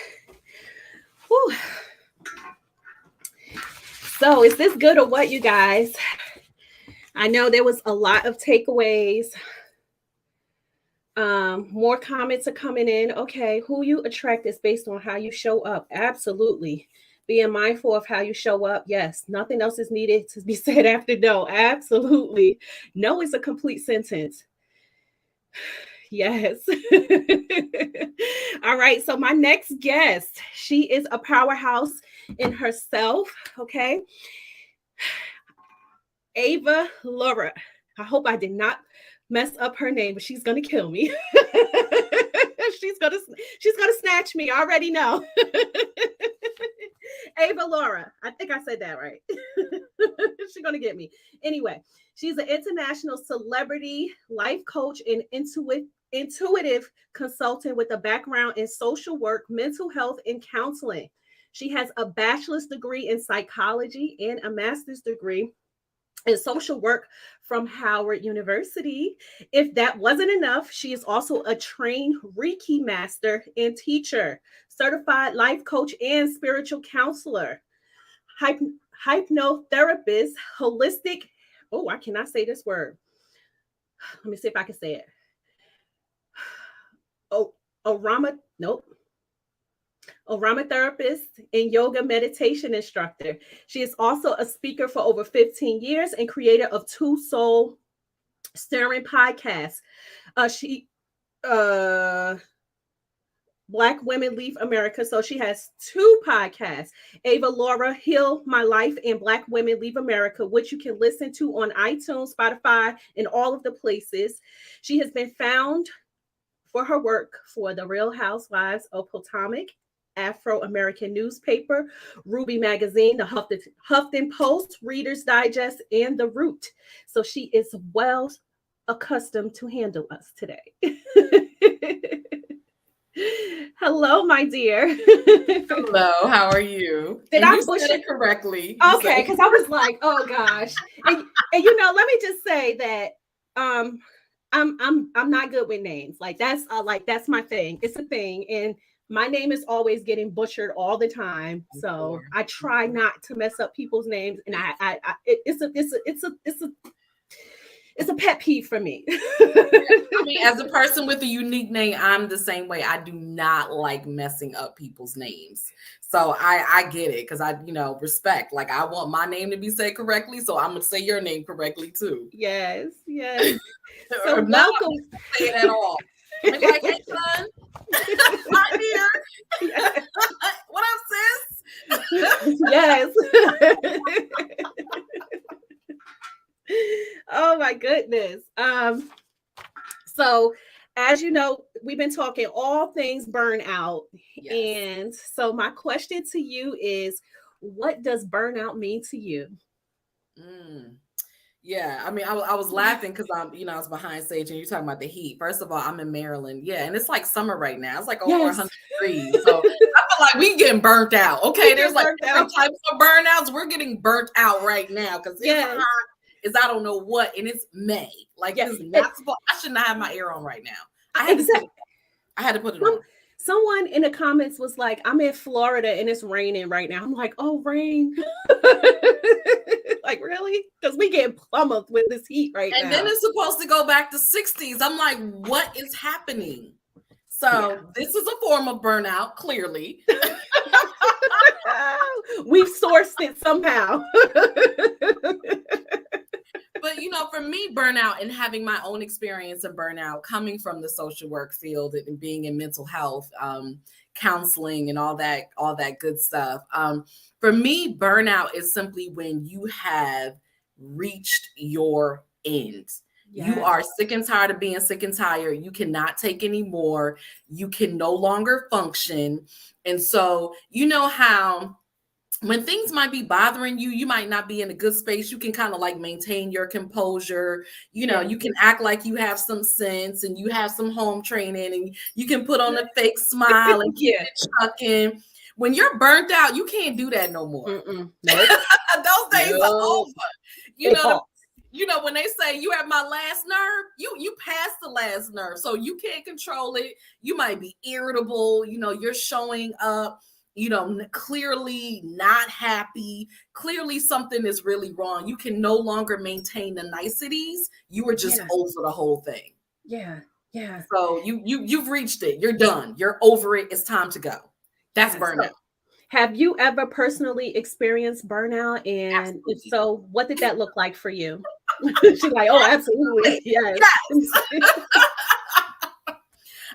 Whew. So, is this good or what, you guys? I know there was a lot of takeaways. More comments are coming in. Okay, who you attract is based on how you show up. Absolutely. Being mindful of how you show up. Yes, nothing else is needed to be said after no. Absolutely. No is a complete sentence. Yes. All right. So, my next guest, she is a powerhouse in herself. Okay. Ava Laura. I hope I did not mess up her name, but she's gonna kill me. she's gonna snatch me. I already know. Ava Laura. I think I said that right. She's gonna get me. Anyway, she's an international celebrity life coach and intuitive consultant with a background in social work, mental health, and counseling. She has a bachelor's degree in psychology and a master's degree in social work from Howard University. If that wasn't enough, she is also a trained Reiki master and teacher, certified life coach and spiritual counselor, hypnotherapist, holistic. Oh, I cannot say this word. Let me see if I can say it. Oh, aromatherapist and yoga meditation instructor. She is also a speaker for over 15 years and creator of 2 soul stirring podcasts. Black Women Leave America. So she has 2 podcasts, Ava Laura, Heal My Life, and Black Women Leave America, which you can listen to on iTunes, Spotify, and all of the places. She has been found for her work for the Real Housewives of Potomac, Afro-American newspaper, Ruby Magazine, the Huffington Post, Reader's Digest, and The Root. So she is well accustomed to handle us today. Hello, my dear. Hello, how are you? Did and I you push said it correctly? Okay, because I was like, oh gosh. And you know, let me just say that I'm not good with names. Like that's my thing. It's a thing, and my name is always getting butchered all the time. So I try not to mess up people's names, and it's a pet peeve for me. I mean, as a person with a unique name, I'm the same way. I do not like messing up people's names. So I get it because I, respect. Like I want my name to be said correctly, so I'm gonna say your name correctly too. Yes. So or welcome. Not say it at all. I'm like, hey son, hi dear. Yes. What up, sis? Yes. Oh my goodness. So as you know, we've been talking all things burnout. Yes. And so my question to you is, what does burnout mean to you? Yeah, I mean, I was laughing because I was behind stage and you're talking about the heat. First of all, I'm in Maryland. Yeah, and it's like summer right now. It's like over 100 degrees. So I feel like we getting burnt out. Okay, there's like different types of burnouts. We're getting burnt out right now because it's hot. Is I don't know what, and it's May. Like it's not supposed. I should not have my air on right now. I had to put it on. Someone in the comments was like, I'm in Florida and it's raining right now. I'm like, oh, rain. Like, really? Because we get plummeted with this heat right now. And then it's supposed to go back to 60s. I'm like, what is happening? So this is a form of burnout, clearly. We've sourced it somehow. But, for me, burnout and having my own experience of burnout coming from the social work field and being in mental health, counseling and all that good stuff. For me, burnout is simply when you have reached your end. Yes. You are sick and tired of being sick and tired. You cannot take any more. You can no longer function. And so, you know how when things might be bothering you, you might not be in a good space. You can kind of like maintain your composure. You can act like you have some sense and you have some home training and you can put on a fake smile and keep it chucking. When you're burnt out, you can't do that no more. Nope. Those days are over. you know, when they say you have my last nerve, you passed the last nerve. So you can't control it. You might be irritable. You know, you're showing up, you know, clearly not happy. Clearly something is really wrong. You can no longer maintain the niceties. You were just over the whole thing. Yeah. Yeah. So you've reached it. You're done. You're over it. It's time to go. That's burnout. So, have you ever personally experienced burnout? And Absolutely. if so, what did that look like for you? She's like, oh, absolutely. Yes.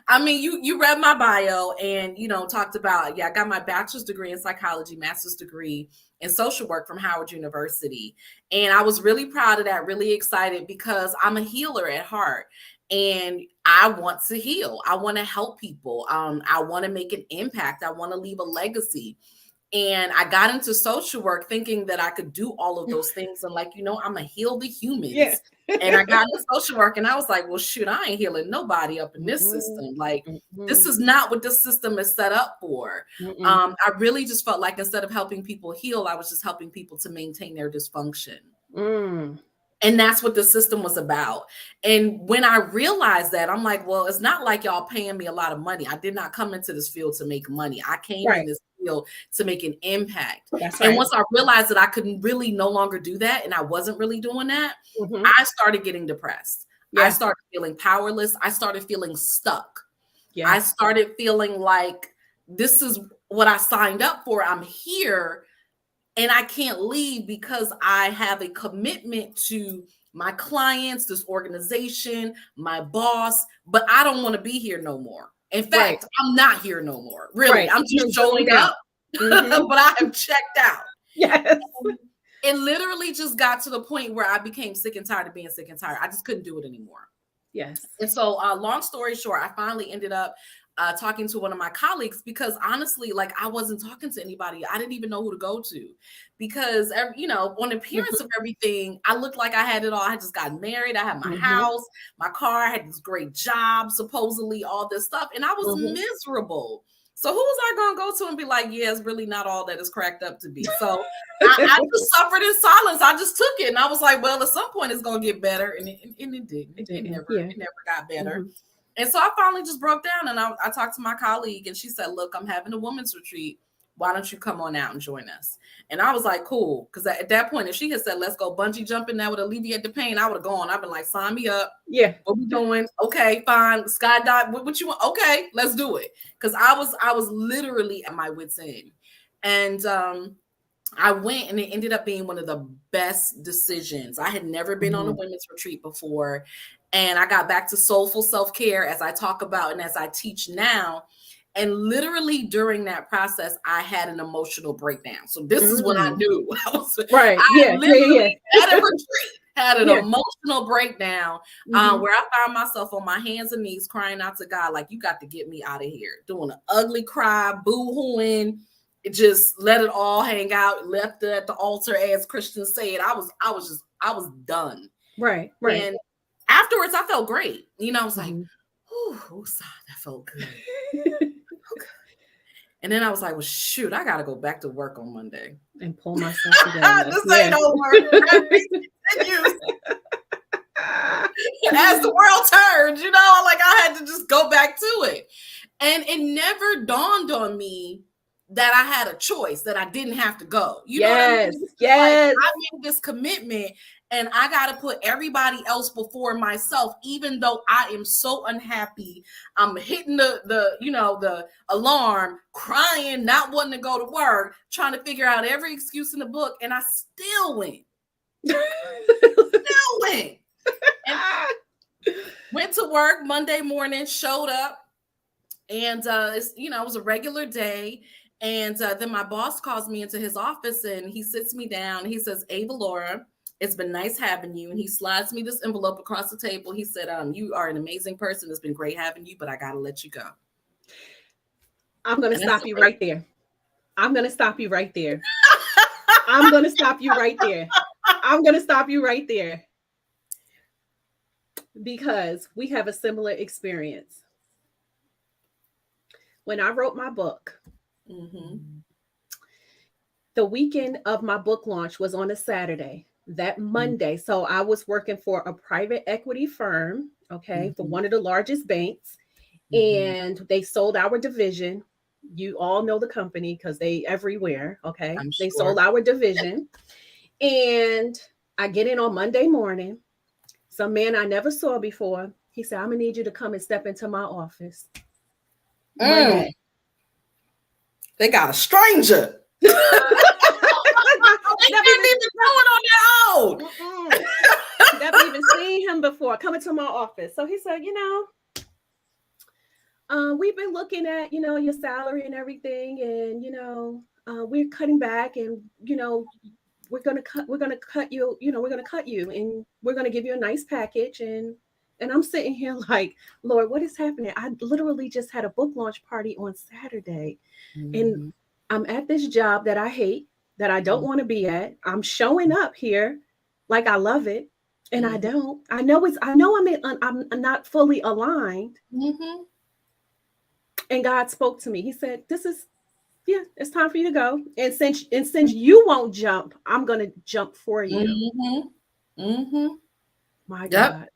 I mean, you read my bio and, you know, talked about, I got my bachelor's degree in psychology, master's degree in social work from Howard University. And I was really proud of that, really excited because I'm a healer at heart. And I want to heal. I want to help people. I want to make an impact. I want to leave a legacy. And I got into social work thinking that I could do all of those things. And like, you know, I'm going to heal the humans. Yeah. And I got into social work and I was like, well, shoot, I ain't healing nobody up in this system. Like, this is not what this system is set up for. I really just felt like instead of helping people heal, I was just helping people to maintain their dysfunction. And that's what the system was about. And when I realized that, I'm like, well, it's not like y'all paying me a lot of money. I did not come into this field to make money. I came in this field to make an impact. And once I realized that I couldn't really no longer do that, and I wasn't really doing that, I started getting depressed. I started feeling powerless. I started feeling stuck. I started feeling like this is what I signed up for. I'm here. And I can't leave because I have a commitment to my clients, this organization, my boss, but I don't want to be here no more. In fact, I'm not here no more. Really, I'm just showing up, but I have checked out. Yes. It literally just got to the point where I became sick and tired of being sick and tired. I just couldn't do it anymore. Yes. And so long story short, I finally ended up talking to one of my colleagues because honestly, like I wasn't talking to anybody. I didn't even know who to go to because, you know, on appearance of everything, I looked like I had it all. I had just gotten married. I had my house, my car, I had this great job, supposedly all this stuff. And I was miserable. So who was I going to go to and be like, yeah, it's really not all that it's cracked up to be. So I just suffered in silence. I just took it. And I was like, well, at some point it's going to get better. And it didn't. It never got better. And so I finally just broke down and I talked to my colleague and she said, look, I'm having a women's retreat. Why don't you come on out and join us? And I was like, cool. Because at that point, if she had said, let's go bungee jumping, that would alleviate the pain, I would have gone. I've been like, sign me up. Yeah. What we doing? Okay, fine. Skydive. What you want? Okay, let's do it. Because I was literally at my wit's end. And I went and it ended up being one of the best decisions. I had never been on a women's retreat before. And I got back to soulful self-care as I talk about and as I teach now. And literally during that process, I had an emotional breakdown. So this is what I knew. I literally at a retreat, had an emotional breakdown where I found myself on my hands and knees crying out to God, like, you got to get me out of here. Doing an ugly cry, boo-hooing. It just let it all hang out, left it at the altar, as Christians say it. I was done. Right. And afterwards, I felt great. You know, I was like, ooh, that felt good. And then I was like, well, shoot, I got to go back to work on Monday. And pull myself together. This ain't over. As the world turned, you know, like I had to just go back to it. And it never dawned on me that I had a choice, that I didn't have to go. You know what I mean? Yes. Like, I made this commitment and I got to put everybody else before myself, even though I am so unhappy. I'm hitting the alarm, crying, not wanting to go to work, trying to figure out every excuse in the book. And I still went. And went to work Monday morning, showed up, and it was a regular day. And then my boss calls me into his office and he sits me down. He says, Ava Laura, it's been nice having you. And he slides me this envelope across the table. He said, you are an amazing person. It's been great having you, but I got to let you go. I'm going to stop you right there. I'm going to stop you right there. I'm going to stop you right there. I'm going to stop you right there. Because we have a similar experience. When I wrote my book, the weekend of my book launch was on a Saturday. that Monday. So I was working for a private equity firm, okay, for one of the largest banks, and they sold our division. You all know the company because they everywhere, okay? I'm They sure. sold our division. And I get in on Monday morning. Some man I never saw before. He said, I'm gonna need you to come and step into my office. Monday. They got a stranger. They Never didn't even know it on their own. Never even seen him before. Coming to my office. So he said, we've been looking at, your salary and everything, and we're cutting back, and we're gonna cut you, we're gonna cut you, and we're gonna give you a nice package. And I'm sitting here like, Lord, what is happening? I literally just had a book launch party on Saturday, and I'm at this job that I hate, that I don't want to be at. I'm showing up here like I love it, and I don't. I know I'm not fully aligned. And God spoke to me. He said, it's time for you to go. And since you won't jump, I'm gonna jump for you. My God.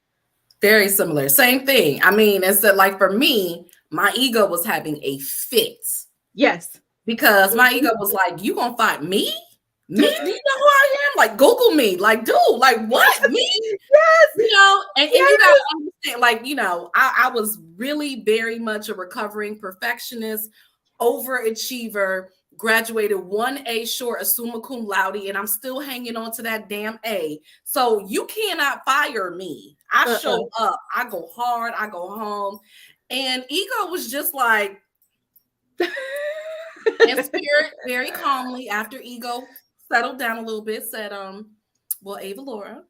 Very similar. Same thing. I mean, it's like for me, my ego was having a fit. Yes. Because my ego was like, you gonna find me? Me? Do you know who I am? Like, Google me. Like, dude, like what? Me? Yes. And you gotta understand, like, I was really very much a recovering perfectionist, overachiever, graduated 1A short of summa cum laude, and I'm still hanging on to that damn A. So you cannot fire me. I show up, I go hard, I go home. And ego was just like, and spirit very calmly, after ego settled down a little bit, said, well, Ava Laura,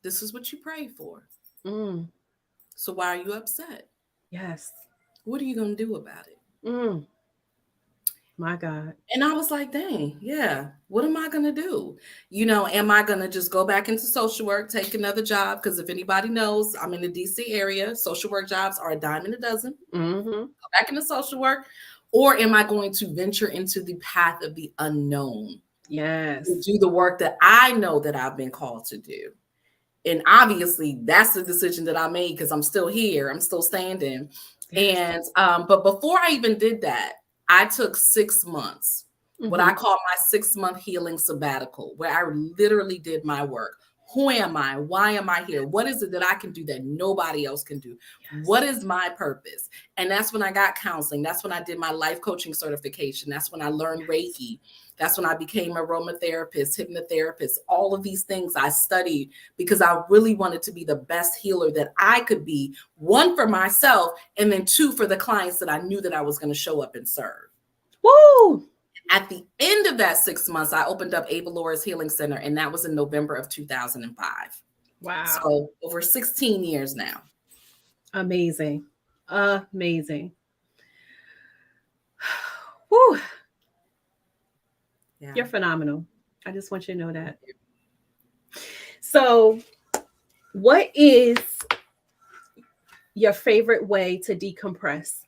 this is what you prayed for. So why are you upset? Yes. What are you going to do about it? My God. And I was like, dang, yeah, what am I going to do? Am I going to just go back into social work, take another job? Because if anybody knows, I'm in the DC area. Social work jobs are a dime a dozen. Go back into social work. Or am I going to venture into the path of the unknown? Yes. To do the work that I know that I've been called to do. And obviously that's the decision that I made, because I'm still here. I'm still standing. Yes. And but before I even did that, I took 6 months, what I call my 6-month healing sabbatical, where I literally did my work. Who am I? Why am I here? What is it that I can do that nobody else can do? Yes. What is my purpose? And that's when I got counseling. That's when I did my life coaching certification. That's when I learned Reiki. That's when I became aromatherapist, hypnotherapist. All of these things I studied because I really wanted to be the best healer that I could be. 1, for myself, and then 2, for the clients that I knew that I was going to show up and serve. Woo! At the end of that 6 months, I opened up Ava Laura's Healing Center, and that was in November of 2005. Wow. So over 16 years now. Amazing. Amazing. Woo. Yeah. You're phenomenal. I just want you to know that. So, what is your favorite way to decompress?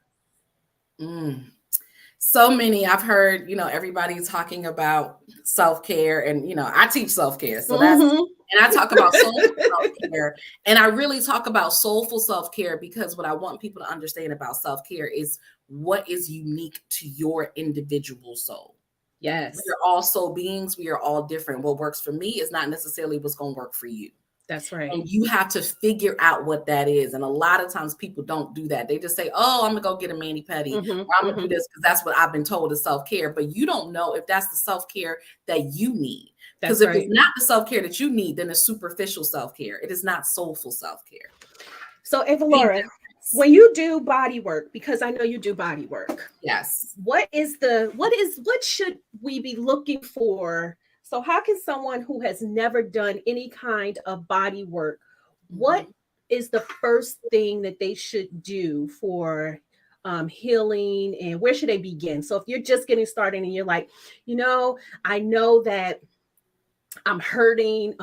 So many. I've heard, everybody talking about self-care, and, I teach self-care. So that's, and I talk about soulful self-care, and I really talk about soulful self-care because what I want people to understand about self-care is what is unique to your individual soul. Yes. We are all soul beings. We are all different. What works for me is not necessarily what's going to work for you. That's right. And you have to figure out what that is. And a lot of times people don't do that. They just say, oh, I'm going to go get a mani-pedi. Or I'm going to do this because that's what I've been told is self-care. But you don't know if that's the self-care that you need. Because if it's not the self-care that you need, then it's superficial self-care. It is not soulful self-care. So, Ava Laura, when you do body work, because I know you do body work. Yes. What should we be looking for? So how can someone who has never done any kind of body work, what is the first thing that they should do for healing, and where should they begin? So if you're just getting started and you're like, I know that I'm hurting.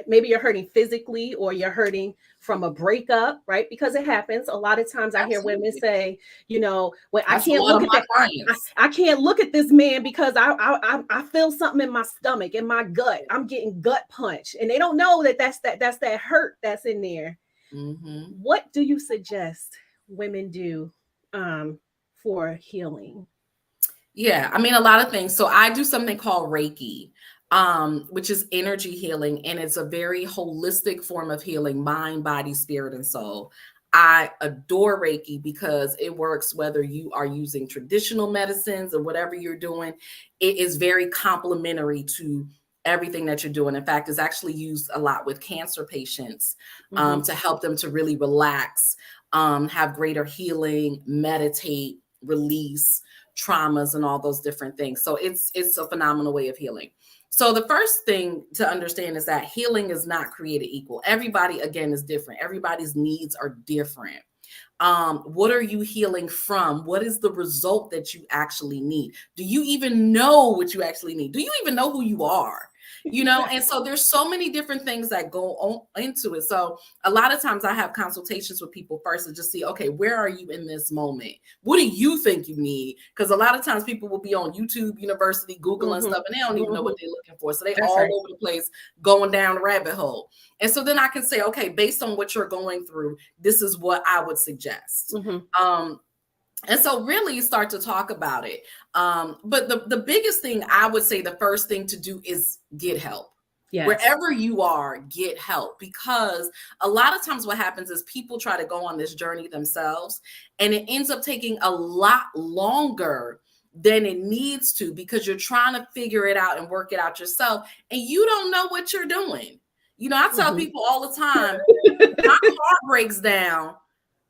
Maybe you're hurting physically, or you're hurting from a breakup, right? Because it happens. A lot of times I hear women Absolutely. say, you know, well, I That's a can't lot look of at my that. clients. I can't look at this man because I feel something in my stomach, in my gut. I'm getting gut punch, and they don't know that that's that hurt that's in there. Mm-hmm. What do you suggest women do for healing? Yeah, I mean, a lot of things. So I do something called Reiki, which is energy healing, and it's a very holistic form of healing, mind, body, spirit, and soul. I adore Reiki because it works whether you are using traditional medicines or whatever you're doing. It is very complementary to everything that you're doing. In fact, it's actually used a lot with cancer patients to help them to really relax, have greater healing, meditate, release traumas and all those different things. So it's a phenomenal way of healing. So the first thing to understand is that healing is not created equal. Everybody, again, is different. Everybody's needs are different. What are you healing from? What is the result that you actually need? Do you even know what you actually need? Do you even know who you are? You know, and so there's so many different things that go on into it. So a lot of times I have consultations with people first to just see, okay, where are you in this moment? What do you think you need? Because a lot of times people will be on YouTube University, Google and stuff, and they don't even know what they're looking for. So they That's all right. over the place going down the rabbit hole. And so then I can say, okay, based on what you're going through, this is what I would suggest. And so really start to talk about it. But the biggest thing I would say, the first thing to do is get help. Yes. Wherever you are, get help, because a lot of times what happens is people try to go on this journey themselves, and it ends up taking a lot longer than it needs to, because you're trying to figure it out and work it out yourself, and you don't know what you're doing. You know, I tell people all the time, my car breaks down,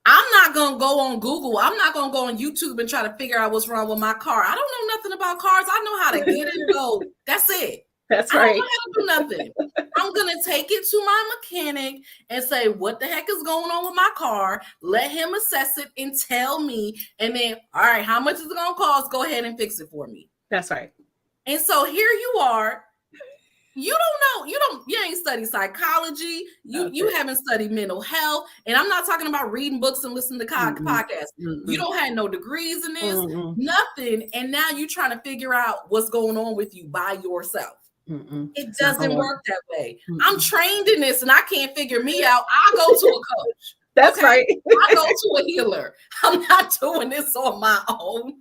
I'm not going to go on Google. I'm not going to go on YouTube and try to figure out what's wrong with my car. I don't know nothing about cars. I know how to get and go. That's it. That's right. I right. don't know how to do nothing. I'm going to take it to my mechanic and say, what the heck is going on with my car? Let him assess it and tell me. And then, all right, how much is it going to cost? Go ahead and fix it for me. That's right. And so here you are. You don't know, you ain't studied psychology. You haven't studied mental health. And I'm not talking about reading books and listening to podcasts. You don't have no degrees in this, nothing. And now you're trying to figure out what's going on with you by yourself. It doesn't work that way. I'm trained in this and I can't figure me out. I'll go to a coach. That's right. I go to a healer. I'm not doing this on my own.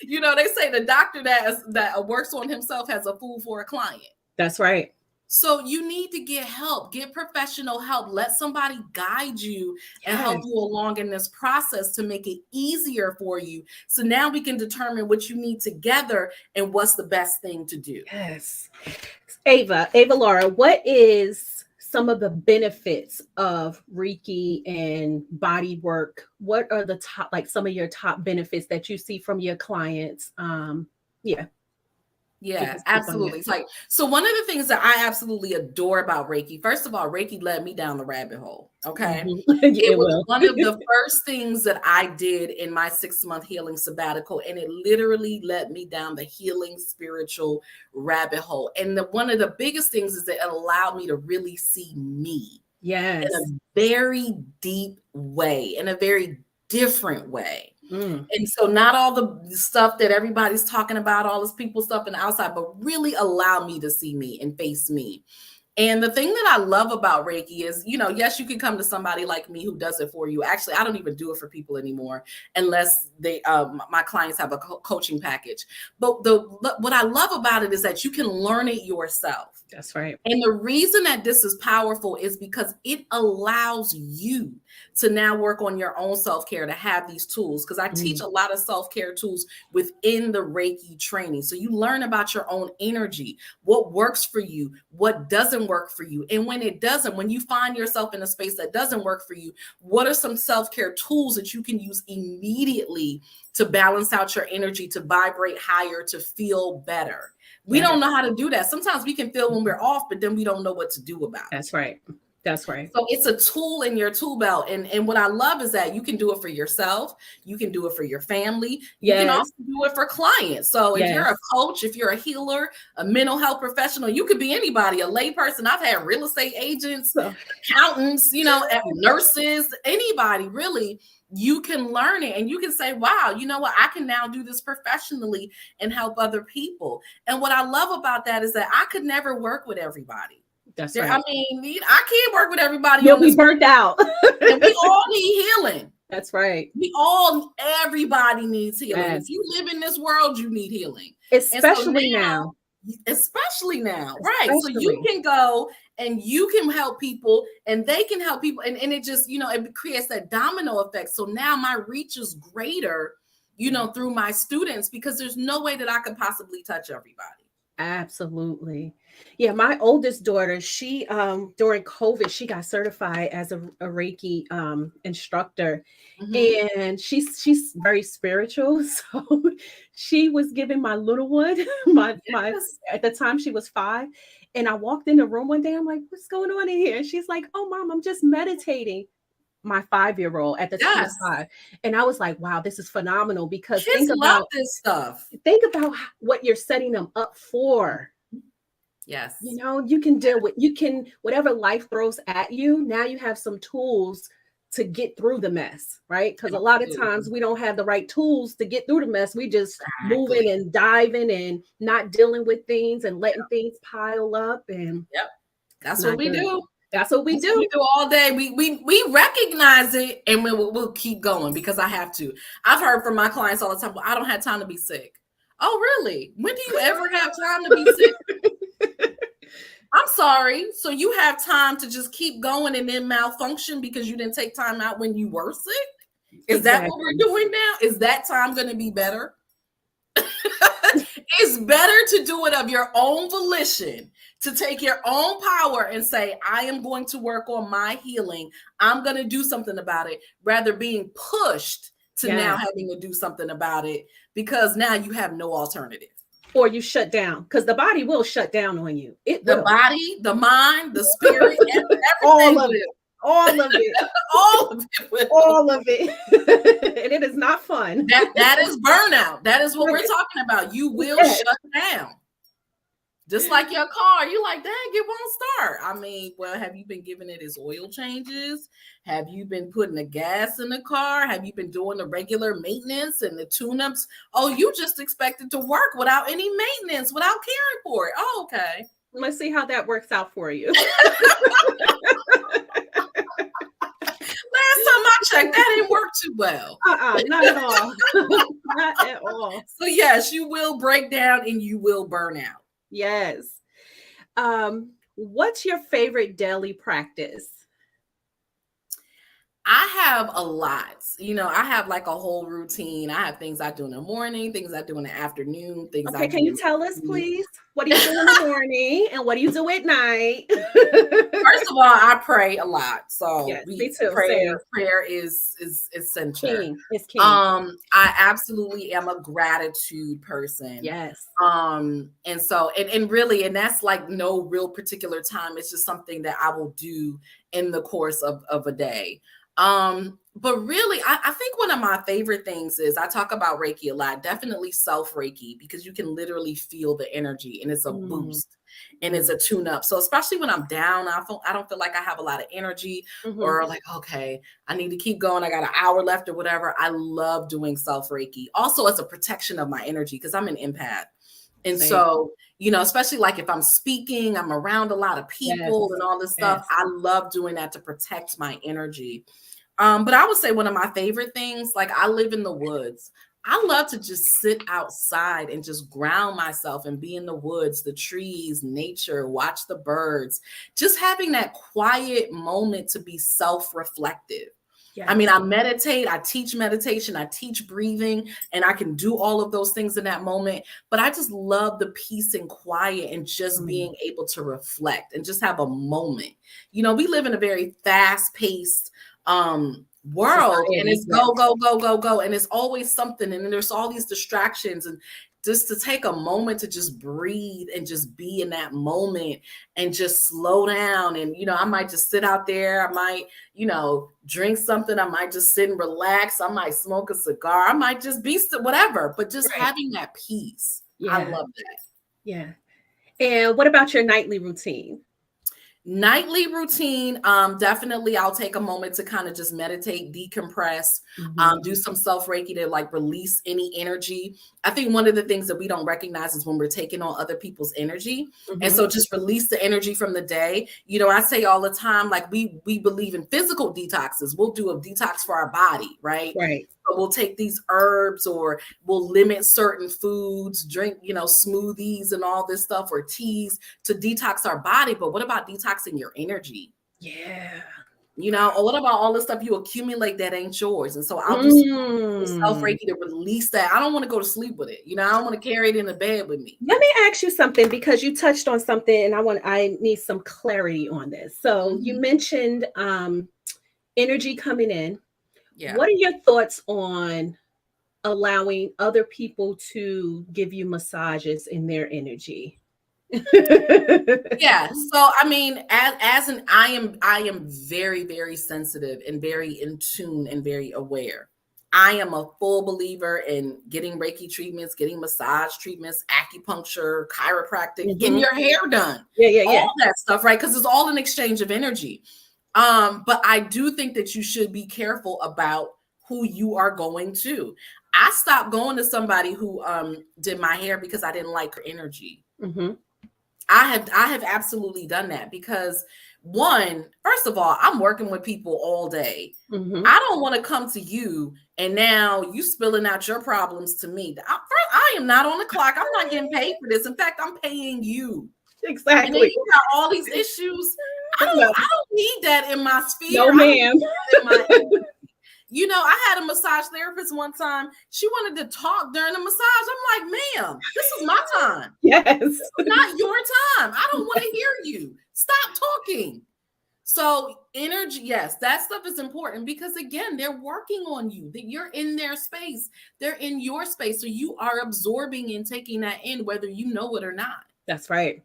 You know, they say the doctor that works on himself has a fool for a client. That's right. So you need to get help, get professional help. Let somebody guide you and help you along in this process to make it easier for you. So now we can determine what you need together and what's the best thing to do. Yes. Ava Laura, what is some of the benefits of Reiki and body work? What are the top, like some of your top benefits that you see from your clients? Yeah, absolutely. It's like, so one of the things that I absolutely adore about Reiki, first of all, Reiki led me down the rabbit hole. Okay. It was one of the first things that I did in my 6-month healing sabbatical. And it literally led me down the healing spiritual rabbit hole. And one of the biggest things is that it allowed me to really see me. Yes. In a very deep way, in a very different way. And so not all the stuff that everybody's talking about, all this people stuff in the outside, but really allow me to see me and face me. And the thing that I love about Reiki is, you know, yes, you can come to somebody like me who does it for you. Actually, I don't even do it for people anymore unless they, my clients have a coaching package. But what I love about it is that you can learn it yourself. That's right. And the reason that this is powerful is because it allows you to now work on your own self-care, to have these tools. Because I teach a lot of self-care tools within the Reiki training. So you learn about your own energy, what works for you, what doesn't work for you. And when it doesn't, when you find yourself in a space that doesn't work for you, what are some self-care tools that you can use immediately to balance out your energy, to vibrate higher, to feel better? We don't know how to do that. Sometimes we can feel when we're off, but then we don't know what to do about it. That's right. That's right. So it's a tool in your tool belt. And what I love is that you can do it for yourself. You can do it for your family. You can also do it for clients. So if you're a coach, if you're a healer, a mental health professional, you could be anybody, a lay person. I've had real estate agents, accountants, nurses, anybody really. You can learn it and you can say, wow, you know what? I can now do this professionally and help other people. And what I love about that is that I could never work with everybody. That's right. I mean, I can't work with everybody. You'll be burnt out. And we all need healing. That's right. Everybody needs healing. Yes. If you live in this world, you need healing. Especially now. Especially now. Right. So you can go and you can help people and they can help people. And it just, it creates that domino effect. So now my reach is greater, through my students, because there's no way that I could possibly touch everybody. Absolutely. Yeah, my oldest daughter, she during COVID, she got certified as a Reiki instructor. Mm-hmm. And she's very spiritual. So she was giving my little one, my at the time she was 5. And I walked in the room one day, I'm like, what's going on in here? And she's like, oh, Mom, I'm just meditating. My 5-year-old at the time 5. And I was like, wow, this is phenomenal, because kids love this stuff. Think about what you're setting them up for. Yes. You can deal with, whatever life throws at you, now you have some tools to get through the mess, right? Because a lot of times we don't have the right tools to get through the mess. We just moving and diving and not dealing with things and letting things pile up. And that's what we do. That's what we do. We do all day. We recognize it and we'll keep going because I have to. I've heard from my clients all the time, well, I don't have time to be sick. Oh, really? When do you ever have time to be sick? I'm sorry. So you have time to just keep going and then malfunction because you didn't take time out when you were sick? Is that what we're doing now? Is that time going to be better? It's better to do it of your own volition, to take your own power and say, I am going to work on my healing. I'm going to do something about it, rather being pushed to now having to do something about it, because now you have no alternative. Or you shut down, because the body will shut down on you. The body, the mind, the spirit, everything. All of it. All of it. All of it. All of it. And it is not fun. That is burnout. That is what we're talking about. You will shut down. Just like your car. You're like, dang, it won't start. I mean, well, have you been giving it its oil changes? Have you been putting the gas in the car? Have you been doing the regular maintenance and the tune-ups? Oh, you just expected to work without any maintenance, without caring for it. Oh, okay. Let's see how that works out for you. Last time I checked, that didn't work too well. Not at all. Not at all. So yes, you will break down and you will burn out. Yes. What's your favorite daily practice? I have a lot. I have like a whole routine. I have things I do in the morning, things I do in the afternoon, things I do. Can you tell us, please? What do you do in the morning and what do you do at night? First of all, I pray a lot. So me too. Prayer is essential. It's king. I absolutely am a gratitude person. Yes. And so and really, and that's like no real particular time. It's just something that I will do in the course of a day. But really, I think one of my favorite things is I talk about Reiki a lot, definitely self Reiki, because you can literally feel the energy and it's a boost and it's a tune up. So especially when I'm down, I don't feel like I have a lot of energy or like, okay, I need to keep going. I got an hour left or whatever. I love doing self Reiki. Also, it's a protection of my energy because I'm an empath. And so, especially like if I'm speaking, I'm around a lot of people and all this stuff. I love doing that to protect my energy. But I would say one of my favorite things, like I live in the woods. I love to just sit outside and just ground myself and be in the woods, the trees, nature, watch the birds, just having that quiet moment to be self-reflective. Yes. I mean, I meditate, I teach meditation, I teach breathing, and I can do all of those things in that moment. But I just love the peace and quiet and just being able to reflect and just have a moment. We live in a very fast-paced world, and it's go, go, go, go, go. And it's always something. And then there's all these distractions and just to take a moment to just breathe and just be in that moment and just slow down. And, you know, I might just sit out there. I might, you know, drink something. I might just sit and relax. I might smoke a cigar. I might just be whatever, but just having that peace. Yeah. I love that. Yeah. And what about your nightly routine? Nightly routine, definitely I'll take a moment to kind of just meditate, decompress, do some self-reiki to like release any energy. I think one of the things that we don't recognize is when we're taking on other people's energy. And so just release the energy from the day. You know, I say all the time, like we believe in physical detoxes. We'll do a detox for our body, right? Right. So we'll take these herbs or we'll limit certain foods, drink, you know, smoothies and all this stuff or teas to detox our body. But what about detoxing your energy? Yeah. You know, or what about all the stuff you accumulate that ain't yours? And so I'll do self-reiki to release that. I don't want to go to sleep with it. You know, I don't want to carry it in the bed with me. Let me ask you something, because you touched on something and I need some clarity on this. So you mentioned energy coming in. Yeah. What are your thoughts on allowing other people to give you massages in their energy? Yeah. So I mean, I am very, very sensitive and very in tune and very aware. I am a full believer in getting Reiki treatments, getting massage treatments, acupuncture, chiropractic, getting your hair done. All that stuff, right? Because it's all an exchange of energy. But I do think that you should be careful about who you are going to. I stopped going to somebody who did my hair because I didn't like her energy. I have absolutely done that because first of all, I'm working with people all day. I don't want to come to you and now you spilling out your problems to me. I am not on the clock. I'm not getting paid for this. In fact, I'm paying you. Exactly. And then you got all these issues. I don't need that in my sphere. No, ma'am. You know, I had a massage therapist one time. She wanted to talk during the massage. I'm like, ma'am, this is my time. Yes. This is not your time. I don't want to hear you. Stop talking. So energy, yes, that stuff is important because again, they're working on you. That you're in their space. They're in your space. So you are absorbing and taking that in, whether you know it or not. That's right.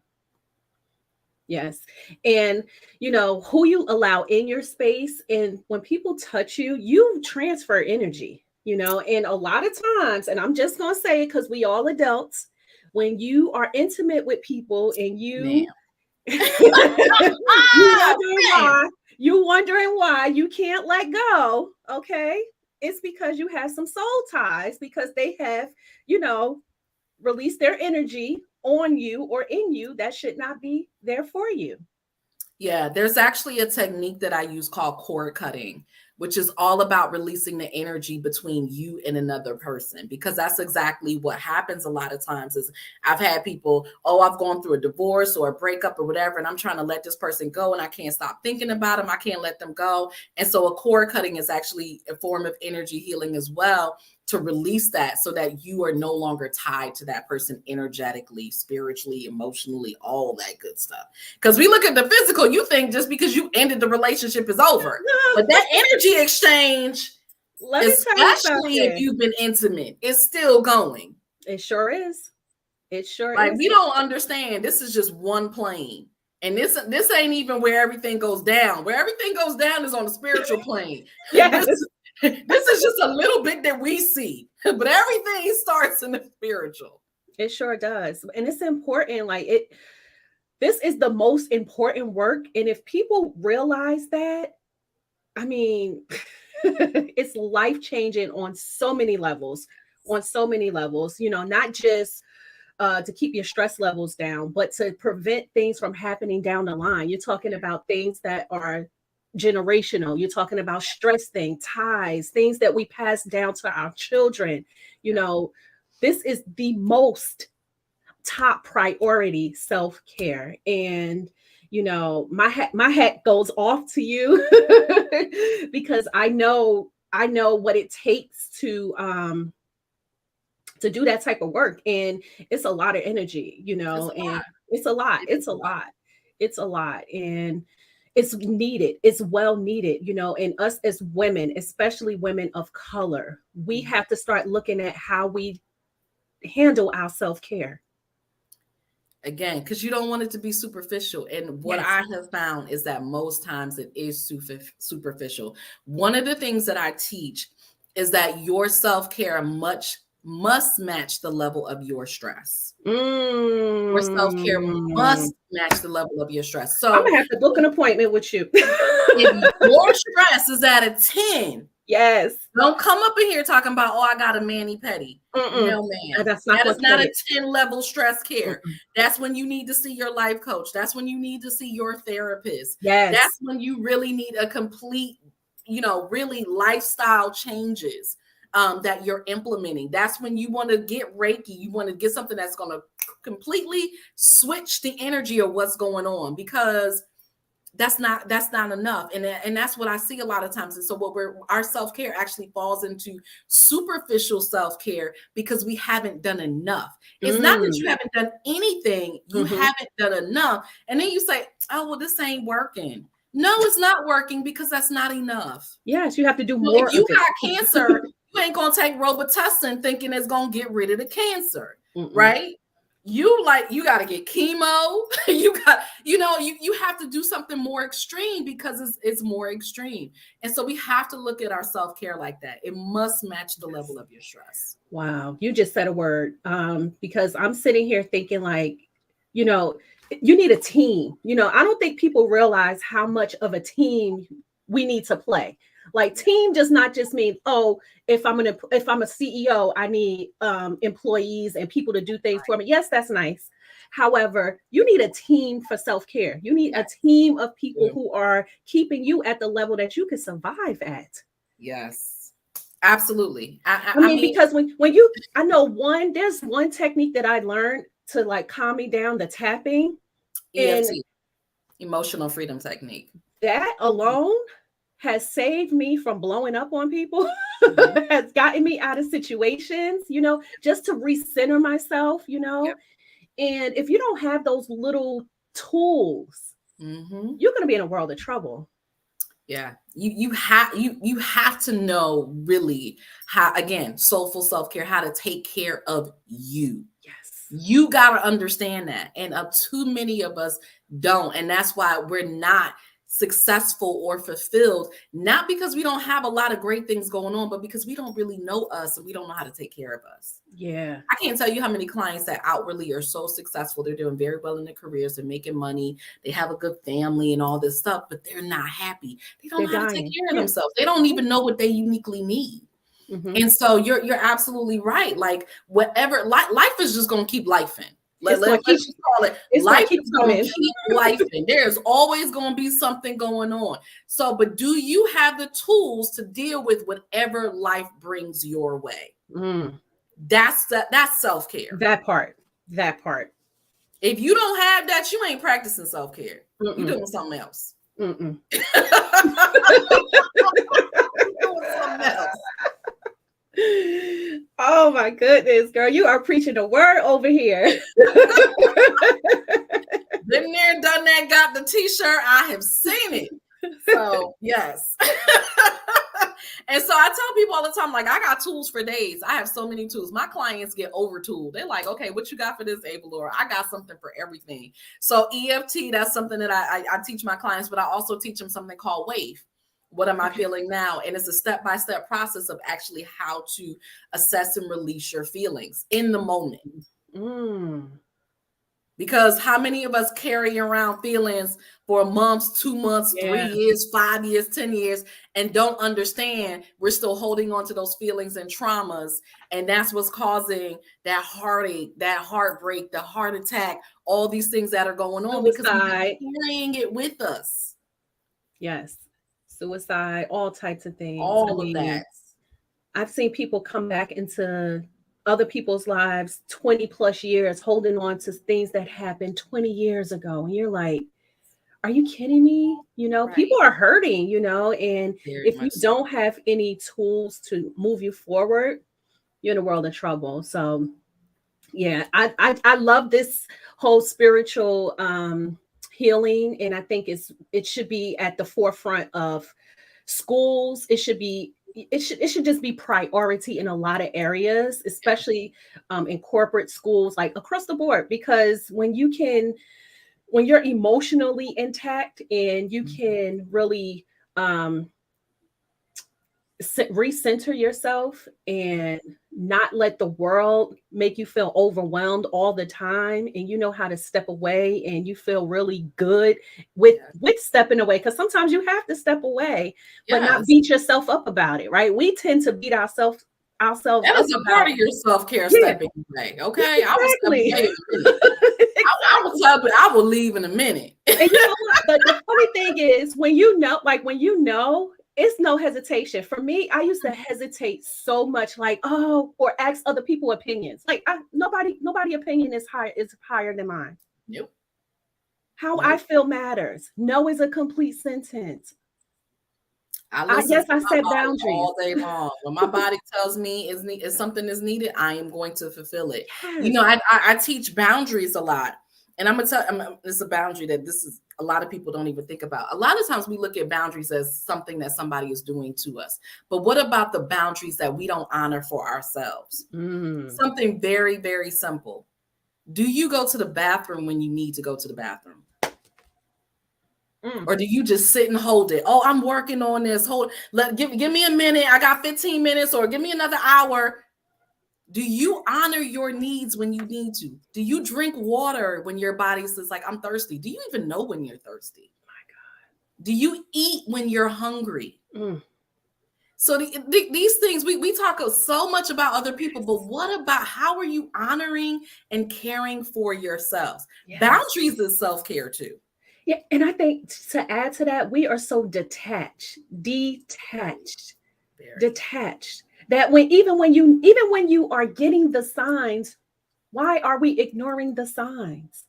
Yes. And, you know, who you allow in your space. And when people touch you, you transfer energy, you know, and a lot of times, and I'm just going to say it because we all adults, when you are intimate with people and you, you're wondering why you can't let go. Okay. It's because you have some soul ties because they have, you know, released their energy on you or in you that should not be there for you. Yeah, there's actually a technique that I use called cord cutting, which is all about releasing the energy between you and another person, because that's exactly what happens a lot of times is I've had people, I've gone through a divorce or a breakup or whatever, and I'm trying to let this person go and I can't stop thinking about them. I can't let them go. And so a cord cutting is actually a form of energy healing as well, to release that so that you are no longer tied to that person energetically, spiritually, emotionally, all that good stuff. Because we look at the physical, you think just because you ended the relationship is over. But that energy exchange, especially if you've been intimate, is still going. It sure is. It sure is. We don't understand. This is just one plane. And this ain't even where everything goes down. Where everything goes down is on the spiritual plane. Yes. This is just a little bit that we see, but everything starts in the spiritual. It sure does. And it's important. This is the most important work. And if people realize that, I mean, it's life-changing on so many levels, you know, not just to keep your stress levels down, but to prevent things from happening down the line. You're talking about things that are generational. You're talking about stress ties, things that we pass down to our children. You know, this is the most top priority self-care. And, you know, my hat goes off to you because I know what it takes to do that type of work. And it's a lot of energy, you know, and it's a lot. And it's needed. It's well needed, you know, and us as women, especially women of color, we have to start looking at how we handle our self-care? Again, because you don't want it to be superficial. And what Yes. I have found is that most times it is superficial. One of the things that I teach is that your self-care must match the level of your stress. Your self-care must match the level of your stress. So I'm gonna have to book an appointment with you. if your stress is at a 10, yes. don't come up in here talking about, oh, I got a mani-pedi. Mm-mm. No, man. That's not that is what's not a it. 10-level stress care. Mm-mm. That's when you need to see your life coach. That's when you need to see your therapist. Yes. That's when you really need a complete, really lifestyle changes that you're implementing. That's when you want to get Reiki. You want to get something that's going to completely switch the energy of what's going on, because that's not enough. And that's what I see a lot of times. And so our self-care actually falls into superficial self-care because we haven't done enough. It's not that you haven't done anything, you haven't done enough. And then you say, oh, well, this ain't working. No, it's not working because that's not enough. Yes, you have to do more. If you got cancer, you ain't gonna take Robitussin thinking it's gonna get rid of the cancer, right? You got to get chemo. You have to do something more extreme because it's more extreme. And so we have to look at our self-care like that. It must match the level of your stress. Wow. You just said a word, because I'm sitting here thinking you need a team. I don't think people realize how much of a team we need to play. Like, team does not just mean, oh, if I'm a CEO, I need employees and people to do things for me. Yes, that's nice. However, you need a team for self-care. You need a team of people who are keeping you at the level that you can survive at. Yes, absolutely. I mean, because there's one technique that I learned to calm me down, the tapping. EFT, emotional freedom technique. That alone has saved me from blowing up on people, has gotten me out of situations, just to recenter myself, Yep. And if you don't have those little tools, you're going to be in a world of trouble. Yeah, you have to know really how, again, soulful self-care, how to take care of you. Yes. You got to understand that. And too many of us don't. And that's why we're not successful or fulfilled, not because we don't have a lot of great things going on, but because we don't really know us and we don't know how to take care of us. Yeah. I can't tell you how many clients that outwardly are so successful. They're doing very well in their careers. They're making money. They have a good family and all this stuff, but they're not happy. They don't know how to take care of themselves. They don't even know what they uniquely need. And so you're absolutely right. Like, whatever, life is just going to keep lifing. Let's just call it. Life is going to keep lifing. There's always going to be something going on. So, but do you have the tools to deal with whatever life brings your way? That's self-care. That part. If you don't have that, you ain't practicing self-care. You're doing something else. You're doing something else. Oh my goodness, girl, you are preaching the word over here. Been there, done that, got the t-shirt. I have seen it. So yes. And so I tell people all the time, like, I got tools for days. I have so many tools. My clients get over-tooled. They're like, okay, what you got for this, Ava Laura? I got something for everything. So EFT, that's something that I teach my clients, but I also teach them something called WAVE. What am I feeling now? And it's a step-by-step process of actually how to assess and release your feelings in the moment. Because how many of us carry around feelings for months, 2 months, 3 years, 5 years, 10 years, and don't understand we're still holding on to those feelings and traumas. And that's what's causing that heartache, that heartbreak, the heart attack, all these things that are going on because we're carrying it with us. Yes. Suicide, all types of things. All of that. I've seen people come back into other people's lives 20 plus years, holding on to things that happened 20 years ago. And you're like, are you kidding me? People are hurting, and if you don't have any tools to move you forward, you're in a world of trouble. So yeah, I love this whole spiritual healing. And I think it should be at the forefront of schools. It should be it should just be priority in a lot of areas, especially in corporate schools, like across the board. Because when you're emotionally intact and you can really recenter yourself and not let the world make you feel overwhelmed all the time, and you know how to step away and you feel really good with stepping away, because sometimes you have to step away, but not beat yourself up about it, right? We tend to beat ourselves that is a part of your self-care, stepping away. Okay, exactly. I will leave in a minute. And you know what? But the funny thing is, when you know, it's no hesitation. For me, I used to hesitate so much, like, or ask other people opinions. Like, nobody opinion is higher than mine. Nope. How I feel matters. No is a complete sentence. I guess I set boundaries all day long. When my body tells me is something is needed, I am going to fulfill it. Yes. You know, I teach boundaries a lot. And I'm gonna tell it's a boundary that a lot of people don't even think about. A lot of times we look at boundaries as something that somebody is doing to us. But what about the boundaries that we don't honor for ourselves? Something very, very simple. Do you go to the bathroom when you need to go to the bathroom? Or do you just sit and hold it? Oh, I'm working on this. Give me a minute. I got 15 minutes, or give me another hour. Do you honor your needs when you need to? Do you drink water when your body says, like, I'm thirsty? Do you even know when you're thirsty? Oh my God. Do you eat when you're hungry? So these things, we talk so much about other people, but what about how are you honoring and caring for yourselves? Yes. Boundaries is self-care too. Yeah, and I think to add to that, we are so detached, that even when you are getting the signs, why are we ignoring the signs?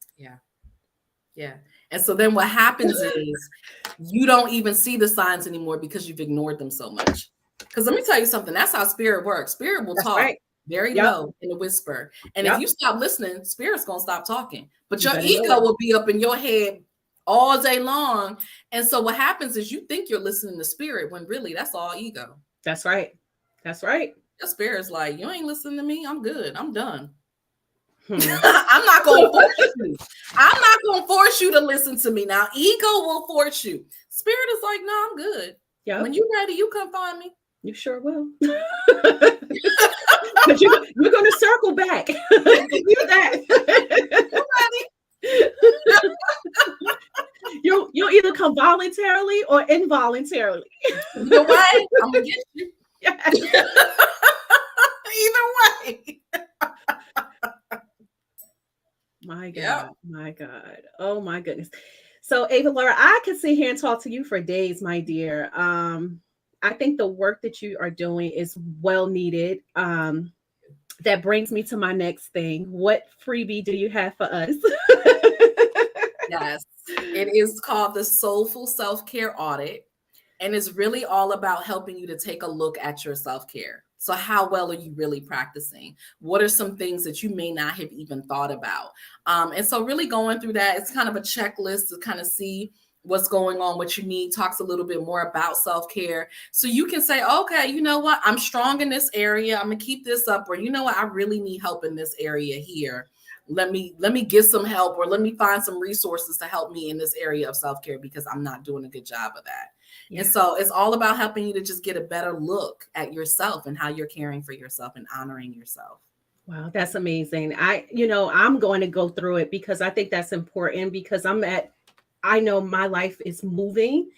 Yeah. And so then what happens is you don't even see the signs anymore because you've ignored them so much. Because let me tell you something, that's how spirit works. Spirit will talk very low in a whisper. And if you stop listening, spirit's going to stop talking. But your ego will be up in your head all day long. And so what happens is you think you're listening to spirit when really that's all ego. That's right. Your spirit's like, you ain't listening to me. I'm good. I'm done. I'm not going to force you. I'm not going to force you to listen to me. Now, ego will force you. Spirit is like, no, I'm good. Yeah. When you're ready, you come find me. You sure will. But you're going to circle back. You that. You'll either come voluntarily or involuntarily. Either way, I'm gonna get you. Either way. My God. Oh my goodness. So Ava Laura, I could sit here and talk to you for days, my dear. I think the work that you are doing is well needed. That brings me to my next thing. What freebie do you have for us? Yes, it is called the Soulful Self-Care Audit. And it's really all about helping you to take a look at your self-care. So how well are you really practicing? What are some things that you may not have even thought about? And so really going through that, it's kind of a checklist to kind of see what's going on, what you need, talks a little bit more about self-care. So you can say, okay, you know what? I'm strong in this area. I'm gonna keep this up. Or you know what? I really need help in this area here. Let me get some help, or let me find some resources to help me in this area of self-care because I'm not doing a good job of that. Yeah. And so it's all about helping you to just get a better look at yourself and how you're caring for yourself and honoring yourself. Wow, that's amazing. I'm going to go through it because I think that's important, because I know my life is moving,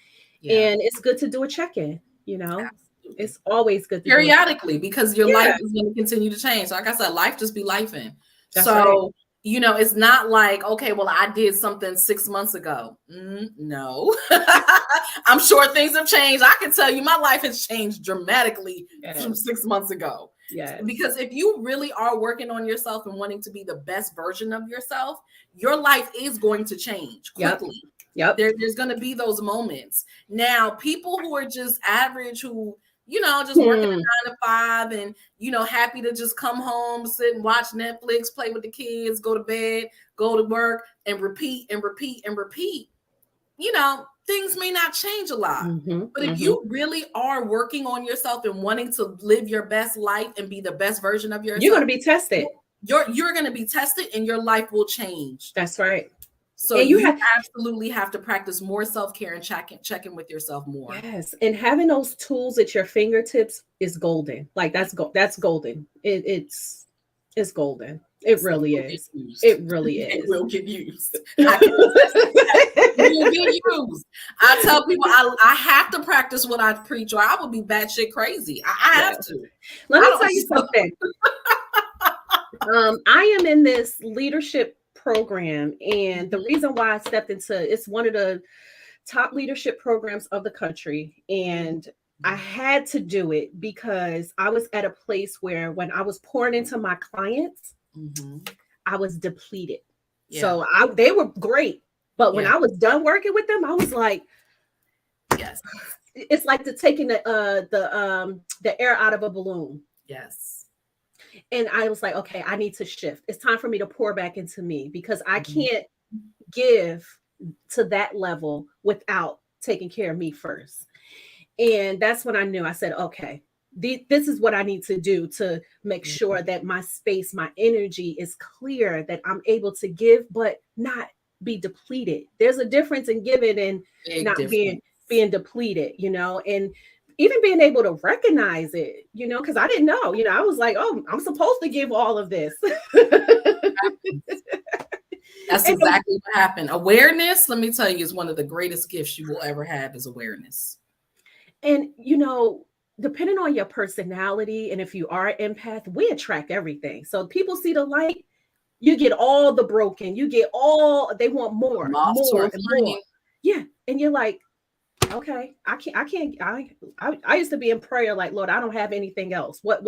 and it's good to do a check-in, Absolutely. It's always good to periodically, because your life is going to continue to change. So like I said, life just be lifing. That's right. It's not like, okay, well, I did something 6 months ago. No, I'm sure things have changed. I can tell you my life has changed dramatically from 6 months ago. Yeah. Because if you really are working on yourself and wanting to be the best version of yourself, your life is going to change quickly. Yep. There's going to be those moments. Now, people who are just average, who, just working a 9 to 5 and, happy to just come home, sit and watch Netflix, play with the kids, go to bed, go to work, and repeat and repeat and repeat. things may not change a lot. Mhm, But if mhm. you really are working on yourself and wanting to live your best life and be the best version of yourself, You're going to be tested. You're going to be tested and your life will change. That's right. So And you absolutely have to practice more self-care and check in with yourself more. Yes, and having those tools at your fingertips is golden. Like that's golden. It's golden. It really is. It really is. It will get used. It will get used. I tell people I have to practice what I preach, or I will be batshit crazy. I have to. Let me tell you something. I am in this leadership program, and the reason why I stepped into it's one of the top leadership programs of the country, and I had to do it because I was at a place where when I was pouring into my clients, I was depleted. Yeah. So they were great, but when I was done working with them, I was like, yes, it's like taking the air out of a balloon. Yes. And I was like, okay, I need to shift. It's time for me to pour back into me because I can't give to that level without taking care of me first. And that's when I knew. I said, okay, this is what I need to do to make sure that my space, my energy is clear, that I'm able to give, but not be depleted. There's a difference in giving and not being depleted, and even being able to recognize it, because I didn't know, I was like, oh, I'm supposed to give all of this. That's exactly what happened. Awareness, let me tell you, is one of the greatest gifts you will ever have is awareness. And, depending on your personality, and if you are an empath, we attract everything. So people see the light, you get all the broken, they want more, more. Yeah. And you're like, okay, I used to be in prayer like, Lord, I don't have anything else. What?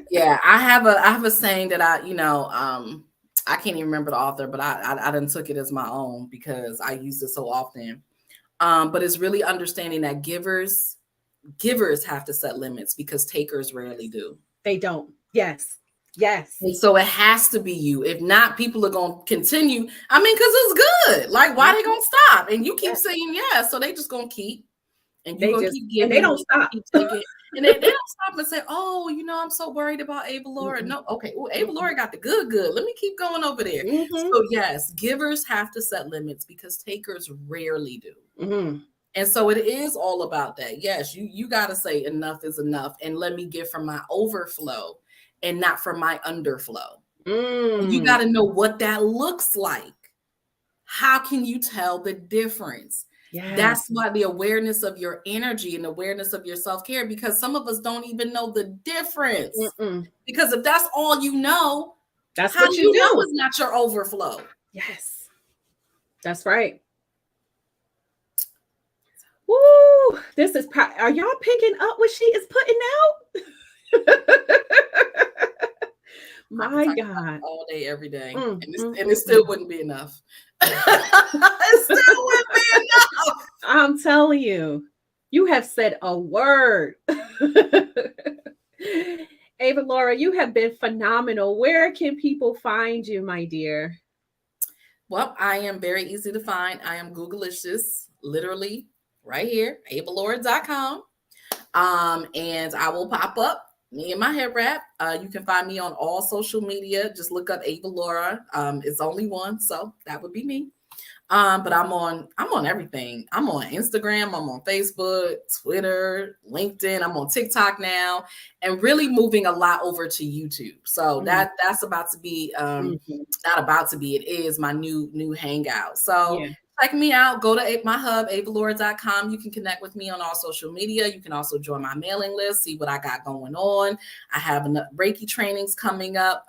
Yeah, I have a saying that I can't even remember the author, but I done took it as my own because I use it so often. But it's really understanding that givers have to set limits because takers rarely do. They don't. Yes. And so it has to be you. If not, people are going to continue. I mean, because it's good. Like, why they going to stop? And you keep saying yes. So they just going to keep. And you're going to keep giving. And they don't stop. And they don't stop and say, oh, I'm so worried about Ava Laura. Mm-hmm. No, okay. Well, Ava Laura got the good. Let me keep going over there. Mm-hmm. So yes, givers have to set limits because takers rarely do. Mm-hmm. And so it is all about that. Yes, you got to say enough is enough. And let me give from my overflow and not from my underflow. You got to know what that looks like. How can you tell the difference? Yes. That's why the awareness of your energy and awareness of your self-care, because some of us don't even know the difference. Because if that's all you know, that's how what you know it's not your overflow. Yes, that's right. Woo! Are y'all picking up what she is putting out? My God. All day, every day. And it still wouldn't be enough. It still wouldn't be enough. I'm telling you, you have said a word. Ava Laura, you have been phenomenal. Where can people find you, my dear? Well, I am very easy to find. I am Googleicious, literally right here, avalaura.com. And I will pop up. Me and my head wrap. You can find me on all social media. Just look up Ava Laura. It's only one, so that would be me. But I'm on everything. I'm on Instagram. I'm on Facebook, Twitter, LinkedIn. I'm on TikTok now, and really moving a lot over to YouTube. So that's about to be not about to be. It is my new hangout. So. Yeah. Check me out. Go to my hub, avalaura.com. You can connect with me on all social media. You can also join my mailing list, see what I got going on. I have Reiki trainings coming up,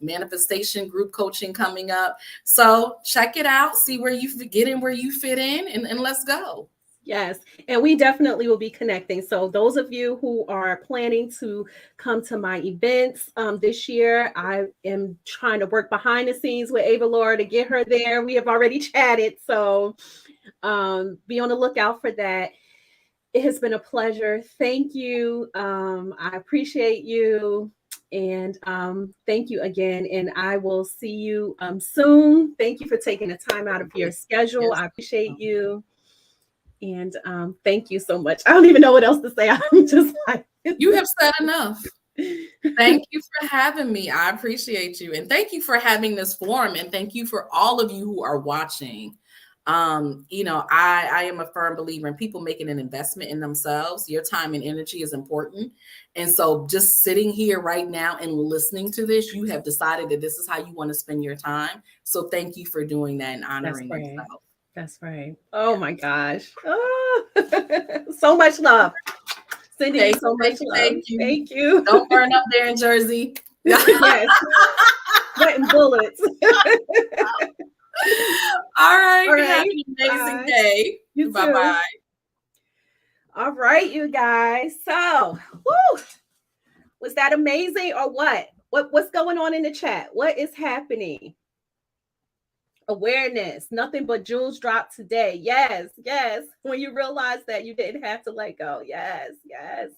manifestation group coaching coming up. So check it out. See where you get in, where you fit in, and let's go. Yes, and we definitely will be connecting. So those of you who are planning to come to my events this year, I am trying to work behind the scenes with Ava Laura to get her there. We have already chatted, so be on the lookout for that. It has been a pleasure. Thank you. I appreciate you. And thank you again. And I will see you soon. Thank you for taking the time out of your schedule. Yes. I appreciate you. And thank you so much. I don't even know what else to say. I'm just like, You have said enough. Thank you for having me. I appreciate you. And thank you for having this forum. And thank you for all of you who are watching. I am a firm believer in people making an investment in themselves. Your time and energy is important. And so just sitting here right now and listening to this, you have decided that this is how you want to spend your time. So thank you for doing that and honoring yourself. That's right. Oh my gosh. Oh, so much love. Cindy, Okay, so much love. thank you. Thank you. Don't burn up there in Jersey. Yes. Sweating bullets. All right. All right. Have an amazing Bye. day. You Bye too. bye. All right, you guys. So, woo, was that amazing or what? What's going on in the chat? What is happening? Awareness, nothing but jewels dropped today. Yes, yes. When you realize that you didn't have to let go. Yes, yes.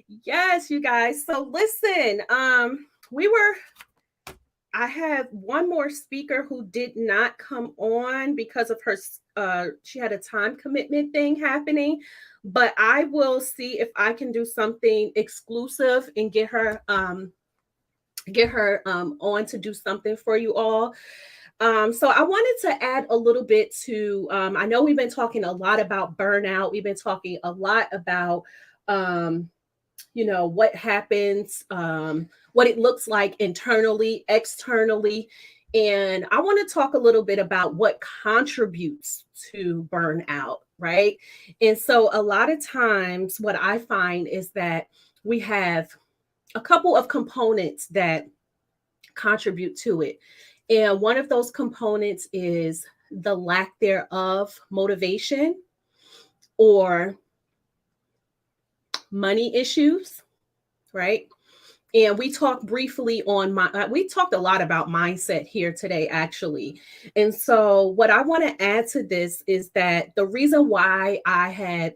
Yes, you guys. So listen, I have one more speaker who did not come on because of her she had a time commitment thing happening, but I will see if I can do something exclusive and get her on to do something for you all. So I wanted to add a little bit to, I know we've been talking a lot about burnout. We've been talking a lot about, what happens, what it looks like internally, externally. And I want to talk a little bit about what contributes to burnout, right? And so a lot of times what I find is that we have a couple of components that contribute to it. And one of those components is the lack thereof motivation or money issues, right? And we talked briefly on we talked a lot about mindset here today, actually. And so what I want to add to this is that the reason why I had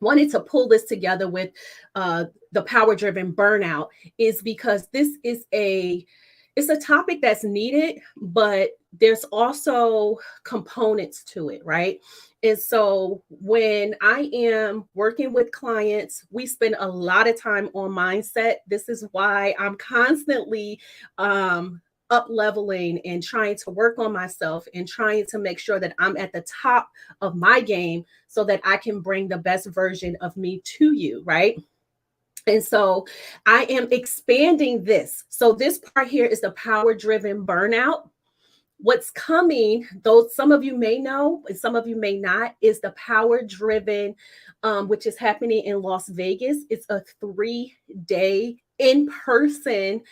wanted to pull this together with the power-driven burnout is because this is it's a topic that's needed, but there's also components to it, right? And so when I am working with clients, we spend a lot of time on mindset. This is why I'm constantly up leveling and trying to work on myself and trying to make sure that I'm at the top of my game so that I can bring the best version of me to you, right? And so I am expanding this. So this part here is the power-driven burnout. What's coming, though some of you may know and some of you may not, is the power-driven, which is happening in Las Vegas. It's a 3-day in-person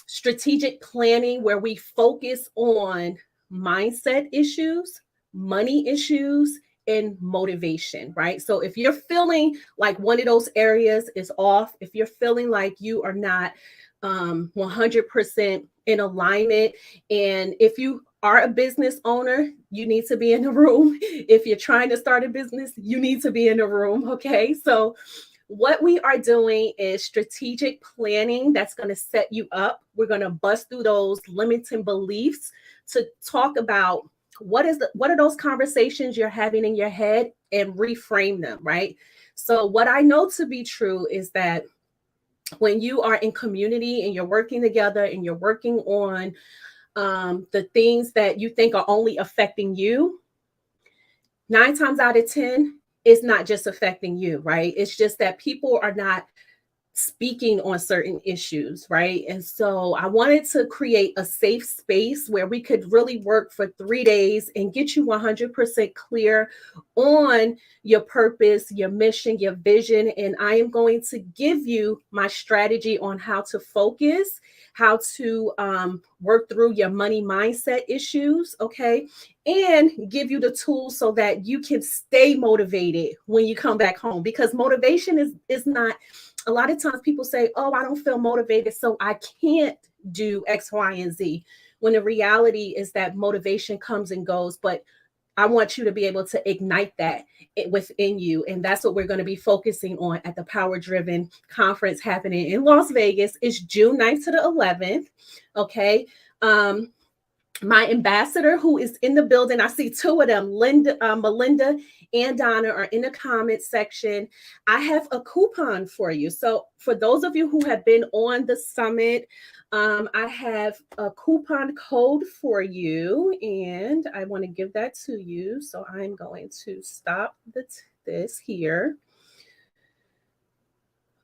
strategic planning where we focus on mindset issues, money issues, and motivation, right? So if you're feeling like one of those areas is off, if you're feeling like you are not 100% in alignment, and if you are a business owner, you need to be in the room. If you're trying to start a business, you need to be in the room, okay? So what we are doing is strategic planning that's going to set you up. We're going to bust through those limiting beliefs to talk about what are those conversations you're having in your head and reframe them, right? So what I know to be true is that when you are in community and you're working together and you're working on the things that you think are only affecting you, 9 times out of 10, it's not just affecting you, right? It's just that people are not speaking on certain issues, right? And so I wanted to create a safe space where we could really work for 3 days and get you 100% clear on your purpose, your mission, your vision. And I am going to give you my strategy on how to focus, how to work through your money mindset issues, okay? And give you the tools so that you can stay motivated when you come back home, because motivation is not, a lot of times people say, oh, I don't feel motivated, so I can't do X, Y, and Z. When the reality is that motivation comes and goes, but I want you to be able to ignite that within you. And that's what we're going to be focusing on at the Power Driven Conference happening in Las Vegas. It's June 9th to the 11th. Okay. My ambassador who is in the building, I see two of them, Melinda and Donna are in the comments section. I have a coupon for you. So for those of you who have been on the summit, I have a coupon code for you, and I want to give that to you. So I'm going to stop this here.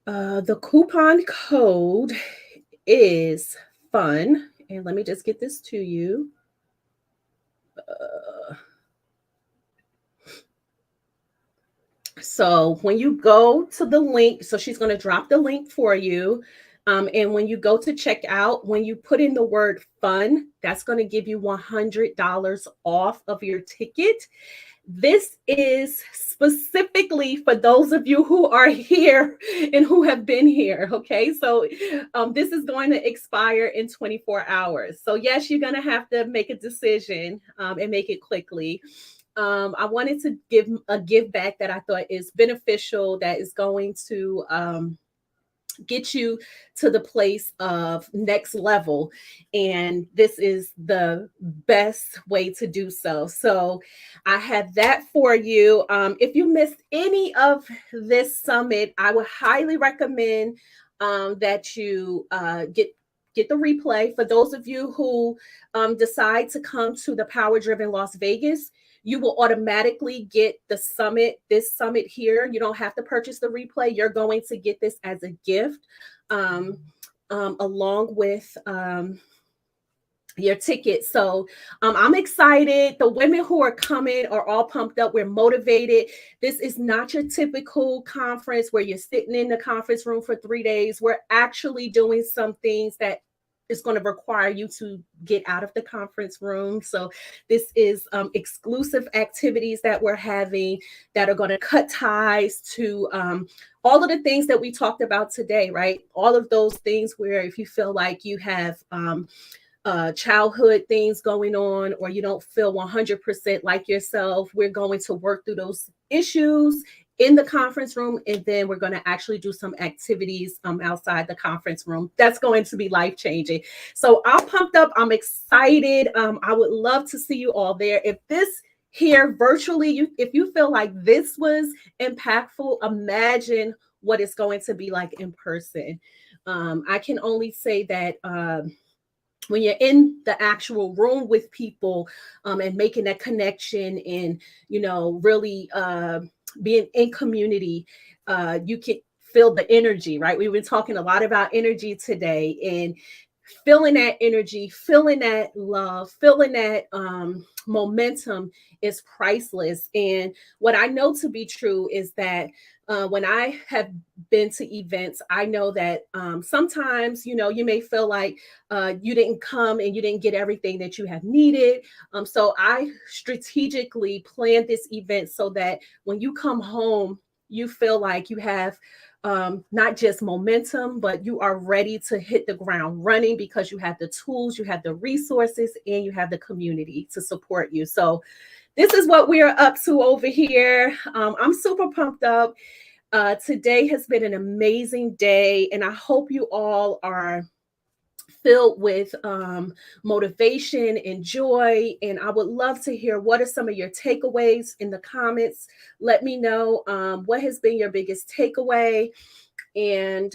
The coupon code is FUN. And let me just get this to you. So when you go to the link, so she's going to drop the link for you. And when you go to check out, when you put in the word FUN, that's going to give you $100 off of your ticket. This is specifically for those of you who are here and who have been here. Okay, so this is going to expire in 24 hours. So yes, you're going to have to make a decision and make it quickly. I wanted to give a give back that I thought is beneficial, that is going to get you to the place of next level. And this is the best way to do so. So I have that for you. If you missed any of this summit, I would highly recommend that you get the replay. For those of you who decide to come to the Power Driven Las Vegas, you will automatically get this summit here. You don't have to purchase the replay. You're going to get this as a gift along with your ticket. So I'm excited. The women who are coming are all pumped up. We're motivated. This is not your typical conference where you're sitting in the conference room for 3 days. We're actually doing some things that is going to require you to get out of the conference room. So this is exclusive activities that we're having that are going to cut ties to all of the things that we talked about today, right? All of those things where if you feel like you have childhood things going on, or you don't feel 100% like yourself, we're going to work through those issues in the conference room, and then we're going to actually do some activities outside the conference room. That's going to be life-changing. So I'm pumped up. I'm excited. I would love to see you all there. If this here virtually, if you feel like this was impactful, imagine what it's going to be like in person. I can only say that when you're in the actual room with people and making that connection and, really being in community, you can feel the energy, right? We've been talking a lot about energy today, and feeling that energy, feeling that love, feeling that momentum is priceless. And what I know to be true is that when I have been to events, I know that sometimes, you may feel like you didn't come and you didn't get everything that you have needed. So I strategically planned this event so that when you come home, you feel like you have not just momentum, but you are ready to hit the ground running because you have the tools, you have the resources, and you have the community to support you. So this is what we are up to over here. I'm super pumped up. Today has been an amazing day, and I hope you all are filled with motivation and joy. And I would love to hear what are some of your takeaways in the comments. Let me know what has been your biggest takeaway. And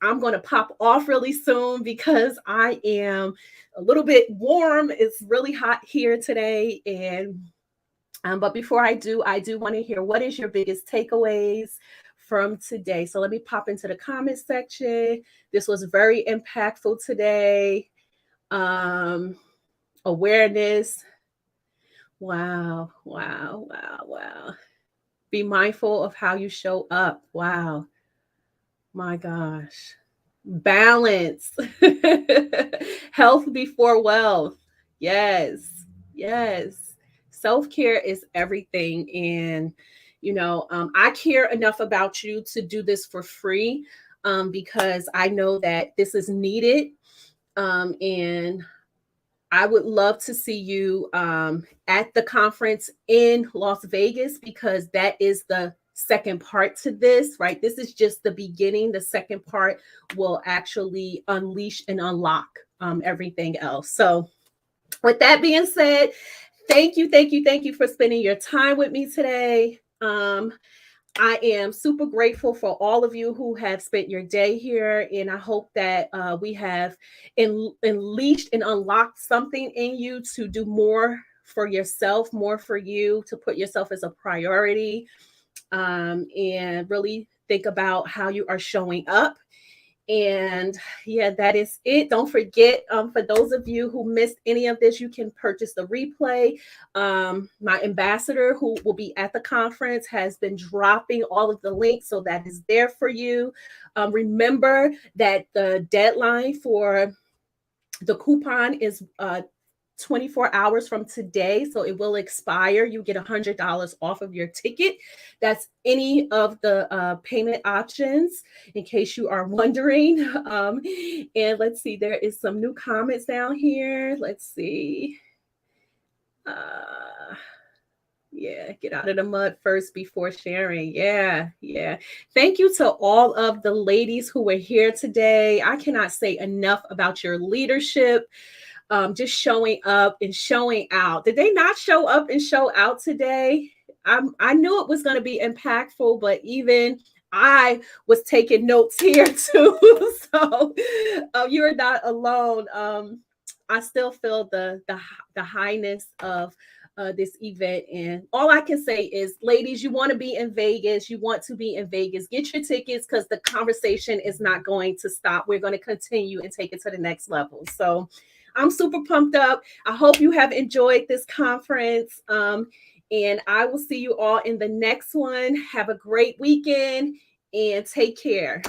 I'm going to pop off really soon because I am a little bit warm. It's really hot here today. And but before I do want to hear what is your biggest takeaways from today. So let me pop into the comment section. This was very impactful today. Awareness. Wow. Be mindful of how you show up. Wow. My gosh. Balance. Health before wealth. Yes. Self-care is everything. And I care enough about you to do this for free because I know that this is needed. And I would love to see you at the conference in Las Vegas, because that is the second part to this, right? This is just the beginning. The second part will actually unleash and unlock everything else. So with that being said, thank you for spending your time with me today. I am super grateful for all of you who have spent your day here, and I hope that we have unleashed and unlocked something in you to do more for yourself, more for you, to put yourself as a priority, and really think about how you are showing up. And yeah, that is it. Don't forget, for those of you who missed any of this, you can purchase the replay. My ambassador, who will be at the conference, has been dropping all of the links, so that is there for you. Remember that the deadline for the coupon is 24 hours from today, so it will expire. You get $100 off of your ticket. That's any of the payment options, in case you are wondering. And let's see, there is some new comments down here. Let's see. Yeah, get out of the mud first before sharing. Yeah. Thank you to all of the ladies who were here today. I cannot say enough about your leadership. Just showing up and showing out. Did they not show up and show out today? I knew it was going to be impactful, but even I was taking notes here too. So you're not alone. I still feel the highness of this event, and all I can say is, ladies, you want to be in Vegas. You want to be in Vegas. Get your tickets, because the conversation is not going to stop. We're going to continue and take it to the next level. So I'm super pumped up. I hope you have enjoyed this conference. And I will see you all in the next one. Have a great weekend and take care.